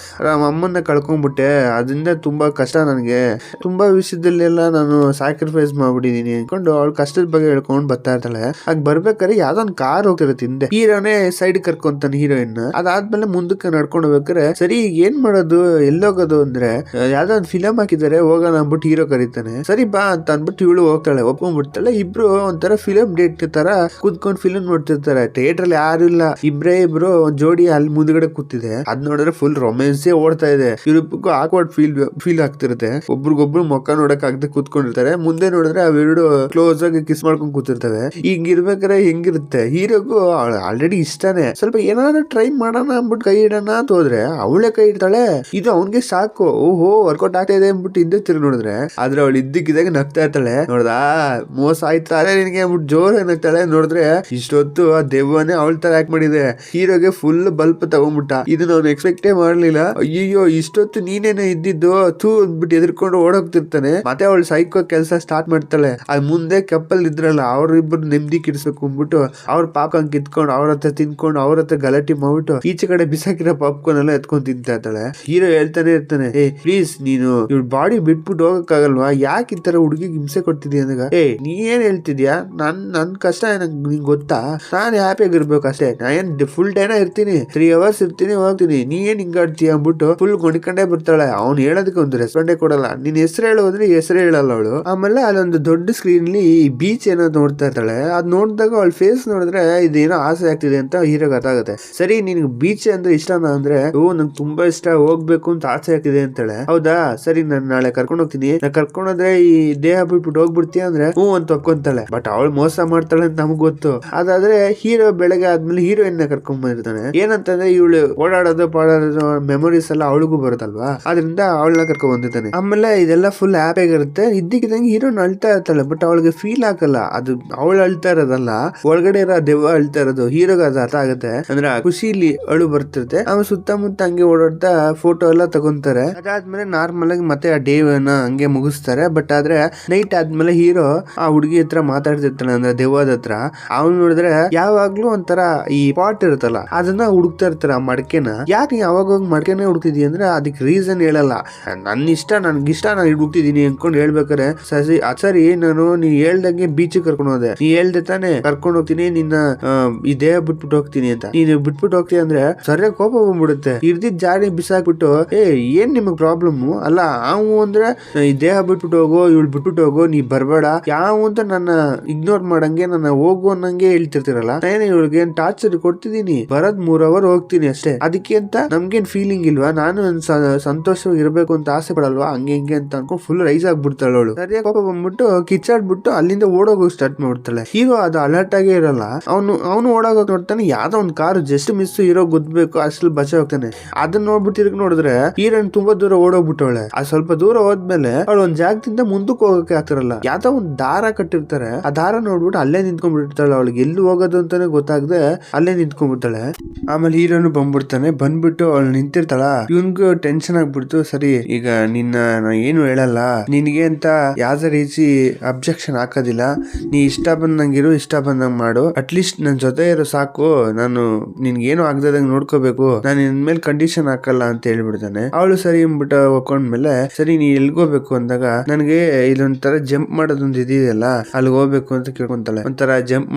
Speaker 2: ನಮ್ಮ ಅಮ್ಮನ್ನ ಕಳ್ಕೊಂಡ್ಬಿಟ್ಟೆ, ಅದರಿಂದ ತುಂಬಾ ಕಷ್ಟ ನನಗೆ, ತುಂಬಾ ವಿಷಯದಲ್ಲೆಲ್ಲ ನಾನು ಸ್ಯಾಕ್ರಿಫೈಸ್ ಮಾಡ್ಬಿಟ್ಟಿದೀನಿ ಅನ್ಕೊಂಡು ಅವಳ ಕಷ್ಟದ ಬಗ್ಗೆ ಹೇಳ್ಕೊಂಡ್ ಬರ್ತಾ ಇರ್ತಾಳೆ. ಆಗ ಬರ್ಬೇಕಾದ್ರೆ ಯಾವ್ದೋ ಒಂದು ಕಾರ್ ಹೋಗ್ತಿರುತ್ತೆ ಹಿಂದೆ, ಹೀರೋನೇ ಸೈಡ್ ಕರ್ಕೊಂತಾನೆ ಹೀರೋಯಿನ್. ಅದಾದ್ಮೇಲೆ ಮುಂದಕ್ಕೆ ನಡ್ಕೊಂಡು ಹೋಗ್ಬೇಕಾರೆ ಸರಿ ಏನ್ ಮಾಡೋದು ಎಲ್ಲೋಗೋದು ಅಂದ್ರೆ ಯಾವ್ದೋ ಒಂದು ಫಿಲಮ್ ಹಾಕಿದ್ದಾರೆ ಹೋಗೋಣ ಅಂದ್ಬಿಟ್ಟು ಹೀರೋ ಕರೀತಾನೆ. ಸರಿ ಬಾ ಅಂತ ಅಂದ್ಬಿಟ್ಟು ಇವಳು ಹೋಗ್ತಾಳೆ, ಒಪ್ಕೊಂಡ್ಬಿಡ್ತಾಳೆ. ಇಬ್ರು ಒಂಥರ ಫಿಲಮ್ ಡೇಟ್ ತರ ಕೂತ್ಕೊಂಡು ಫಿಲಮ್ ನೋಡ್ತಿರ್ತಾರೆ. ಥಿಯೇಟರ್ ಅಲ್ಲಿ ಯಾರು ಇಲ್ಲ, ಇಬ್ರು ಒಂದ್ ಜೋಡಿ ಅಲ್ಲಿ ಮುಂದ್ಗಡೆ ಕೂತಿದೆ. ಅದ್ ನೋಡಿದ್ರೆ ಫುಲ್ ರೊಮ್ಯಾನ್ಸೇ ಓಡ್ತಾ ಇದೆ. ಇವ್ರಿಗೂ ಆಕ್ವರ್ಡ್ ಫೀಲ್ ಆಗ್ತಿರುತ್ತೆ. ಒಬ್ರಿಗೊಬ್ರು ಮುಖ ನೋಡಕ್ ಆಗದೆ ಕೂತ್ಕೊಂಡಿರ್ತಾರೆ. ಮುಂದೆ ನೋಡಿದ್ರೆ ಅವೆರಡು ಕ್ಲೋಸ್ ಆಗಿ ಕಿಸ್ ಮಾಡ್ಕೊಂಡು ಕೂತಿರ್ತವೆ. ಹಿಂಗಿರ್ಬೇಕಾರೆ ಹೆಂಗಿರುತ್ತೆ, ಹೀರೋಗೂ ಆಲ್ರೆಡಿ ಇಷ್ಟನೇ, ಸ್ವಲ್ಪ ಏನಾದ್ರು ಟ್ರೈ ಮಾಡೋಣ ಅಂದ್ಬಿಟ್ಟು ಕೈ ಇಡೋಣ ಅಂತ ಹೋದ್ರೆ ಅವಳೇ ಕೈ ಇಡ್ತಾಳೆ. ಇದು ಅವ್ನಿಗೆ ಸಾಕು, ಓಹೋ ವರ್ಕೌಟ್ ಆಗ್ತಾ ಇದೆ ಅಂದ್ಬಿಟ್ಟು ಹಿಂದೆ ತಿರುಗಿ ನೋಡಿದ್ರೆ ಆದ್ರೆ ಅವಳು ಇದ್ದಕ್ಕಿದ್ದಾಗ ನಗ್ತಾ ಇರ್ತಾಳೆ. ನೋಡ್ದಾ ಮೋಸ ಆಯ್ತಾರೆ ನಿನಗೆ ಅಂದ್ಬಿಟ್ಟು ಜೋರಾಗಿ ನಗ್ತಾಳೆ. ನೋಡಿದ್ರೆ ಇಷ್ಟೊತ್ತು ಆ ದೆವ್ವನೇ ಅವಳ ತರ ಆಕ್ಟ್ ಮಾಡಿದೆ. ಹೀರೋಗೆ ಫುಲ್ ಬಲ್ಪ್ ತಗೊಂಡ್ಬಿಟ್ಟ. ಇದನ್ನ ಅವ್ನು ಎಕ್ಸ್ಪೆಕ್ಟೇ ಮಾಡ್ಲಿಲ್ಲ. ಅಯ್ಯೋ ಇಷ್ಟೊತ್ತು ನೀನೇನೆ ಇದ್ದಿದ್ದು ಥೂ ಅಂದ್ಬಿಟ್ಟು ಎದ್ರಕೊಂಡು ಓಡೋಗ್ತಿರ್ತಾನೆ. ಮತ್ತೆ ಅವಳು ಸೈಕೋ ಕೆಲಸ ಸ್ಟಾರ್ಟ್ ಮಾಡ್ತಾಳೆ. ಅದ್ ಮುಂದೆ ಕಪ್ಪಲ್ ಇದ್ರಲ್ಲ ಅವ್ರಿಬ್ರು ನೆಮ್ಮದಿ ಕಿಡಿಸ್ಬೇಕು ಅಂದ್ಬಿಟ್ಟು ಅವ್ರ ಪಾಪನ್ ಕಿತ್ಕೊಂಡು
Speaker 1: ನಿಂತ್ಕೊಂಡು ಅವ್ರ ಹತ್ರ ತಿನ್ಕೊಂಡು ಅವ್ರ ಹತ್ರ ಗಲಾಟೆ ಮಾಡ್ಬಿಟ್ಟು ಈಚೆ ಕಡೆ ಬಿಸಾಕಿರೋ ಪಾಪ್ಕಾರ್ನ್ ಎಲ್ಲ ಎತ್ಕೊಂಡ್ ತಿಂತಾ ಇರ್ತಾಳೆ. ಹೀರೋ ಹೇಳ್ತಾನೆ ಇರ್ತಾನೆ, ಏ ಪ್ಲೀಸ್ ನೀನು ಇವ್ಳ ಬಾಡಿ ಬಿಟ್ಬಿಟ್ಟು ಹೋಗಕ್ಕಾಗಲ್ವಾ, ಯಾಕೆ ಈ ತರ ಹುಡುಗಿಗೆ ಹಿಂಸೆ ಕೊಡ್ತಿದ್ಯಾ ಅಂದಾಗ, ಏ ನೀ ಏನ್ ಹೇಳ್ತಿದ್ಯಾ, ನನ್ ಕಷ್ಟ ನಿಂಗೆ ಗೊತ್ತಾ, ನಾನ್ ಹ್ಯಾಪಿಯಾಗಿ ಇರ್ಬೇಕು ಅಷ್ಟೇ, ನಾನ್ ಫುಲ್ ಡೇನ ಇರ್ತೀನಿ, 3 hours ಇರ್ತೀನಿ ಹೋಗ್ತೀನಿ, ನೀ ಏನ್ ಹಿಂಗಾಡ್ತೀಯ ಅಂದ್ಬಿಟ್ಟು ಫುಲ್ ಗೊಣಿಕೊಂಡೇ ಬರ್ತಾಳೆ. ಅವ್ನು ಹೇಳೋದಕ್ಕೆ ಒಂದು ರೆಸ್ಪಾಂಡೇ ಕೊಡಲ್ಲ. ನಿನ್ ಹೆಸರು ಹೇಳೋದ್ರೆ ಹೆಸರು ಹೇಳಲ್ಲ ಅವಳು. ಆಮೇಲೆ ಅಲ್ಲೊಂದು ದೊಡ್ಡ ಸ್ಕ್ರೀನ್ ಲಿ ಬೀಚ್ ಏನೋ ನೋಡ್ತಾ ಇರ್ತಾಳೆ. ಅದ್ ನೋಡಿದಾಗ ಅವಳ ಫೇಸ್ ನೋಡಿದ್ರೆ ಇದೇನೋ ಆಸೆ ಆಗ್ತಿದೆ ಅಂತ ಹೀರೋಗೆ ಗೊತ್ತಾಗುತ್ತೆ. ಸರಿ ನಿನ್ಗೆ ಬೀಚ್ ಅಂದ್ರೆ ಇಷ್ಟನಾ ಅಂದ್ರೆ, ನಂಗೆ ತುಂಬಾ ಇಷ್ಟ, ಹೋಗ್ಬೇಕು ಅಂತ ಆಸೆ ಆಗ್ತಿದೆ ಅಂತಾಳೆ. ಹೌದಾ ಸರಿ ನಾನು ನಾಳೆ ಕರ್ಕೊಂಡು ಹೋಗ್ತೀನಿ, ನಾ ಕರ್ಕೊಂಡೋದ್ರೆ ಈ ದೇಹ ಬಿಟ್ಬಿಟ್ಟು ಹೋಗ್ಬಿಡ್ತೀಯ ಅಂದ್ರೆ ಅಂತ ಒಪ್ಕೊಂತಾಳೆ. ಬಟ್ ಅವಳು ಮೋಸ ಮಾಡ್ತಾಳೆ ಅಂತ ನಮ್ಗೆ ಗೊತ್ತು. ಅದಾದ್ರೆ ಹೀರೋ ಬೆಳಗ್ಗೆ ಆದ್ಮೇಲೆ ಹೀರೋಯಿನ್ ನ ಕರ್ಕೊಂಡ್ ಬಂದಿರ್ತಾನೆ. ಏನಂತಂದ್ರೆ ಇವಳು ಓಡಾಡೋದು ಪಾಡೋದು ಮೆಮೊರೀಸ್ ಎಲ್ಲ ಅವಳಿಗೂ ಬರುತ್ತಲ್ವಾ, ಅದರಿಂದ ಅವಳನ್ನ ಕರ್ಕೊಂಡ್ ಬಂದಿರ್ತಾನೆ. ಆಮೇಲೆ ಇದೆಲ್ಲ ಫುಲ್ ಹ್ಯಾಪಿ ಆಗಿರುತ್ತೆ. ಇದ್ದಕ್ಕಿದ್ದಂಗೆ ಹೀರೋನ್ ಅಳ್ತಾ ಇರ್ತಾಳೆ. ಬಟ್ ಅವಳಿಗೆ ಫೀಲ್ ಆಗಲ್ಲ, ಅದು ಅವಳು ಅಳ್ತಾ ಇರೋದಲ್ಲ, ಒಳಗಡೆ ಇರೋ ದೆವ್ವ ಅಳ್ತಾ ಇರೋದು. ಹೀರೋಗೆ ಅದು ಅರ್ಥ ಆಗುತ್ತೆ. ಅಂದ್ರೆ ಖುಷಿಲಿ ಅಳು ಬರ್ತಿರುತ್ತೆ. ಆಮೇಲೆ ಸುತ್ತಮುತ್ತ ಹಂಗೆ ಓಡಾಡ್ತಾ ಫೋಟೋ ಎಲ್ಲ ತಗೊಂತಾರೆ. ಅದಾದ್ಮೇಲೆ ನಾರ್ಮಲ್ ಆಗಿ ಮತ್ತೆ ಆ ಡೇ ಹಂಗೆ ಮುಗಿಸ್ತಾರೆ. ಬಟ್ ಆದ್ರೆ ನೈಟ್ ಆದ್ಮೇಲೆ ಹೀರೋ ಆ ಹುಡುಗಿ ಹತ್ರ ಮಾತಾಡ್ತಿರ್ತಾನೆ, ಅಂದ್ರೆ ದೆವ್ವದ ಹತ್ರ. ಅವ್ನು ನೋಡಿದ್ರೆ ಯಾವಾಗ್ಲೂ ಒಂಥರ ಈ ಪಾಟ್ ಇರುತ್ತಲ್ಲ ಅದನ್ನ ಹುಡುಕ್ತಾ ಇರ್ತಾರೆ, ಆ ಮಡಕೆನ. ಯಾಕೆ ಯಾವಾಗ ಹೋಗಿ ಮಡಕೆನೇ ಹುಡುಕ್ತಿದೀಯ ಅಂದ್ರೆ ಅದಕ್ಕೆ ರೀಸನ್ ಹೇಳಲ್ಲ. ನನ್ನಿಷ್ಟ ನನ್ಗಿಷ್ಟ ನಾನು ಹುಡುಕ್ತಿದೀನಿ ಅನ್ಕೊಂಡು ಹೇಳ್ಬೇಕಾರೆ, ಸರಿ ನಾನು ನೀ ಹೇಳ್ದಂಗೆ ಬೀಚ್ ಕರ್ಕೊಂಡು ಹೋದೆ, ನೀ ಹೇಳ್ದೆ ತಾನೆ ಕರ್ಕೊಂಡು ಹೋಗ್ತೀನಿ ನಿನ್ನ ಈ ದೇಹ ಬಿಟ್ಬಿಟ್ಟು ಹೋಗ್ತೀನಿ ಅಂತ. ನೀನು ಬಿಟ್ಬಿಟ್ಟು ಹೋಗ್ತೀನಿ ಅಂದ್ರೆ ಸರಿಯಾಗಿ ಕೋಪ ಬಂದ್ಬಿಡುತ್ತೆ. ಇರ್ದಿದ್ ಜಾರಿ ಬಿಸಾಕ್ಬಿಟ್ಟು, ಏನ್ ನಿಮಗ್ ಪ್ರಾಬ್ಲಮ್ ಅಲ್ಲ, ಅವು ಅಂದ್ರೆ ಈ ದೇಹ ಬಿಟ್ಬಿಟ್ಟು ಹೋಗೋ, ಇವಳು ಬಿಟ್ಬಿಟ್ಟು ಹೋಗೋ, ನೀ ಬರ್ಬೇಡ ಯಾವ ಅಂತ ನನ್ನ ಇಗ್ನೋರ್ ಮಾಡಂಗೆ, ನನ್ನ ಹೋಗು ಅನ್ನಂಗೆ ಹೇಳ್ತಿರ್ತಿರಲ್ಲ. ನಾನು ಇವಳಿಗೆ ಏನ್ ಟಾರ್ಚರ್ ಕೊಡ್ತಿದೀನಿ, ಬರದ್ 3 hour ಹೋಗ್ತೀನಿ ಅಷ್ಟೇ, ಅದಕ್ಕೆ ಅಂತ ನಮ್ಗೇನ್ ಫೀಲಿಂಗ್ ಇಲ್ವಾ, ನಾನು ಸಂತೋಷವಾಗಿ ಇರ್ಬೇಕು ಅಂತ ಆಸೆ ಪಡಲ್ವಾ, ಹಂಗೆ ಹಿಂಗೆ ಅಂತ ಅನ್ಕೊಂಡು ಫುಲ್ ರೈಸ್ ಆಗ್ಬಿಡ್ತಾಳೆ ಅವಳು. ಸರಿಯಾಗಿ ಕೋಪ ಬಂದ್ಬಿಟ್ಟು ಕಿಚ್ಚಾಡ್ಬಿಟ್ಟು ಅಲ್ಲಿಂದ ಓಡೋಗೋಗಿ ಸ್ಟಾರ್ಟ್ ಮಾಡ್ಬಿಡ್ತಾಳೆ. ಹೀರೋ ಅದು ಅಲರ್ಟ್ ಆಗೇ ಇರಲ್ಲ. ಅವನು ಓಡೋಗೋಗಿ ನೋಡ್ತಾನೆ, ಯಾವ್ದೋ ಒಂದು ಕಾರು ಜಸ್ಟ್ ಮಿಸ್ ಹೀರೋ ಗುದ್ಬೇಕು, ಅಷ್ಟ್ರಲ್ಲಿ ಬಚಾವ್ ಹೋಗ್ತಾನೆ. ಅದನ್ನ ನೋಡ್ಬಿಟ್ಟು ತಿರ್ಗಿ ನೋಡಿದ್ರೆ ಹೀರೋನ್ ತುಂಬಾ ದೂರ ಓಡೋಗ್ಬಿಟ್ಟವಳೆ. ಆ ಸ್ವಲ್ಪ ದೂರ ಹೋದ್ಮೇಲೆ ಅವಳು ಒಂದ್ ಜಾಗದಿಂದ ಮುಂದಕ್ಕೆ ಹೋಗಕ್ಕೆ ಆಗ್ತಿರಲ್ಲ. ಯಾವ್ದೋ ಒಂದ್ ದಾರ ಕಟ್ಟಿರ್ತಾರೆ, ಆ ದಾರ ನೋಡ್ಬಿಟ್ಟು ಅಲ್ಲೇ ನಿಂತ್ಕೊಂಡ್ಬಿಡ್ತಾಳೆ. ಅವಳಿಗೆ ಎಲ್ಲಿ ಹೋಗೋದು ಅಂತಾನೆ ಗೊತ್ತಾಗದೆ ಅಲ್ಲೇ ನಿಂತ್ಕೊಂಡ್ಬಿಡ್ತಾಳೆ. ಆಮೇಲೆ ಹೀರೋನು ಬಂದ್ಬಿಡ್ತಾನೆ. ಬಂದ್ಬಿಟ್ಟು ಅವಳು ನಿಂತಿರ್ತಾಳ. ಇವನ್ಗೂ ಟೆನ್ಷನ್ ಆಗ್ಬಿಡ್ತು. ಸರಿ ಈಗ ನಿನ್ನ ಏನು ಹೇಳಲ್ಲ, ನಿನ್ಗೆ ಅಂತ ಯಾವ್ದೇ ರೀತಿ ಅಬ್ಜೆಕ್ಷನ್ ಹಾಕೋದಿಲ್ಲ, ನೀ ಇಷ್ಟ ಬಂದಂಗಿರು, ಇಷ್ಟ ಬಂದಂಗ್ ಮಾಡು, ಅಟ್ಲೀಸ್ಟ್ ನನ್ ಜೊತೆ ಇರೋ ಸಾಕು, ನಾನು ನಿನ್ಗೇನು ಆಗದಂಗ್ ನೋಡ್ಕೋಬೇಕು, ನಾನು ನಿನ್ ಮೇಲೆ ಕಂಡೀಷನ್ ಹಾಕಲ್ಲ ಅಂತ ಹೇಳ್ಬಿಡ್ತಾನೆ. ಅವಳು ಸರಿ ಅಂದ್ಬಿಟ್ಟು ಒಪ್ಕೊಂಡ್ಮೇಲೆ, ಸರಿ ನೀ ಎಲ್ಗೋಬೇಕು ಅಂದಾಗ, ನನಗೆ ಇಲ್ಲೊಂಥರ ಜಂಪ್ ಮಾಡೋದೊಂದು ಇದೆಯಲ್ಲ ಅಲ್ಲಿಗೆ ಹೋಗ್ಬೇಕು ಅಂತ ಕೇಳ್ಕೊಂತಾಳೆ. ಒಂಥರ ಜಂಪ್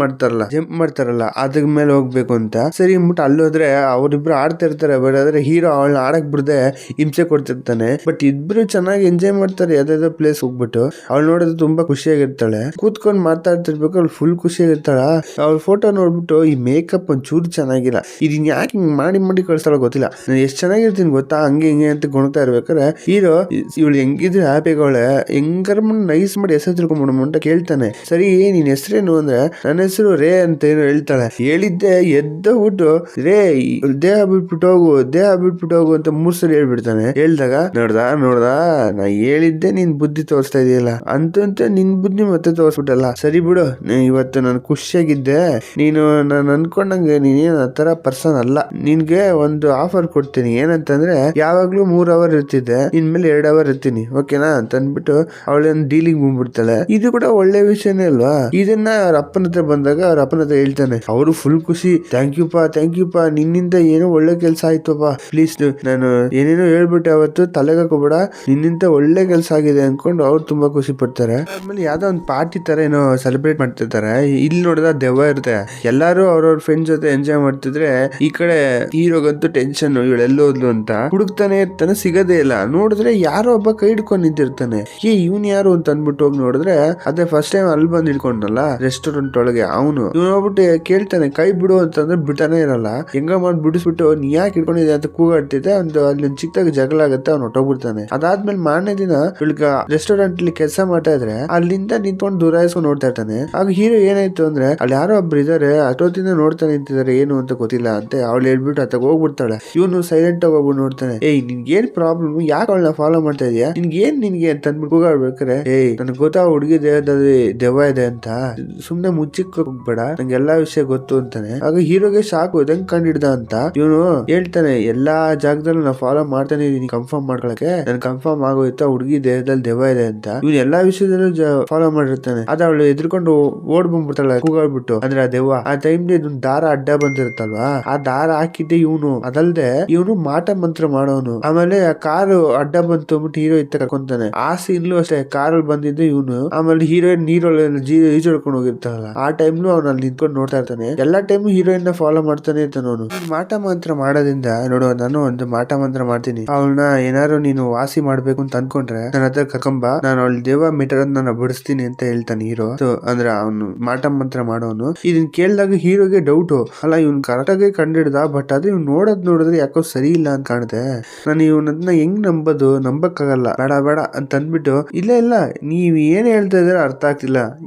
Speaker 1: ಮಾಡ್ತಾರಲ್ಲ ಅದ್ರ ಮೇಲೆ ಹೋಗ್ಬೇಕು ಅಂತ. ಸರಿ ಅಂದ್ಬಿಟ್ಟು ಅಲ್ಲೋದ್ರೆ ಅವ್ರಿಬ್ರು ಆಡ್ತಾ ಇರ್ತಾರೆ. ಬಟ್ ಆದ್ರೆ ಹೀರೋ ಅವಳನ್ನ ಆಡಕ್ ಬಿಡದೆ ಹಿಂಸೆ ಕೊಡ್ತಿರ್ತಾನೆ. ಬಟ್ ಇಬ್ರು ಚೆನ್ನಾಗಿ ಎಂಜಾಯ್ ಮಾಡ್ತಾರೆ ಯಾವ್ದಾದ್ರು ಪ್ಲೇಸ್ ಹೋಗ್ಬಿಟ್ಟು. ಅವಳು ನೋಡೋದು ತುಂಬಾ ಖುಷಿಯಾಗಿರ್ತಾಳೆ. ಕೂತ್ಕೊಂಡು ಮಾತಾಡ್ತಿರ್ಬೇಕು, ಅವಳು ಫುಲ್ ಖುಷಿಯಾಗಿರ್ತಾಳ. ಅವಳ ಫೋಟೋ ನೋಡ್ಬಿಟ್ಟು ಈ ಮೇಕಪ್ ಒಂಚೂರು ಚೆನ್ನಾಗಿಲ್ಲ, ಇದನ್ ಯಾಕೆ ಹಿಂಗ್ ಮಾಡಿ ಕಳ್ಸ್ತಾಳ ಗೊತ್ತಿಲ್ಲ, ನಾನು ಎಷ್ಟ್ ಚೆನ್ನಾಗಿರ್ತೀನಿ ಗೊತ್ತಾ, ಹಂಗೆ ಹಿಂಗೆ ಅಂತ ಗೊಣ್ತಾ ಇರ್ಬೇಕಾರೆ ಹೀರೋ ಇವಳು ಹೆಂಗಿದ್ರೆ ಹ್ಯಾಪಿಗಳೇ, ಹೆಂಗಾರ ನೈಸ್ ಮಾಡಿ ಹೆಸರು ತಿಳ್ಕೊಂಡ್ಬಿಡಮ್ ಅಂತ ಕೇಳ್ತಾನೆ. ಸರಿ ನೀನ್ ಹೆಸರೇನು ಅಂದ್ರೆ, ನನ್ನ ಹೆಸರು ರೇ ಅಂತ ಏನೋ ಹೇಳ್ತಾಳೆ. ಹೇಳಿದ್ದೆ ಎದ್ದೋಗ್ಬಿಟ್ಟು, ರೇ ದೇಹ ಬಿಟ್ಬಿಟ್ಟು ಹೋಗು ಅಂತ 3 ಸಲ ಹೇಳ್ಬಿಡ್ತಾನೆ. ಹೇಳ್ದಾಗ ನೋಡ್ದ ನಾ ಹೇಳಿದ್ದೆ ನಿನ್ ಬುದ್ಧಿ ತೋರಿಸ್ತಾ ಇದೆಯಲ್ಲ ಅಂತ ನಿನ್ ಬುದ್ಧಿ ಮತ್ತೆ ತೋರಿಸ್ಬಿಟ್ಟಲ್ಲ. ಸರಿ ಬಿಡು, ಇವತ್ತು ನಾನು ಖುಷಿಯಾಗಿದ್ದೆ, ನೀನು ನಾನು ಅನ್ಕೊಂಡಂಗೆ ನೀನೇನು ಆ ತರ ಪರ್ಸನ್ ಅಲ್ಲ. ನಿನ್ಗೆ ಒಂದು ಆಫರ್ ಕೊಡ್ತೀನಿ, ಏನಂತಂದ್ರೆ ಯಾವಾಗ್ಲೂ 3 hour ಇರ್ತಿದ್ದೆ, ಇನ್ಮೇಲೆ 2 hour ಇರ್ತೀನಿ, ಓಕೆನಾ ಅಂತ ಅಂದ್ಬಿಟ್ಟು ಅವಳನ್ನ ಡೀಲಿಂಗ್ ಬಂದ್ಬಿಡ್ತಾಳೆ. ಇದು ಕೂಡ ಒಳ್ಳೆ ವಿಷಯನೇ ಅಲ್ವಾ. ಇದನ್ನ ಅವ್ರ ಅಪ್ಪನ ಹತ್ರ ಬಂದಾಗ ಅವ್ರ ಅಪ್ಪನ ಹತ್ರ ಹೇಳ್ತಾನೆ. ಅವರು ಫುಲ್ ಖುಷಿ, ಥ್ಯಾಂಕ್ ಯು ಪಾ, ನಿನ್ನಿಂದ ಏನೋ ಒಳ್ಳೆ ಕೆಲಸ ಆಯ್ತಪ್ಪ, ಪ್ಲೀಸ್ ನಾನು ಏನೇನೋ ಹೇಳ್ಬಿಟ್ಟೆ ಅವತ್ತು, ತಲೆಗೆ ಹಾಕೋಬೇಡ, ನಿನ್ನಿಂದ ಒಳ್ಳೆ ಕೆಲಸ ಆಗಿದೆ ಅನ್ಕೊಂಡು ಅವ್ರು ತುಂಬಾ ಖುಷಿ ಪಡ್ತಾರೆ. ಆಮೇಲೆ ಯಾವ್ದೋ ಒಂದು ಪಾರ್ಟಿ ತರ ಏನೋ ಸೆಲೆಬ್ರೇಟ್ ಮಾಡ್ತಿರ್ತಾರೆ. ಇಲ್ಲಿ ನೋಡಿದ ದೆವ್ವ ಇರುತ್ತೆ. ಎಲ್ಲಾರು ಅವ್ರವ್ರ ಫ್ರೆಂಡ್ ಜೊತೆ ಎಂಜಾಯ್ ಮಾಡ್ತಿದ್ರೆ ಈ ಕಡೆ ಹೀರೋಗಂತೂ ಟೆನ್ಷನ್, ಇವಳೆಲ್ಲೋದ್ಲು ಅಂತ ಹುಡುಕ್ತಾನೆ ಇರ್ತಾನೆ, ಸಿಗದೇ ಇಲ್ಲ. ನೋಡಿದ್ರೆ ಯಾರೋ ಒಬ್ಬ ಕೈ ಹಿಡ್ಕೊಂಡು ನಿಂತಿರ್ತಾನೆ. ಇವನ್ ಯಾರು ಅಂತ ಅಂದ್ಬಿಟ್ಟು ಹೋಗಿ ನೋಡಿದ್ರೆ ಅದೇ ಫಸ್ಟ್ ಟೈಮ್ ಅಲ್ಲಿ ಬಂದು ಹಿಡ್ಕೊಂಡಲ್ಲ ರೆಸ್ಟೋರೆಂಟ್ ಒಳಗೆ ಅವನು. ಇವ್ನು ಹೋಗ್ಬಿಟ್ಟು ಕೇಳ್ತಾನೆ, ಕೈ ಬಿಡು ಅಂತಂದ್ರೆ ಬಿಡ್ತಾನೆ ಇರಲ್ಲ. ಹೆಂಗ ಮಾಡಿ ಬಿಡಿಸ್ಬಿಟ್ಟು ನೀ ಯಾಕೆ ಹಿಡ್ಕೊಂಡಿದ್ದೆ ಅಂತ ಕೂಗಾಡ್ತಿದ್ದೆ. ಅಲ್ಲಿ ಒಂದು ಚಿಕ್ಕದಾಗಿ ಜಗಳ ಆಗುತ್ತೆ, ಅವ್ನು ಹೊಟ್ಟೋಗ್ಬಿಡ್ತಾನೆ. ಅದಾದ್ಮೇಲೆ ಮಾರನೇ ದಿನ ಇವಳಿಗ ರೆಸ್ಟೋರೆಂಟ್ ಅಲ್ಲಿ ಕೆಲಸ ಮಾಡ್ತಾ ಇದ್ರೆ ಅಲ್ಲಿಂದ ನಿಂತ್ಕೊಂಡು ದೂರಾಯಿಸ್ಕೊಂಡು ನೋಡ್ತಾ ಇರ್ತಾನೆ. ಆಗ ಹೀರೋ ಏನಾಯ್ತು ಅಂದ್ರೆ, ಅಲ್ಲಿ ಯಾರೋ ಒಬ್ರು ಇದಾರೆ, ಅಷ್ಟೊತ್ತಿಂದ ನೋಡ್ತಾ ನಿಂತಿದ್ದಾರೆ, ಏನು ಅಂತ ಗೊತ್ತಿಲ್ಲ ಅಂತ ಅವಳು ಹೇಳ್ಬಿಟ್ಟು ಅತ್ತಾಗ ಹೋಗ್ಬಿಡ್ತಾಳೆ. ಇವನು ಸೈಲೆಂಟ್ ಆಗಿ ಹೋಗ್ಬಿಟ್ಟು ನೋಡ್ತಾನೆ. ನಿನ್ಗೆ ಏನ್ ಪ್ರಾಬ್ಲಮ್, ಯಾಕೆ ಅವಳನ್ನ ಫಾಲೋ ಮಾಡ್ತಾ ಇದೀಯಾ, ನಿನ್ಗೆ ಅಂತ ಅಂದ್ಬಿಟ್ಟು ಕೂಗಾಡ್ಬೇಕಾರೆ, ನನಗೆ ಗೊತ್ತಾ ಹುಡುಗಿ ದೇಹದಲ್ಲಿ ದೆವ್ವ ಇದೆ ಅಂತ, ಸುಮ್ನೆ ಮುಚ್ಚಿಕ್ ಹೋಗ್ಬೇಡ, ನಂಗೆ ಎಲ್ಲಾ ವಿಷಯ ಗೊತ್ತು ಅಂತಾನೆ. ಆಗ ಹೀರೋಗೆ ಶಾಕ್, ಹೆಂಗ್ ಕಂಡಿಡ್ದ ಅಂತ ಇವನು ಹೇಳ್ತಾನೆ. ಎಲ್ಲಾ ಜಾಗದಲ್ಲೂ ನಾ ಫಾಲೋ ಮಾಡ್ತಾನೆ ಇದೀನಿ ಕನ್ಫರ್ಮ್ ಮಾಡ್ಕೊಳಕ್ಕೆ, ನನ್ ಕನ್ಫರ್ಮ್ ಆಗೋಯ್ತಾ ಹುಡುಗಿ ದೇಹದಲ್ಲಿ ದೆವ್ವ ಇದೆ ಅಂತ. ಇವ್ನು ಎಲ್ಲಾ ವಿಷಯದಲ್ಲೂ ಫಾಲೋ ಮಾಡಿರ್ತಾನೆ. ಅದ ಅವಳು ಎದ್ರುಕೊಂಡು ಓಡ್ ಬಂದ್ಬಿಡ್ತಾಳೆ ಕೂಗಾಡ್ಬಿಟ್ಟು, ಅಂದ್ರೆ ಆ ದೆವ್ವ. ಆತ ಟೈಮ್ ಇದೊಂದು ದಾರ ಅಡ್ಡ ಬಂದಿರುತ್ತಲ್ವಾ, ಆ ದಾರ ಹಾಕಿದ್ದೆ ಇವನು. ಅದಲ್ದೆ ಇವನು ಮಾಟ ಮಂತ್ರ ಮಾಡೋನು. ಆಮೇಲೆ ಆ ಕಾರು ಅಡ್ಡ ಬಂತು ಅಂದ್ಬಿಟ್ಟು ಹೀರೋ ಇತ್ತ ಕರ್ಕೊಂತಾನೆ. ಆ ಸೀನ್ಲು ಅಷ್ಟೇ ಕಾರಲ್ಲಿ ಬಂದಿದ್ದು ಇವನು. ಆಮೇಲೆ ಹೀರೋಯಿನ್ ನೀರೊಳಗೆ ಈಜೊಡ್ಕೊಂಡು ಹೋಗಿರ್ತಾರಲ್ಲ, ಆ ಟೈಮ್ಲು ಅವ್ನು ಅಲ್ಲಿ ನಿಂತ್ಕೊಂಡು ನೋಡ್ತಾ ಇರ್ತಾನೆ. ಎಲ್ಲಾ ಟೈಮು ಹೀರೋಯಿನ್ ಫಾಲೋ ಮಾಡ್ತಾನೆ ಇರ್ತಾನೆ ಅವನು. ಮಾಟ ಮಂತ್ರ ಮಾಡೋದ್ರಿಂದ ನೋಡು, ನಾನು ಒಂದು ಮಾಟ ಮಂತ್ರ ಮಾಡ್ತೀನಿ, ಅವಳನ್ನ ಏನಾರು ನೀನು ವಾಸಿ ಮಾಡ್ಬೇಕು ಅಂತ ಅನ್ಕೊಂಡ್ರೆ ನನ್ನ ಹತ್ರ ಕರ್ಕೊಂಬ, ನಾನು ಅವಳ ದೇವ ಮೀಟರ್ ನಾನು ಬಿಡಿಸ್ತೀನಿ ಅಂತ ಹೇಳ್ತಾನೆ ಹೀರೋ. ಅಂದ್ರೆ ಅವನು ಮಾಟ ಮಂತ್ರ ಮಾಡೋನು. ಇದನ್ ಕೇಳಿದಾಗ ಹೀರೋಗೆ ಡೌಟ್, ಅಲ್ಲ ಇವ್ನು ಕರೆಕ್ಟ್ ಆಗಿ ಕಂಡಿಡ್ದ, ಬಟ್ ಅದು ಇವ್ನು ನೋಡಿದ್ರೆ ಯಾಕೋ ಸರಿ ಇಲ್ಲ ಅಂತ ಕಾಣುತ್ತೆ. ನಾನು ಇವನನ್ನ ಹೆಂಗ್ ನಂಬೋದು, ನಂಬಕ್ಕಾಗಲ್ಲ, ಬೇಡ ಬೇಡ ಅಂತ ಅಂದ್ಬಿಟ್ಟು, ಇಲ್ಲ ನೀವ್ ಏನ್ ಹೇಳ್ತಾ ಇದಾರೆ ಅರ್ಥ ಆಗ್ತಿಲ್ಲ,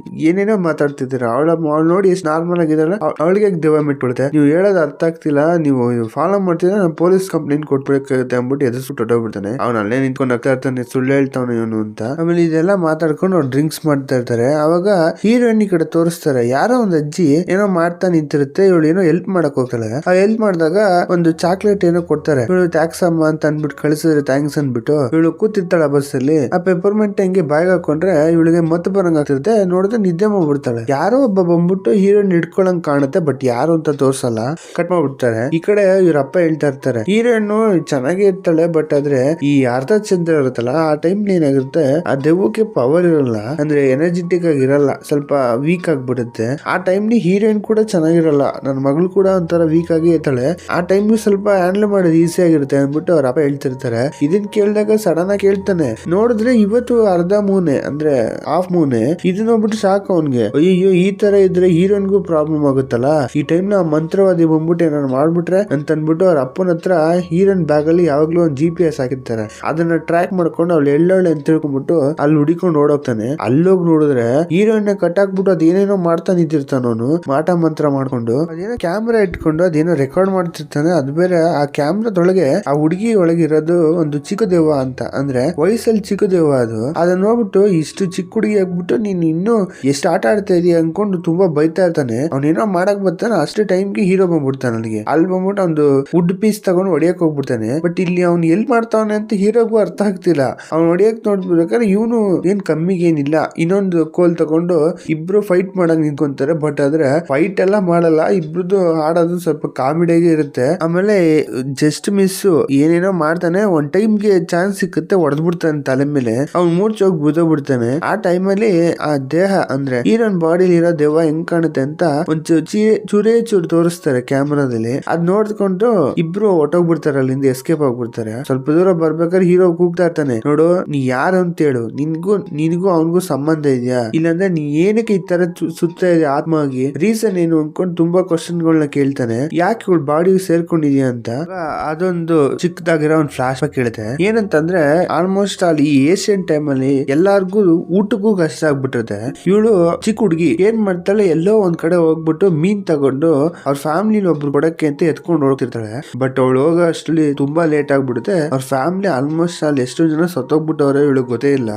Speaker 1: ಏನೇನೋ ಮಾತಾಡ್ತಿದ್ದೀರಾ, ಅವಳ ನೋಡಿ ಎಷ್ಟು ನಾರ್ಮಲ್ ಆಗಿದಾಳ, ಅವಳಿಗೆ ದೇವ ಮಿಟ್ಕೊಳುತ್ತೆ, ನೀವು ಹೇಳೋದು ಅರ್ಥ ಆಗ್ತಿಲ್ಲ, ನೀವು ಫಾಲೋ ಮಾಡ್ತಿದ್ರೆ ನಾನು ಪೊಲೀಸ್ ಕಂಪ್ಲೇಂಟ್ ಕೊಟ್ಬೇಕಾಗುತ್ತೆ ಅಂದ್ಬಿಟ್ಟು ಎದುರ್ಸ್ಬಿಟ್ಟು ಹೊಟ್ಟೋಗ್ಬಿಡ್ತಾನೆ. ಅವ್ನು ಅಲ್ಲೇ ನಿಂತ್ಕೊಂಡು ಆಗ್ತಾ ಇರ್ತಾನೆ, ಸುಳ್ಳು ಹೇಳ್ತಾವನು ಇವನು ಅಂತ. ಆಮೇಲೆ ಇದೆಲ್ಲ ಮಾತಾಡ್ಕೊಂಡು ಅವ್ರು ಡ್ರಿಂಕ್ಸ್ ಮಾಡ್ತಾ ಇರ್ತಾರೆ. ಅವಾಗ ಹೀರೋಯಿನ್ ಕಡೆ ತೋರಿಸ್ತಾರೆ, ಯಾರೋ ಒಂದು ಅಜ್ಜಿ ಏನೋ ಮಾಡ್ತಾ ನಿಂತಿರುತ್ತೆ, ಇವಳು ಏನೋ ಹೆಲ್ಪ್ ಮಾಡಕ್ ಹೋಗ್ತಾಳೆ. ಆ ಹೆಲ್ಪ್ ಮಾಡಿದಾಗ ಒಂದು ಚಾಕ್ಲೇಟ್ ಏನೋ ಕೊಡ್ತಾರೆ, ಇವಳು ಥ್ಯಾಂಕ್ಸ್ ಅಮ್ಮ ಅಂತ ಅನ್ಬಿಟ್ಟು ಕಳಿಸಿದ್ರೆ ಥ್ಯಾಂಕ್ಸ್ ಅನ್ಬಿಟ್ಟು ಇವಳು ಕೂತಿರ್ತಾಳೆ ಬಸ್ ಅಲ್ಲಿ. ಆ ಪೆಪರ್ಮೆಂಟ್ ಹಂಗೆ ಬಾಯಿಗೆ ಹಾಕೊಂಡ್ರೆ ಇವಳಿಗೆ ಮತ್ತೆ ಬರಂಗ್ ಆಗ್ತಿರುತ್ತೆ. ನೋಡಿದ್ರೆ ನಿದ್ದೆ ಮಾಡ್ಬಿಡ್ತಾಳೆ. ಯಾರೋ ಒಬ್ಬ ಬಂದ್ಬಿಟ್ಟು ಹೀರೋಯಿನ್ ಹಿಡ್ಕೊಳಂಗ್ ಕಾಣುತ್ತೆ, ಬಟ್ ಯಾರು ಅಂತ ತೋರ್ಸಲ್ಲ, ಕಟ್ ಮಾಡ್ಬಿಡ್ತಾರೆ. ಈ ಕಡೆ ಇವ್ರಪ್ಪ ಹೇಳ್ತಾ ಇರ್ತಾರೆ, ಹೀರೋಯಿನ್ ಚೆನ್ನಾಗಿ ಇರ್ತಾಳೆ, ಬಟ್ ಆದ್ರೆ ಈ ಅರ್ಧ ಚಂದ್ರ ಇರುತ್ತಲ್ಲ, ಆ ಟೈಮ್ ಏನಾಗಿರುತ್ತೆ, ಆ ದೆವ್ವಕ್ಕೆ ಪವರ್ ಇರಲ್ಲ, ಅಂದ್ರೆ ಎನರ್ಜೆಟಿಕ್ ಆಗಿ ಇರಲ್ಲ, ಸ್ವಲ್ಪ ವೀಕ್ ಆಗ್ಬಿಡುತ್ತೆ. ಆ ಟೈಮ್ ಹೀರೋಯಿನ್ ಕೂಡ ಚೆನ್ನಾಗಿರಲ್ಲ, ನನ್ನ ಮಗಳು ಕೂಡ ಒಂಥರ ವೀಕ್ ಆಗಿ ಇರ್ತಾಳೆ. ಆ ಟೈಮ್ ಸ್ವಲ್ಪ ಹ್ಯಾಂಡಲ್ ಮಾಡೋದು ಈಸಿ ಆಗಿರುತ್ತೆ ಅಂದ್ಬಿಟ್ಟು ಅವ್ರ ಅಪ್ಪ ಹೇಳ್ತಿರ್ತಾರೆ. ಇದನ್ ಕೇಳಿದಾಗ ಸಡನ್ ಆಗಿ ಹೇಳ್ತಾನೆ, ನೋಡಿದ್ರೆ ಇವತ್ತು ಅರ್ಧ ಮೂನೆ ಅಂದ್ರೆ ಹಾಫ್ ಮೂನೆ, ಇದನ್ನ ನೋಡ್ಬಿಟ್ಟು ಸಾಕು ಅವನ್ಗೆ, ಅಯ್ಯೋ ಈ ತರ ಇದ್ರೆ ಹೀರೋಯಿನ್ಗೂ ಪ್ರಾಬ್ಲಮ್ ಆಗುತ್ತಲ್ಲ, ಈ ಟೈಮ್ ನ ಮಂತ್ರವಾದಿ ಬಂದ್ಬಿಟ್ಟು ಏನಾರು ಮಾಡ್ಬಿಟ್ರೆ ಅಂತ ಅನ್ಬಿಟ್ಟು ಅವ್ರ ಅಪ್ಪನ ಹತ್ರ ಹೀರೋಯಿನ್ ಬ್ಯಾಗ್ ಅಲ್ಲಿ ಯಾವಾಗ್ಲೂ ಒಂದು GPS ಹಾಕಿರ್ತಾರೆ. ಅದನ್ನ ಟ್ರ್ಯಾಕ್ ಮಾಡ್ಕೊಂಡು ಅವ್ಳು ಎಳ್ಳೊಳ್ಳೆ ಅಂತ ತಿಳ್ಕೊಂಡ್ಬಿಟ್ಟು ಅಲ್ಲಿ ಹುಡಿಕೊಂಡು ಓಡೋಗ್ತಾನೆ. ಅಲ್ಲೋಗಿ ನೋಡಿದ್ರೆ ಹೀರೋಯಿನ್ ಕಟ್ಟಾಕ್ಬಿಟ್ಟು ಅದೇನೇನೋ ಮಾಡ್ತಾ ನಿಂತಿರ್ತಾನ ಅವನು, ಮಾಟ ಮಂತ್ರ ಮಾಡ್ಕೊಂಡು. ಅದೇನೋ ಕ್ಯಾಮ್ರಾ ಇಟ್ಕೊಂಡು ಅದೇನೋ ರೆಕಾರ್ಡ್ ಮಾಡ್ತಿರ್ತಾನೆ. ಅದು ಬೇರೆ ಆ ಕ್ಯಾಮ್ರಾದೊಳಗೆ ಆ ಹುಡುಗಿ ಒಳಗೆ ಇರೋದು ಒಂದು ಚಿಕ್ಕ ದೆವ್ವ ಅಂತ, ಅಂದ್ರೆ ವಯಸ್ಸಲ್ಲಿ ಚಿಕ್ಕ ದೆವ್ವ ಅದು. ಅದನ್ನ ನೋಡ್ಬಿಟ್ಟು ಇಷ್ಟು ಚಿಕ್ಕ ಹುಡುಗಿ ಆಗ್ಬಿಟ್ಟು ನೀನ್ ಇನ್ನು ಎಷ್ಟು ಆಟ ಆಡ್ತಾ ಇದೀಯ ಅನ್ಕೊಂಡು ತುಂಬಾ ಬೈತಾ ಇರ್ತಾನೆ. ಅವ್ನೇನೋ ಮಾಡಕ್ ಬರ್ತಾನೆ, ಅಷ್ಟೇ ಟೈಮ್ಗೆ ಹೀರೋ ಬಂದ್ಬಿಡ್ತಾನೆ ಅಲ್ಲಿಗೆ. ಅಲ್ಲಿ ಬಂದ್ಬಿಟ್ಟು ಒಂದು ವುಡ್ ಪೀಸ್ ತಗೊಂಡು ಹೊಡಿಯಕ್ ಹೋಗ್ಬಿಡ್ತಾನೆ. ಬಟ್ ಇಲ್ಲಿ ಅವ್ನು ಎಲ್ ಮಾಡ್ತಾವನೆ ಅಂತ ಹೀರೋಗೂ ಅರ್ಥ ಆಗ್ತಿಲ್ಲ. ಅವ್ನು ಹೊಡಿಯಕ್ ನೋಡ್ಬೇಕಾದ್ರೆ ಇವನು ಏನ್ ಕಮ್ಮಿಗೆ ಏನಿಲ್ಲ, ಇನ್ನೊಂದು ಕೋಲ್ ತಗೊಂಡು ಇಬ್ರು ಫೈಟ್ ಮಾಡಕ್ ನಿಂತ್ಕೊಂತಾರೆ. ಬಟ್ ಆದ್ರೆ ಫೈಟ್ ಎಲ್ಲ ಮಾಡಲ್ಲ, ಇಬ್ರದ್ದು ಆಡೋದು ಸ್ವಲ್ಪ ಕಾಮಿಡಿಯಾಗಿ ಇರುತ್ತೆ. ಆಮೇಲೆ ಜಸ್ಟ್ ಮಿಸ್ ಏನೇನೋ ಮಾಡ್ತಾನೆ, ಒಂದ್ ಟೈಮ್ಗೆ ಚಾನ್ಸ್ ಸಿಕ್ಕುತ್ತೆ, ಹೊಡೆದ್ಬಿಡ್ತಾನೆ ತಲೆ ಮೇಲೆ, ಅವ್ನು ಮೂರ್ಛೋಗಿ ಬಿದ್ದೋಗ್ಬಿಡ್ತಾನೆ. ಆ ಟೈಮಲ್ಲಿ ಆ ದೇಹ ಅಂದ್ರೆ ಹೀರೋನ್ ಬಾಡಿಲಿ ಇರೋ ದೆವ್ವ ಹೆಂಗ್ ಕಾಣುತ್ತೆ ಅಂತ ಒಂದು ಚೂರೇ ಚೂರು ತೋರಿಸ್ತಾರೆ ಕ್ಯಾಮ್ರಾದಲ್ಲಿ. ಅದ್ ನೋಡ್ಕೊಂಡು ಇಬ್ರು ಹೊಟ್ಟೋಗ್ಬಿಡ್ತಾರೆ, ಅಲ್ಲಿಂದ ಎಸ್ಕೇಪ್ ಆಗ್ಬಿಡ್ತಾರೆ. ಸ್ವಲ್ಪ ದೂರ ಬರ್ಬೇಕಾದ್ರೆ ಹೀರೋ ಕೂಗ್ತಾ ಇರ್ತಾನೆ, ನೋಡು ನೀ ಯಾರು ಅಂತ ಹೇಳು, ನಿನಗೂ ಅವನಿಗೂ ಸಂಬಂಧ ಇದೆಯಾ, ಇಲ್ಲಾಂದ್ರೆ ನೀ ಏನಕ್ಕೆ ಈ ತರ ಸುತ್ತ ಇದೆ ಆತ್ಮ ಆಗಿ, ರೀಸನ್ ಏನು ಅನ್ಕೊಂಡು ತುಂಬಾ ಕ್ವಶನ್ಗಳನ್ನ ಕೇಳ್ತಾನೆ. ಯಾಕೆ ಇವಳು ಬಾಡಿಗೆ ಸೇರ್ಕೊಂಡಿದ್ಯಾ ಅಂತ. ಅದೊಂದು ಚಿಕ್ಕದಾಗಿರೋ ಒಂದು ಫ್ಲಾಶ್ ಬ್ಯಾಕ್ ಹೇಳುತ್ತೆ. ಏನಂತಂದ್ರೆ ಆಲ್ಮೋಸ್ಟ್ ಅಲ್ಲಿ ಈ ಏಷ್ಯನ್ ಟೈಮ್ ಅಲ್ಲಿ ಎಲ್ಲಾರ್ಗು ಊಟಕ್ಕೂ ಕಷ್ಟ ಆಗ್ಬಿಟ್ಟಿರುತ್ತೆ. ಇವಳು ಚಿಕ್ಕ ಹುಡುಗಿ ಏನ್ ಮಾಡ್ತಾಳೆ, ಎಲ್ಲೋ ಒಂದ್ ಕಡೆ ಹೋಗ್ಬಿಟ್ಟು ಮೀನ್ ತಗೊಂಡು ಅವ್ರ ಫ್ಯಾಮಿಲಿ ಒಬ್ರು ಕೊಡಕ್ಕೆ ಅಂತ ಎತ್ಕೊಂಡು ಹೋಗ್ತಿರ್ತಾಳೆ. ಬಟ್ ಅವಳು ಹೋಗೋ ಅಷ್ಟರಲ್ಲಿ ತುಂಬಾ ಲೇಟ್ ಆಗ್ಬಿಡುತ್ತೆ. ಅವ್ರ ಫ್ಯಾಮಿಲಿ ಆಲ್ಮೋಸ್ಟ್ ಅಲ್ಲಿ ಎಷ್ಟೋ ಜನ ಸತ್ತೋಗ್ಬಿಟ್ಟವ್ರೆ, ಇವಳು ಗೊತ್ತೇ ಇಲ್ಲ.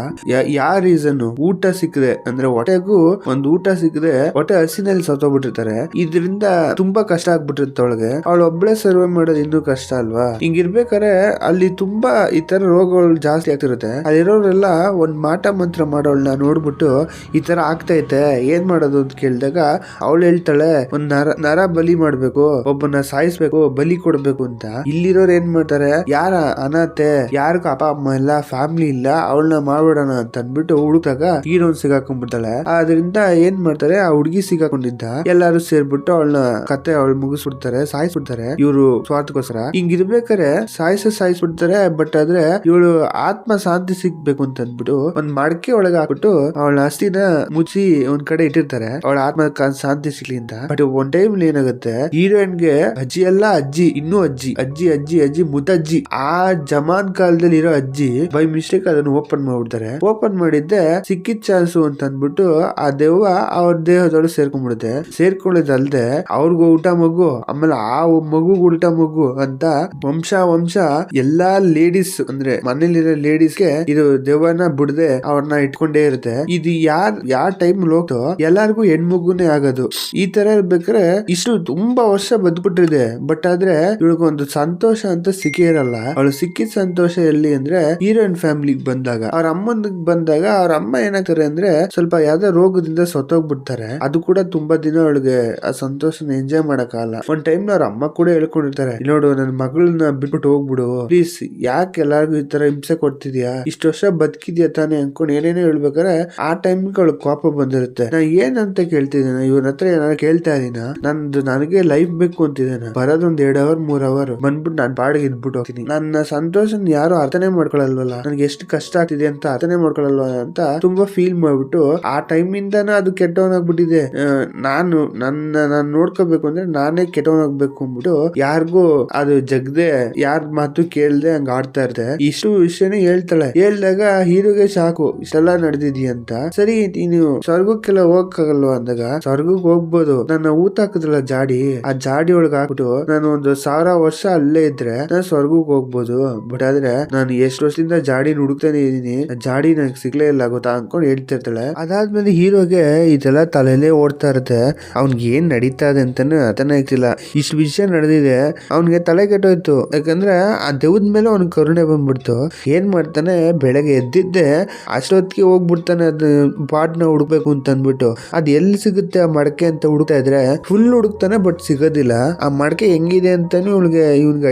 Speaker 1: ಯಾವ ರೀಸನ್, ಊಟ ಸಿಕ್ಕದೆ ಅಂದ್ರೆ ಹೊಟ್ಟೆಗೂ ಒಂದು ಊಟ ಸಿಕ್ಕದೆ ಹೊಟ್ಟೆ ಹಸಿನಲ್ಲಿ ಸತ್ತೋಗ್ಬಿಟ್ಟಿರ್ತಾರೆ. ಇದರಿಂದ ತುಂಬಾ ಕಷ್ಟ ಆಗ್ಬಿಟ್ಟಿರುತ್ತೆ ಅವಳಿಗೆ. ಅವಳು ಒಬ್ಳೆ ಸರ್ವೇ ಮಾಡೋದು ಇನ್ನೂ ಕಷ್ಟ ಅಲ್ವಾ. ಹಿಂಗಿರ್ಬೇಕಾದ್ರೆ ಅಲ್ಲಿ ತುಂಬಾ ಈ ತರ ರೋಗಗಳು ಜಾಸ್ತಿ ಆಗ್ತಿರುತ್ತೆ. ಅಲ್ಲಿರೋರೆಲ್ಲ ಒಂದ್ ಮಾಟ ಮಂತ್ರ ಮಾಡೋಳನ್ನ ನೋಡ್ಬಿಟ್ಟು ಈ ತರ ಆಗ್ತೈತೆ ಏನ್ ಮಾಡೋದು ಅಂತ ಕೇಳಿದಾಗ ಅವಳು ಹೇಳ್ತಾಳೆ, ಒಂದ್ ನರ ಬಲಿ ಮಾಡ್ಬೇಕು, ಒಬ್ಬನ ಸಾಯಿಸ್ಬೇಕು, ಬಲಿ ಕೊಡ್ಬೇಕು ಅಂತ. ಇಲ್ಲಿರೋರು ಏನ್ ಮಾಡ್ತಾರೆ, ಯಾರ ಅನಾಥೆ, ಯಾರಿಗೂ ಅಪ್ಪ ಅಮ್ಮ ಇಲ್ಲ, ಫ್ಯಾಮಿಲಿ ಇಲ್ಲ, ಅವಳನ್ನ ಮಾಡ್ಬಿಡೋಣ ಅಂತ ಅನ್ಬಿಟ್ಟು ಹುಡುಕಾಗ ಹೀರೋನ್ ಸಿಗಾಕೊಂಡ್ಬಿಡ್ತಾಳೆ. ಆದ್ರಿಂದ ಏನ್ ಮಾಡ್ತಾರೆ, ಆ ಹುಡುಗಿ ಸಿಗಾಕೊಂಡಿದ್ದ ಎಲ್ಲಾರು ಸೇರ್ಬಿಟ್ಟು ಅವಳನ್ನ ಕತೆ ಅವಳು ಮುಗಿಸ್ಬಿಡ್ತಾರೆ, ಸಾಯಿಸ್ಬಿಡ್ತಾರೆ ಇವ್ರು ಸ್ವಾರ್ಥಕ್ಕೋಸ್ಕರ. ಹಿಂಗಿರ್ಬೇಕಾರೆ ಸಾಯಿಸ್ಬಿಡ್ತಾರೆ. ಬಟ್ ಆದ್ರೆ ಇವಳು ಆತ್ಮ ಶಾಂತಿ ಸಿಗ್ಬೇಕು ಅಂತ ಅಂದ್ಬಿಟ್ಟು ಒಂದ್ ಮಡಕೆ ಒಳಗೆ ಹಾಕ್ಬಿಟ್ಟು ಅವಳ ಅಸ್ಥಿನ ಮುಚ್ಚಿ ಒಂದ್ ಕಡೆ ಇಟ್ಟಿರ್ತಾರೆ, ಅವಳ ಆತ್ಮ ಶಾಂತಿ ಸಿಗ್ಲಿ ಅಂತ. ಬಟ್ ಒಂದ್ ಟೈಮ್ ಏನಾಗುತ್ತೆ, ಹೀರೋಯಿನ್ಗೆ ಅಜ್ಜಿ ಅಲ್ಲ ಅಜ್ಜಿ, ಇನ್ನೂ ಅಜ್ಜಿ ಮುತ್ತಜ್ಜಿ, ಆ ಜಮಾನ್ ಕಾಲದಲ್ಲಿ ಇರೋ ಅಜ್ಜಿ ಬೈ ಮಿಸ್ಟೇಕ್ ಅದನ್ನು ಓಪನ್ ಮಾಡ್ಬಿಡ್ತಾರೆ. ಓಪನ್ ಮಾಡಿದ್ದೆ ಸಿಕ್ಕಿದ ಚಾನ್ಸು ಅಂತ ಅಂದ್ಬಿಟ್ಟು ಆ ದೆವ್ವ ಅವ್ರ ದೇಹದೊಳಗೆ ಸೇರ್ಕೊಂಡ್ಬಿಡುತ್ತೆ. ಸೇರ್ಕೊಳ್ಳೋದಲ್ದೆ ಅವ್ರಿಗೂ ಊಟ ಮಗು, ಆಮೇಲೆ ಆ ಮಗು ಉಲ್ಟಾ ಮಗು ಅಂತ ವಂಶ ಎಲ್ಲಾ ಲೇಡೀಸ್ ಅಂದ್ರೆ ಮನೇಲಿರೋ ಲೇಡೀಸ್ಗೆ ಇದು ದೆವ್ವನ ಬಿಡದೆ ಅವ್ರನ್ನ ಇಟ್ಕೊಂಡೇ ಇರುತ್ತೆ. ಇದು ಯಾರ ಟೈಮ್ ಹೋಗ್ತೋ ಎಲ್ಲಾರ್ಗು ಹೆಣ್ಮಗುನೇ ಆಗೋದು. ಈ ತರ ಇರ್ಬೇಕಾದ್ರೆ ಇಷ್ಟು ತುಂಬಾ ವರ್ಷ ಬದ್ಬಿಟ್ಟಿದೆ. ಬಟ್ ಆದ್ರೆ ಇವಳಿಗೊಂದು ಸಂತೋಷ ಅಂತ ಸಿಕ್ಕೇ ಇರಲ್ಲ. ಅವಳು ಸಿಕ್ಕಿದ ಸಂತೋಷ ಎಲ್ಲಿ ಅಂದ್ರೆ ಹೀರೋಯಿನ್ ಫ್ಯಾಮಿಲಿಗೆ ಬಂದಾಗ, ಅವ್ರ ಅಮ್ಮನಿಗೆ ಬಂದಾಗ ಅವ್ರ ಅಮ್ಮ ಏನಾಗ್ತಾರೆ ಅಂದ್ರೆ ಸ್ವಲ್ಪ ಯಾವ್ದೋ ರೋಗದಿಂದ ಸತ್ತೋಗ್ಬಿಡ್ತಾರೆ. ಅದು ಕೂಡ ತುಂಬಾ ದಿನ ಅವಳಿಗೆ ಅವಳಿಗೆ ಆ ಸಂತೋಷನ ಎಂಜಾಯ್ ಮಾಡಕ್ಕಾಗಲ್ಲ. ಒಂದ್ ಟೈಮ್ ಅವ್ರ ಅಮ್ಮ ಕೂಡ ಹೇಳ್ಕೊಂಡಿರ್ತಾರೆ, ನೋಡು ನನ್ ಮಗಳನ್ನ ಬಿಟ್ಬಿಟ್ಟು ಹೋಗ್ಬಿಡು ಪ್ಲೀಸ್, ಯಾಕೆ ಎಲ್ಲಾರ್ಗು ಈ ತರ ಹಿಂಸೆ ಕೊಡ್ತಿದ್ಯಾ, ಇಷ್ಟು ವರ್ಷ ಬದುಕಿದ್ಯಾ ತಾನೇ ಅನ್ಕೊಂಡು ಏನೇನೋ ಹೇಳ್ಬೇಕಾರೆ ಆ ಟೈಮ್ ಅವಳಿಗೆ ಕೋಪ ಬಂದಿರುತ್ತೆ. ನಾ ಏನಂತ ಕೇಳ್ತಿದ್ದೇನೆ, ಇವ್ರ ಹತ್ರ ಏನಾದ್ರು ಕೇಳ್ತಾ ಇದೀನ, ನನಗೆ ಲೈಫ್ ಬೇಕು ಅಂತಿದ್ದೇನೆ, ಬರೋದೊಂದ್ 2 ಅವರ್ 3 ಅವರ್ ಬಂದ್ಬಿಟ್ಟು ನಾನ್ ಬಾಡಿಗೆ ಇದ್ಬಿಟ್ಟು ಹೋಗ್ತೀನಿ. ನನ್ನ ಸಂತೋಷನ ಯಾರು ಅರ್ಥನೇ ಮಾಡ್ಕೊಳಲ್ವಲ್ಲ, ನನ್ಗೆ ಎಷ್ಟು ಕಷ್ಟ ಆಗ್ತಿದೆ ಅಂತ ಅರ್ಥನೇ ಮಾಡ್ಕೊಳಲ್ವ ಅಂತ ತುಂಬಾ ಫೀಲ್ ಮಾಡ್ಬಿಟ್ಟು ಆ ಟೈಮ್ ಇಂದಾನ ಅದು ಕೆಟ್ಟವನಾಗ್ಬಿಟ್ಟಿದೆ. ನಾನು ನೋಡ್ಕೋಬೇಕು ಅಂದ್ರೆ ನಾನೇ ಕೆಟ್ಟವನಾಗ್ಬೇಕು ಅಂದ್ಬಿಟ್ಟು ಯಾರಿಗೂ ಅದು ಜಗದೆ ಯಾರ ಮಾತು ಕೇಳ್ದೆ ಹಂಗ ಆಡ್ತಾ ಇರ್ತೆ. ಇಷ್ಟು ವಿಷಯನೇ ಹೇಳ್ತಾಳೆ. ಹೇಳ್ದಾಗ ಹೀರೋಗೆ ಸಾಕು ಇಷ್ಟೆಲ್ಲ ನಡೆದಿದ್ಯ ಅಂತ. ಸರಿ ನೀನು ಸ್ವರ್ಗಕ್ಕೆಲ್ಲ ಹೋಗಕ್ಕಾಗಲ್ವ ಅಂದಾಗ, ಸ್ವರ್ಗಕ್ಕೆ ಹೋಗ್ಬೋದು, ನನ್ನ ಊತ ಹಾಕಿದ್ರಲ್ಲ ಜಾಡಿ, ಆ ಜಾಡಿ ಒಳಗೆ ಹಾಕ್ಬಿಟ್ಟು ನಾನು ಒಂದು 1000 ವರ್ಷ ಅಲ್ಲೇ ಇದ್ರೆ ನಾನು ಸ್ವರ್ಗಕ್ಕೆ ಹೋಗ್ಬೋದು. ಬಟ್ ಆದ್ರೆ ನಾನು ಎಷ್ಟು ವರ್ಷದಿಂದ ಜಾಡಿ ಹುಡುಕ್ತಾನೆ ಇದೀನಿ, ಜಾಡಿ ನನಗೆ ಸಿಗ್ಲೇ ಇಲ್ಲ ಗೊತ್ತಾ ಅನ್ಕೊಂಡು ಹೇಳ್ತಿರ್ತಾಳೆ. ಅದಾದ್ಮೇಲೆ ಹೀರೋಗೆ ಇದೆಲ್ಲ ತಲೆಯಲ್ಲೇ ಓಡ್ತಾ ಇರುತ್ತೆ. ಅವ್ನ್ಗೆ ಏನ್ ನಡೀತಾ ಇದೆ ಅಂತಾನೆ ಅರ್ಥನೇ ಆಗ್ತಿಲ್ಲ. ಇಷ್ಟು ವಿಷಯ ನಡೆದಿದೆ, ಅವ್ನಿಗೆ ತಲೆ ಕೆಟ್ಟೋಯ್ತು. ಯಾಕಂದ್ರೆ ಆ ದೇವದ ಮೇಲೆ ಅವ್ನಿಗೆ ಕರುಣೆ ಬಂದ್ಬಿಡ್ತು. ಏನ್ ಮಾಡ್ತಾನೆ, ಬೆಳಗ್ಗೆ ಎದ್ದಿದ್ದೆ ಅಷ್ಟೊತ್ತಿಗೆ ಹೋಗ್ಬಿಡ್ತಾನೆ ಅದು ಪಾಟ್ನ ಹುಡುಕ್ಬೇಕು ಅಂತ ಅಂದ್ಬಿಟ್ಟು. ಅದ್ ಎಲ್ಲಿ ಸಿಗುತ್ತೆ ಆ ಮಡಕೆ ಅಂತ ಹುಡುಕ್ತಾ ಇದ್ರೆ ಫುಲ್ ಹುಡುಕ್ತಾನೆ, ಬಟ್ ಸಿಗೋದಿಲ್ಲ. ಆ ಮಡಕೆ ಹೆಂಗಿದೆ ಅಂತಾನು ಇವ್ನಿಗೆ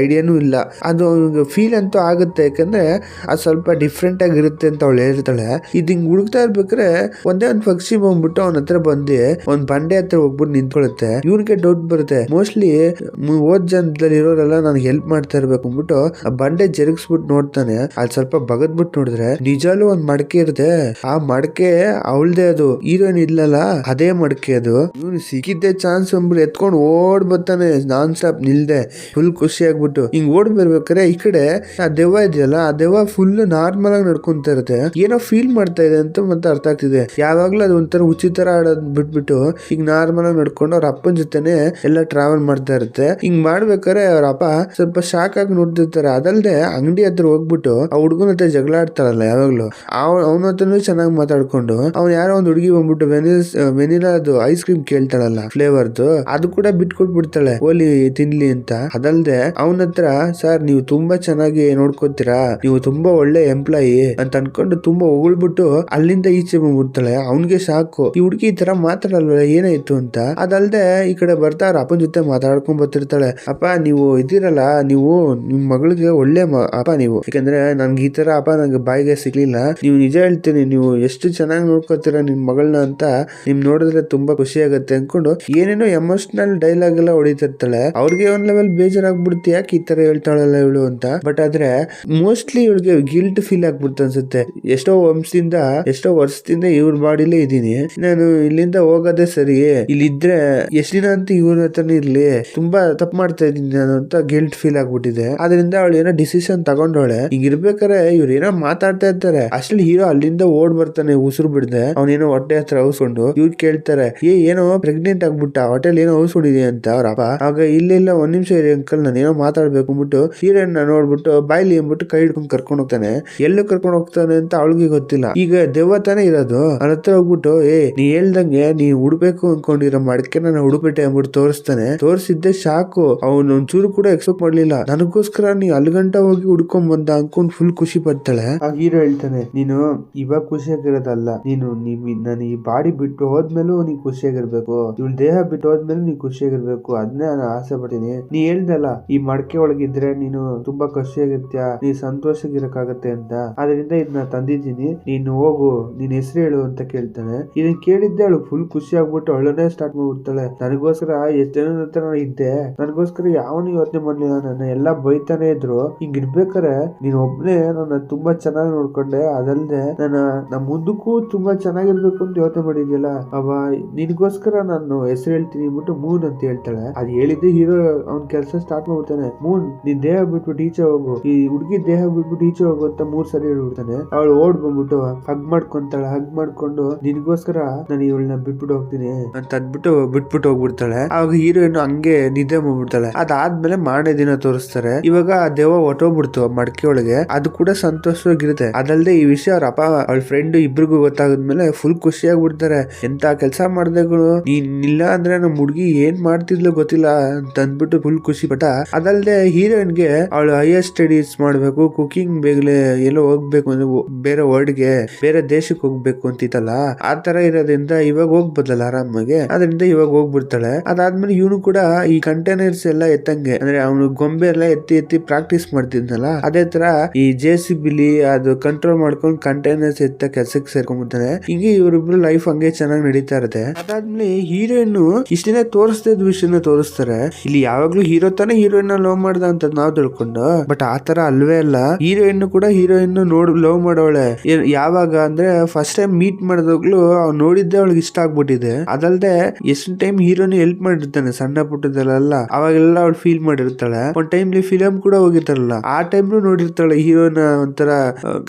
Speaker 1: ಐಡಿಯಾನು ಇಲ್ಲ. ಅದು ಅವ್ನಿಗೆ ಫೀಲ್ ಅಂತೂ ಆಗುತ್ತೆ, ಯಾಕಂದ್ರೆ ಅದು ಸ್ವಲ್ಪ ಡಿಫ್ರೆಂಟ್ ಆಗಿರುತ್ತೆ ಅಂತ ಅವಳು ಹೇಳ್ತಾಳೆ. ಇದು ಹಿಂಗ್ ಹುಡುಕ್ತಾ ಇರ್ಬೇಕಾದ್ರೆ ಒಂದೇ ಒಂದ್ ಪಕ್ಷಿ ಬಂದ್ಬಿಟ್ಟು ಅವನ ಹತ್ರ ಬಂದು ಒಂದ್ ಬಂಡೆ ಹತ್ರ ಹೋಗ್ಬಿಟ್ಟು ನಿಂತ್ಕೊಳ್ಳುತ್ತೆ. ಇವ್ನಿಗೆ ಡೌಟ್ ಬರುತ್ತೆ, ಮೋಸ್ಟ್ಲಿ ಓದ್ ಜನದಲ್ಲಿ ಇರೋರೆಲ್ಲ ನನಗೆ ಹೆಲ್ಪ್ ಮಾಡ್ತಾ ಇರ್ಬೇಕು ಅಂದ್ಬಿಟ್ಟು ಆ ಬಂಡೆ ಜರುಗಿಸ್ಬಿಟ್ಟು ನೋಡ್ತಾನೆ. ಅಲ್ಲಿ ಸ್ವಲ್ಪ ಬಗದ್ಬಿಟ್ಟು ನೋಡಿದ್ರೆ ನಿಜಾಲು ಒಂದ್ ಮಡಕೆ ಇರುತ್ತೆ. ಆ ಮಡಕೆ ಅವಳ್ದೇ, ಅದು ಹೀರೋಯಿನ್ ಇಲ್ಲಲ್ಲ ಅದೇ ಮಡಕೆ ಅದು. ಇವ್ನು ಸಿಕ್ಕಿದ್ದೆ ಚಾನ್ಸ್ ಅಂದ್ಬಿಟ್ಟು ಎತ್ಕೊಂಡು ಓಡ್ ಬರ್ತಾನೆ ನಾನ್ ಸ್ಟಾಪ್ ನಿಲ್ದೆ, ಫುಲ್ ಖುಷಿ ಆಗ್ಬಿಟ್ಟು. ಹಿಂಗ್ ಓಡ್ ಬರ್ಬೇಕಾರೆ ಈ ಕಡೆ ಆ ದೆವ್ವ ಇದೆಯಲ್ಲ, ಆ ದೆವ್ವ ಫುಲ್ ನಾರ್ಮಲ್ ಆಗಿ ನಡ್ಕೊಂತ ಇರುತ್ತೆ. ಏನೋ ಫೀಲ್ ಮಾಡ್ತಾ ಇದೆ ಅಂತ ಮತ್ತೆ ಅರ್ಥ ಆಗ್ತಿದೆ. ಯಾವಾಗ್ಲೂ ಅದು ಒಂಥರ ಉಚಿತರ ಆಡೋದ್ ಬಿಟ್ಬಿಟ್ಟು ಈಗ ನಾರ್ಮಲ್ ಆಗಿ ನಡ್ಕೊಂಡು ಅವ್ರ ಅಪ್ಪನ ಜೊತೆನೆ ಎಲ್ಲ ಟ್ರಾವೆಲ್ ಮಾಡ್ತಾ ಇರುತ್ತೆ. ಹಿಂಗ್ ಮಾಡ್ಬೇಕಾರೆ ಅವ್ರ ಅಪ್ಪ ಸ್ವಲ್ಪ ಶಾಕ್ ಆಗಿ ನೋಡ್ತಿರ್ತಾರೆ. ಅದಲ್ದೆ ಅಂಗಡಿ ಹತ್ರ ಹೋಗ್ಬಿಟ್ಟು ಆ ಹುಡುಗನ ಹತ್ರ ಜಗಳ ಆಡ್ತಾರಲ್ಲ ಯಾವಾಗ್ಲೂ, ಅವನ ಹತ್ರನು ಚೆನ್ನಾಗಿ ಮಾತಾಡ್ಕೊಂಡು ಅವ್ನು ಯಾರೋ ಒಂದ್ ಹುಡುಗಿ ಬಂದ್ಬಿಟ್ಟು ವೆನಿಲಾದು ಐಸ್ ಕ್ರೀಮ್ ಕೇಳ್ತಾಳಲ್ಲ ಫ್ಲೇವರ್ದು, ಅದು ಕೂಡ ಬಿಟ್ಕೊಟ್ಬಿಡ್ತಾಳೆ ಹೋಲಿ ತಿನ್ಲಿ ಅಂತ. ಅದಲ್ದೆ ಅವನ ಹತ್ರ, ಸರ್ ನೀವು ತುಂಬಾ ಚೆನ್ನಾಗಿ ನೋಡ್ಕೋತೀರಾ, ನೀವು ತುಂಬಾ ಒಳ್ಳೆ ಎಂಪ್ಲಾಯಿ ಅಂತ ಅನ್ಕೊಂಡು ತುಂಬಾ ಹೊಗಳ್ಬಿಟ್ಟು ಅಲ್ಲಿಂದ ಈಚೆ ಬಂದ್ಬಿಡ್ತಾಳೆ. ಅವ್ನಿಗೆ ಸಾಕು, ಈ ಹುಡುಗಿ ಈ ತರ ಮಾತಾಡಲ್ವ ಏನಾಯ್ತು ಅಂತ. ಅದಲ್ದೆ ಈ ಕಡೆ ಬರ್ತಾ ಅವ್ರ ಅಪ್ಪನ ಜೊತೆ ಮಾತಾಡ್ಕೊಂಡ್ ಬರ್ತಿರ್ತಾಳೆ. ಅಪ್ಪ ನೀವು ಇದ್ದೀರಲ್ಲ, ನೀವು ನಿಮ್ ಮಗಳಿಗೆ ಒಳ್ಳೆ ಅಪ್ಪ ನೀವು, ಯಾಕಂದ್ರೆ ನನ್ಗೆ ಈ ತರ ಅಪ್ಪ ನಂಗೆ ಬಾಯಿಗೆ ಸಿಗ್ಲಿಲ್ಲ. ನೀವು ನಿಜ ಹೇಳ್ತೀನಿ, ನೀವು ಎಷ್ಟು ಚೆನ್ನಾಗಿ ನೋಡ್ಕೋತೀರಾ ನಿಮ್ ಮಗಳನ್ನ ಅಂತ ನಿಮ್ ನೋಡಿದ್ರೆ ತುಂಬಾ ಖುಷಿ ಆಗತ್ತೆ ಅನ್ಕೊಂಡು ಏನೇನೋ ಎಮೋಷನಲ್ ಡೈಲಾಗ್ ಎಲ್ಲ ಹೊಡಿತಿರ್ತಾಳೆ. ಅವ್ರಿಗೆ ಒಂದ್ ಲೆವೆಲ್ ಬೇಜಾರಾಗ್ಬಿಡುತ್ತೆ, ಯಾಕೆ ಈ ತರ ಹೇಳ್ತಾಳಲ್ಲ ಇವಳು ಅಂತ. ಬಟ್ ಆದ್ರೆ ಮೋಸ್ಟ್ಲಿ ಇವಳಿಗೆ ಗಿಲ್ಟ್ ಫೀಲ್ ಆಗ್ಬಿಡ್ತು ಅನ್ಸುತ್ತೆ. ಎಷ್ಟೋ ವರ್ಷದಿಂದ ಇವ್ರ ಬಾಡಿಲೇ ಇದೀನಿ, ನಾನು ಇಲ್ಲಿಂದ ಹೋಗೋದೇ ಸರಿ, ಇಲ್ಲಿದ್ರೆ ಎಷ್ಟ್ ದಿನ ಅಂತ ಇವ್ರ ಹತ್ರನೇ ಇರ್ಲಿ, ತುಂಬಾ ತಪ್ಪು ಮಾಡ್ತಾ ಇದೀನಿ ನಾನು ಅಂತ ಗಿಲ್ಟ್ ಫೀಲ್ ಆಗ್ಬಿಟ್ಟಿದೆ. ಅದರಿಂದ ಅವಳು ಏನೋ ಡಿಸಿಷನ್ ತಗೊಂಡವಳೆ. ಹಿಂಗಿರ್ಬೇಕಾರೆ ಇವ್ರು ಏನೋ ಮಾತಾಡ್ತಾ ಇರ್ತಾರೆ. ಅಷ್ಟಲ್ಲಿ ಹೀರೋ ಅಲ್ಲಿಂದ ಓಡ್ ಬರ್ತಾನೆ ಉಸಿರು ಬಿಡದೆ. ಅವನೇನೋ ಹೊಟ್ಟೆ ಹತ್ರ ಔಸ್ಕೊಂಡು ಇವ್ರು ಕೇಳ್ತಾರೆ, ಏನೋ ಪ್ರೆಗ್ನೆಂಟ್ ಆಗ್ಬಿಟ್ಟ, ಹೋಟೆಲ್ ಏನೋ ಔಸ್ಕೊಂಡಿದೆ ಅಂತ ಅವ್ರಪ್ಪ. ಆಗ ಇಲ್ಲ ಒಂದ್ ನಿಮಿಷ ಇರಿ ಅಂಕಲ್, ನಾನು ಏನೋ ಮಾತಾಡ್ಬೇಕು ಅಂದ್ಬಿಟ್ಟು ಹೀರೋನ್ ನೋಡ್ಬಿಟ್ಟು ಬಾಯ್ಲಿ ಅಂದ್ಬಿಟ್ಟು ಕೈ ಹಿಡ್ಕೊಂಡು ಕರ್ಕೊಂಡು ಹೋಗ್ತಾನೆ. ಎಲ್ಲೂ ಕರ್ಕೊಂಡು ಹೋಗ್ತಾನೆ ಅಂತ ಅವಳಿಗೆ ಗೊತ್ತಿಲ್ಲ. ಈಗ ದೆವ್ವ ತಾನೇ ಇರೋದು, ಅವ್ರ ಹತ್ರ ಹೋಗ್ಬಿಟ್ಟು ನೀ ಹೇಳ್ದಂಗೆ ನೀ ಹುಡ್ಬೇಕು ಅನ್ಕೊಂಡಿರೋ ಮಡಕೆ ನಾನು ಹುಡುಕ್ಬಿಟ್ಟೆ ಅಂದ್ಬಿಟ್ಟು ತೋರಿಸ್ತಾನೆ. ತೋರಿಸಿದ್ದೆ ಶಾಕು, ಅವನು ಒಂಚೂರು ಕೂಡ ಎಕ್ಸ್ಪೆಕ್ಟ್ ಮಾಡ್ಲಿಲ್ಲ. ನನಗೋಸ್ಕರ ನೀ ಅಲ್ಲಿ ಗಂಟ ಹೋಗಿ ಹುಡ್ಕೊಂಡ್ ಬಂದ ಅನ್ಕೊಂಡ್ ಫುಲ್ ಖುಷಿ ಪಡ್ತಾಳೆ. ಆ ಹೀರೋ ಹೇಳ್ತಾನೆ, ನೀನು ಇವಾಗ ಖುಷಿಯಾಗಿರೋದಲ್ಲ, ನಾನು ಈ ಬಾಡಿ ಬಿಟ್ಟು ಹೋದ್ಮೇಲೂ ನೀ ಖುಷಿಯಾಗಿರ್ಬೇಕು, ಇವಳ ದೇಹ ಬಿಟ್ಟು ಹೋದ್ಮೇಲೆ ನೀ ಖುಷಿಯಾಗಿರ್ಬೇಕು, ಅದನ್ನೇ ನಾನು ಆಸೆ ಪಡ್ತೀನಿ. ನೀ ಹೇಳ್ದಲ್ಲ ಈ ಮಡಕೆ ಒಳಗಿದ್ರೆ ನೀನು ತುಂಬಾ ಖುಷಿಯಾಗಿರ್ತೀಯ, ನೀ ಸಂತೋಷಗಿರಕ್ಕಾಗತ್ತೆ ಅಂತ, ಅದರಿಂದ ಇದನ್ನ ತಂದಿದ್ದೀನಿ, ನೀನು ಹೋಗು, ನಿನ್ ಹೆಸರು ಹೇಳು ಅಂತ ಕೇಳ್ತಾನೆ. ಇದನ್ ಕೇಳಿದ್ದೆ ಅವಳು ಫುಲ್ ಖುಷಿ ಆಗ್ಬಿಟ್ಟು ಅಳ್ಳೋದೇ ಸ್ಟಾರ್ಟ್ ಮಾಡ್ಬಿಡ್ತಾಳೆ. ನನಗೋಸ್ಕರ ಎಷ್ಟ್ ಜನ ಹತ್ರ ಇದ್ದೆ, ನನಗೋಸ್ಕರ ಯಾವನು ಯೋಚನೆ ಮಾಡ್ಲಿಲ್ಲ, ನನ್ನ ಎಲ್ಲಾ ಬೈತಾನೆ ಇದ್ರು. ಹಿಂಗಿರ್ಬೇಕಾರೆ ನೀನ್ ಒಬ್ನೇ ನನ್ನ ತುಂಬಾ ಚೆನ್ನಾಗಿ ನೋಡ್ಕೊಂಡೆ, ಅದಲ್ದೆ ನಮ್ಮ ಮುಂದಕ್ಕೂ ತುಂಬಾ ಚೆನ್ನಾಗಿರ್ಬೇಕು ಅಂತ ಯೋಚನೆ ಮಾಡಿದ್ಯಲ್ಲ, ಅವ ನಿನ್ಗೋಸ್ಕರ ನಾನು ಹೆಸರು ಹೇಳ್ತೀನಿ ಅಂದ್ಬಿಟ್ಟು ಮೂನ್ ಅಂತ ಹೇಳ್ತಾಳೆ. ಅದ್ ಹೇಳಿದ್ದೆ ಹೀರೋ ಅವ್ನ್ ಕೆಲಸ ಸ್ಟಾರ್ಟ್ ಮಾಡ್ಬಿಡ್ತಾನೆ. ಮೂನ್ ನಿನ್ ದೇಹ ಬಿಟ್ಬಿಟ್ಟು ಈಚೆ ಹೋಗು, ಈ ಹುಡುಗಿ ದೇಹ ಬಿಟ್ಬಿಟ್ಟು ಈಚೆ ಹೋಗು ಅಂತ 3 ಸರಿ ಹೇಳ್ಬಿಡ್ತಾನೆ. ಅವಳು ಓಡ್ ಬಂದ್ಬಿಟ್ಟು ಹಗ್ ಮಾಡ್ಕೊಂತಾಳೆ. ಹಗ್ ಮಾಡ್ಕೊಂಡು ನಿನ್ಗೋಸ್ಕರ ನಾನು ಇವಳನ್ನ ಬಿಟ್ಬಿಟ್ಟು ಹೋಗ್ತೀನಿ ಅಂತ ಅಂದ್ಬಿಟ್ಟು ಬಿಟ್ಬಿಟ್ಟು ಹೋಗ್ಬಿಡ್ತಾಳೆ. ಆವಾಗ ಹೀರೋಯಿನ್ ಹಂಗೆ ನಿದ್ದೆ ಮಾಡ್ಬಿಡ್ತಾಳೆ. ಅದಾದ್ಮೇಲೆ ಮಾರನೇ ದಿನ ತೋರಿಸ್ತಾರೆ. ಇವಾಗ ಆ ದೆವ್ವ ಹೊಟ್ಟೋಗ್ಬಿಡ್ತು ಮಡಕೆ ಒಳಗೆ. ಅದು ಕೂಡ ಸಂತೋಷವಾಗಿರುತ್ತೆ. ಅದಲ್ದೆ ಈ ವಿಷಯ ಅವ್ರ ಅಪ್ಪ ಅವಳ ಫ್ರೆಂಡ್ ಇಬ್ರಿಗೂ ಗೊತ್ತಾಗದ್ಮೇಲೆ ಫುಲ್ ಖುಷಿ ಆಗ್ಬಿಡ್ತಾರೆ. ಎಂತ ಕೆಲಸ ಮಾಡ್ದೆಗಳು, ನೀನಿಲ್ಲ ಅಂದ್ರೆ ನಮ್ಮ ಹುಡುಗಿ ಏನ್ ಮಾಡ್ತಿದ್ಲು ಗೊತ್ತಿಲ್ಲ ಅಂತ ಅಂದ್ಬಿಟ್ಟು ಫುಲ್ ಖುಷಿ ಪಟ್ಟ. ಅದಲ್ದೆ ಹೀರೋಯಿನ್ಗೆ ಅವಳು ಹೈಯರ್ ಸ್ಟಡೀಸ್ ಮಾಡ್ಬೇಕು, ಕುಕಿಂಗ್ ಬೇಗಲೆ ಎಲ್ಲೋ ಹೋಗ್ಬೇಕು ಅಂದ್ರೆ ಬೇರೆ ವರ್ಡ್ಗೆ ಬೇರೆ ದೇಶಕ್ಕೆ ಹೋಗ್ಬೇಕು ಅಂತಿತ್ತಲ್ಲ, ಆ ತರ ಇರೋದ್ರಿಂದ ಇವಾಗ ಹೋಗ್ಬೋದಲ್ಲ ಆರಾಮಾಗೆ. ಅದರಿಂದ ಇವಾಗ ಹೋಗ್ಬಿಡ್ತಾಳೆ. ಅದಾದ್ಮೇಲೆ ಇವನು ಕೂಡ ಈ ಕಂಟೈನರ್ಸ್ ಎಲ್ಲ ಎತ್ತಂಗೆ, ಅಂದ್ರೆ ಅವನು ಗೊಂಬೆ ಎಲ್ಲ ಎತ್ತಿ ಎತ್ತಿ ಪ್ರಾಕ್ಟೀಸ್ ಮಾಡ್ತಿದ್ನಲ್ಲ, ಅದೇ ತರ ಈ JCB ಅದು ಕಂಟ್ರೋಲ್ ಮಾಡ್ಕೊಂಡು ಕಂಟೈನರ್ಸ್ ಎತ್ತ ಕೆಲ್ಸಕ್ಕೆ ಸೇರ್ಕೊಂಡ್ಬಿಡ್ತಾನೆ. ಹಿಂಗೆ ಇವರಿಬ್ರು ಲೈಫ್ ಹಂಗೆ ಚೆನ್ನಾಗಿ ನಡೀತಾ ಇರುತ್ತೆ. ಅದಾದ್ಮೇಲೆ ಹೀರೋಯಿನ್ ಇಷ್ಟಿನ ತೋರಿಸ್ತಿದ್ ವಿಷಯನ ತೋರಿಸ್ತಾರೆ. ಇಲ್ಲಿ ಯಾವಾಗ್ಲೂ ಹೀರೋ ತಾನೇ ಹೀರೋಯಿನ್ ಲವ್ ಮಾಡ್ದ ಅಂತ ನಾವ್ ತಿಳ್ಕೊಂಡು, ಬಟ್ ಆ ತರ ಅಲ್ವೇ ಅಲ್ಲ. ಹೀರೋಯಿನ್ ಕೂಡ ಹೀರೋಯಿನ್ ಲವ್ ಮಾಡೋಳೆ. ಯಾವಾಗ ಅಂದ್ರೆ ಫಸ್ಟ್ ಟೈಮ್ ಮೀಟ್ ಮಾಡಿದಾಗ್ಲೂ ಅವ್ನು ನೋಡಿದ್ದೆ ಅವಳಿಗೆ ಇಷ್ಟ ಆಗ್ಬಿಟ್ಟಿದೆ. ಅದಲ್ದೆ ಎಷ್ಟು ಟೈಮ್ ಹೀರೋನಿ ಹೆಲ್ಪ್ ಮಾಡಿರ್ತಾನೆ ಸಣ್ಣ ಪುಟ್ಟದಲ್ಲೆಲ್ಲ, ಅವಾಗೆಲ್ಲ ಅವಳು ಫೀಲ್ ಮಾಡಿರ್ತಾಳೆ. ಒಂದ್ ಟೈಮ್ಲಿ ಫಿಲಮ್ ಕೂಡ ಹೋಗಿರ್ತಾರಲ್ಲ, ಆ ಟೈಮ್ಲು ನೋಡಿರ್ತಾಳೆ ಹೀರೋನ ಒಂಥರ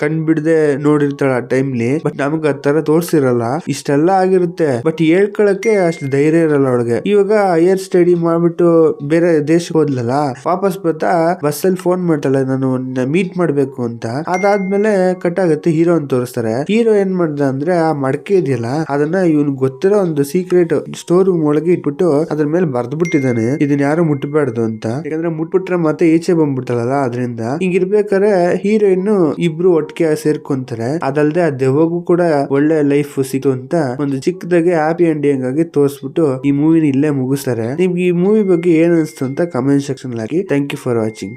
Speaker 1: ಕಣ್ ಬಿಡದೆ ನೋಡಿರ್ತಾಳೆ ಆ ಟೈಮ್ಲಿ. ಬಟ್ ನಮಗ್ ಆ ತರ ತೋರ್ಸಿರಲ್ಲ. ಇಷ್ಟೆಲ್ಲ ಆಗಿರುತ್ತೆ, ಬಟ್ ಹೇಳ್ಕೊಳಕ್ಕೆ ಅಷ್ಟು ಧೈರ್ಯ ಇರಲ್ಲ ಅವಳಿಗೆ. ಇವಾಗ ಹೈಯರ್ ಸ್ಟಡಿ ಮಾಡ್ಬಿಟ್ಟು ಬೇರೆ ದೇಶಕ್ಕೆ ಹೋದ್ಲಲ್ಲ, ವಾಪಸ್ ಬರ್ತಾ ಬಸ್ಸಲ್ಲಿ ಫೋನ್ ಮಾಡ್ತಾಳೆ, ನಾನು ಮೀಟ್ ಮಾಡ್ಬೇಕು ಅಂತ. ಅದಾದ್ಮೇಲೆ ಕಟ್ ಆಗುತ್ತೆ. ಹೀರೋ ಅಂತ ತೋರಿಸ್ತಾರೆ. ಹೀರೋ ಏನ್ ಮಾಡ್ದ ಅಂದ್ರೆ ಆ ಮಡಕೆ ಇದೆಯಲ್ಲ, ಅದನ್ನ ಇವನ್ ಗೊತ್ತಿರೋ ಒಂದು ಸೀಕ್ರೆಟ್ ಸ್ಟೋರ್ ರೂಮ್ ಒಳಗೆ ಇಟ್ಬಿಟ್ಟು ಅದ್ರ ಮೇಲೆ ಬರ್ದ್ ಬಿಟ್ಟಿದ್ದಾನೆ, ಇದನ್ನ ಯಾರು ಮುಟ್ಟಬಾರ್ದು ಅಂತ. ಯಾಕಂದ್ರೆ ಮುಟ್ಬಿಟ್ರೆ ಮತ್ತೆ ಈಚೆ ಬಂದ್ಬಿಡ್ತಾಳಲ್ಲ, ಅದರಿಂದ. ಹಿಂಗಿರ್ಬೇಕಾದ್ರೆ ಹೀರೋಯಿನ್ ಇಬ್ರು ಒಟ್ಟಿಗೆ ಸೇರ್ಕೊಂತಾರೆ. ಅದಲ್ದೆ ಆ ದೆವ್ವಗೂ ಕೂಡ ಒಳ್ಳೆ ಲೈಫ್ ಸಿಕ್ತು ಅಂತ ಒಂದು ಚಿಕ್ಕದಾಗೆ ಹ್ಯಾಪಿ ಎಂಡಿಂಗ್ ಆಗಿ ತೋರಿಸ್ಬಿಟ್ಟು ಈ ಮೂವಿನ ಇಲ್ಲೇ ಮುಗಿಸ್ತಾರೆ. ನಿಮ್ಗೆ ಈ ಮೂವಿ ಬಗ್ಗೆ ಏನ್ ಅನ್ಸ್ತು ಅಂತ ಕಮೆಂಟ್ ಸೆಕ್ಷನ್ ಹಾಕಿ. Thank you for watching.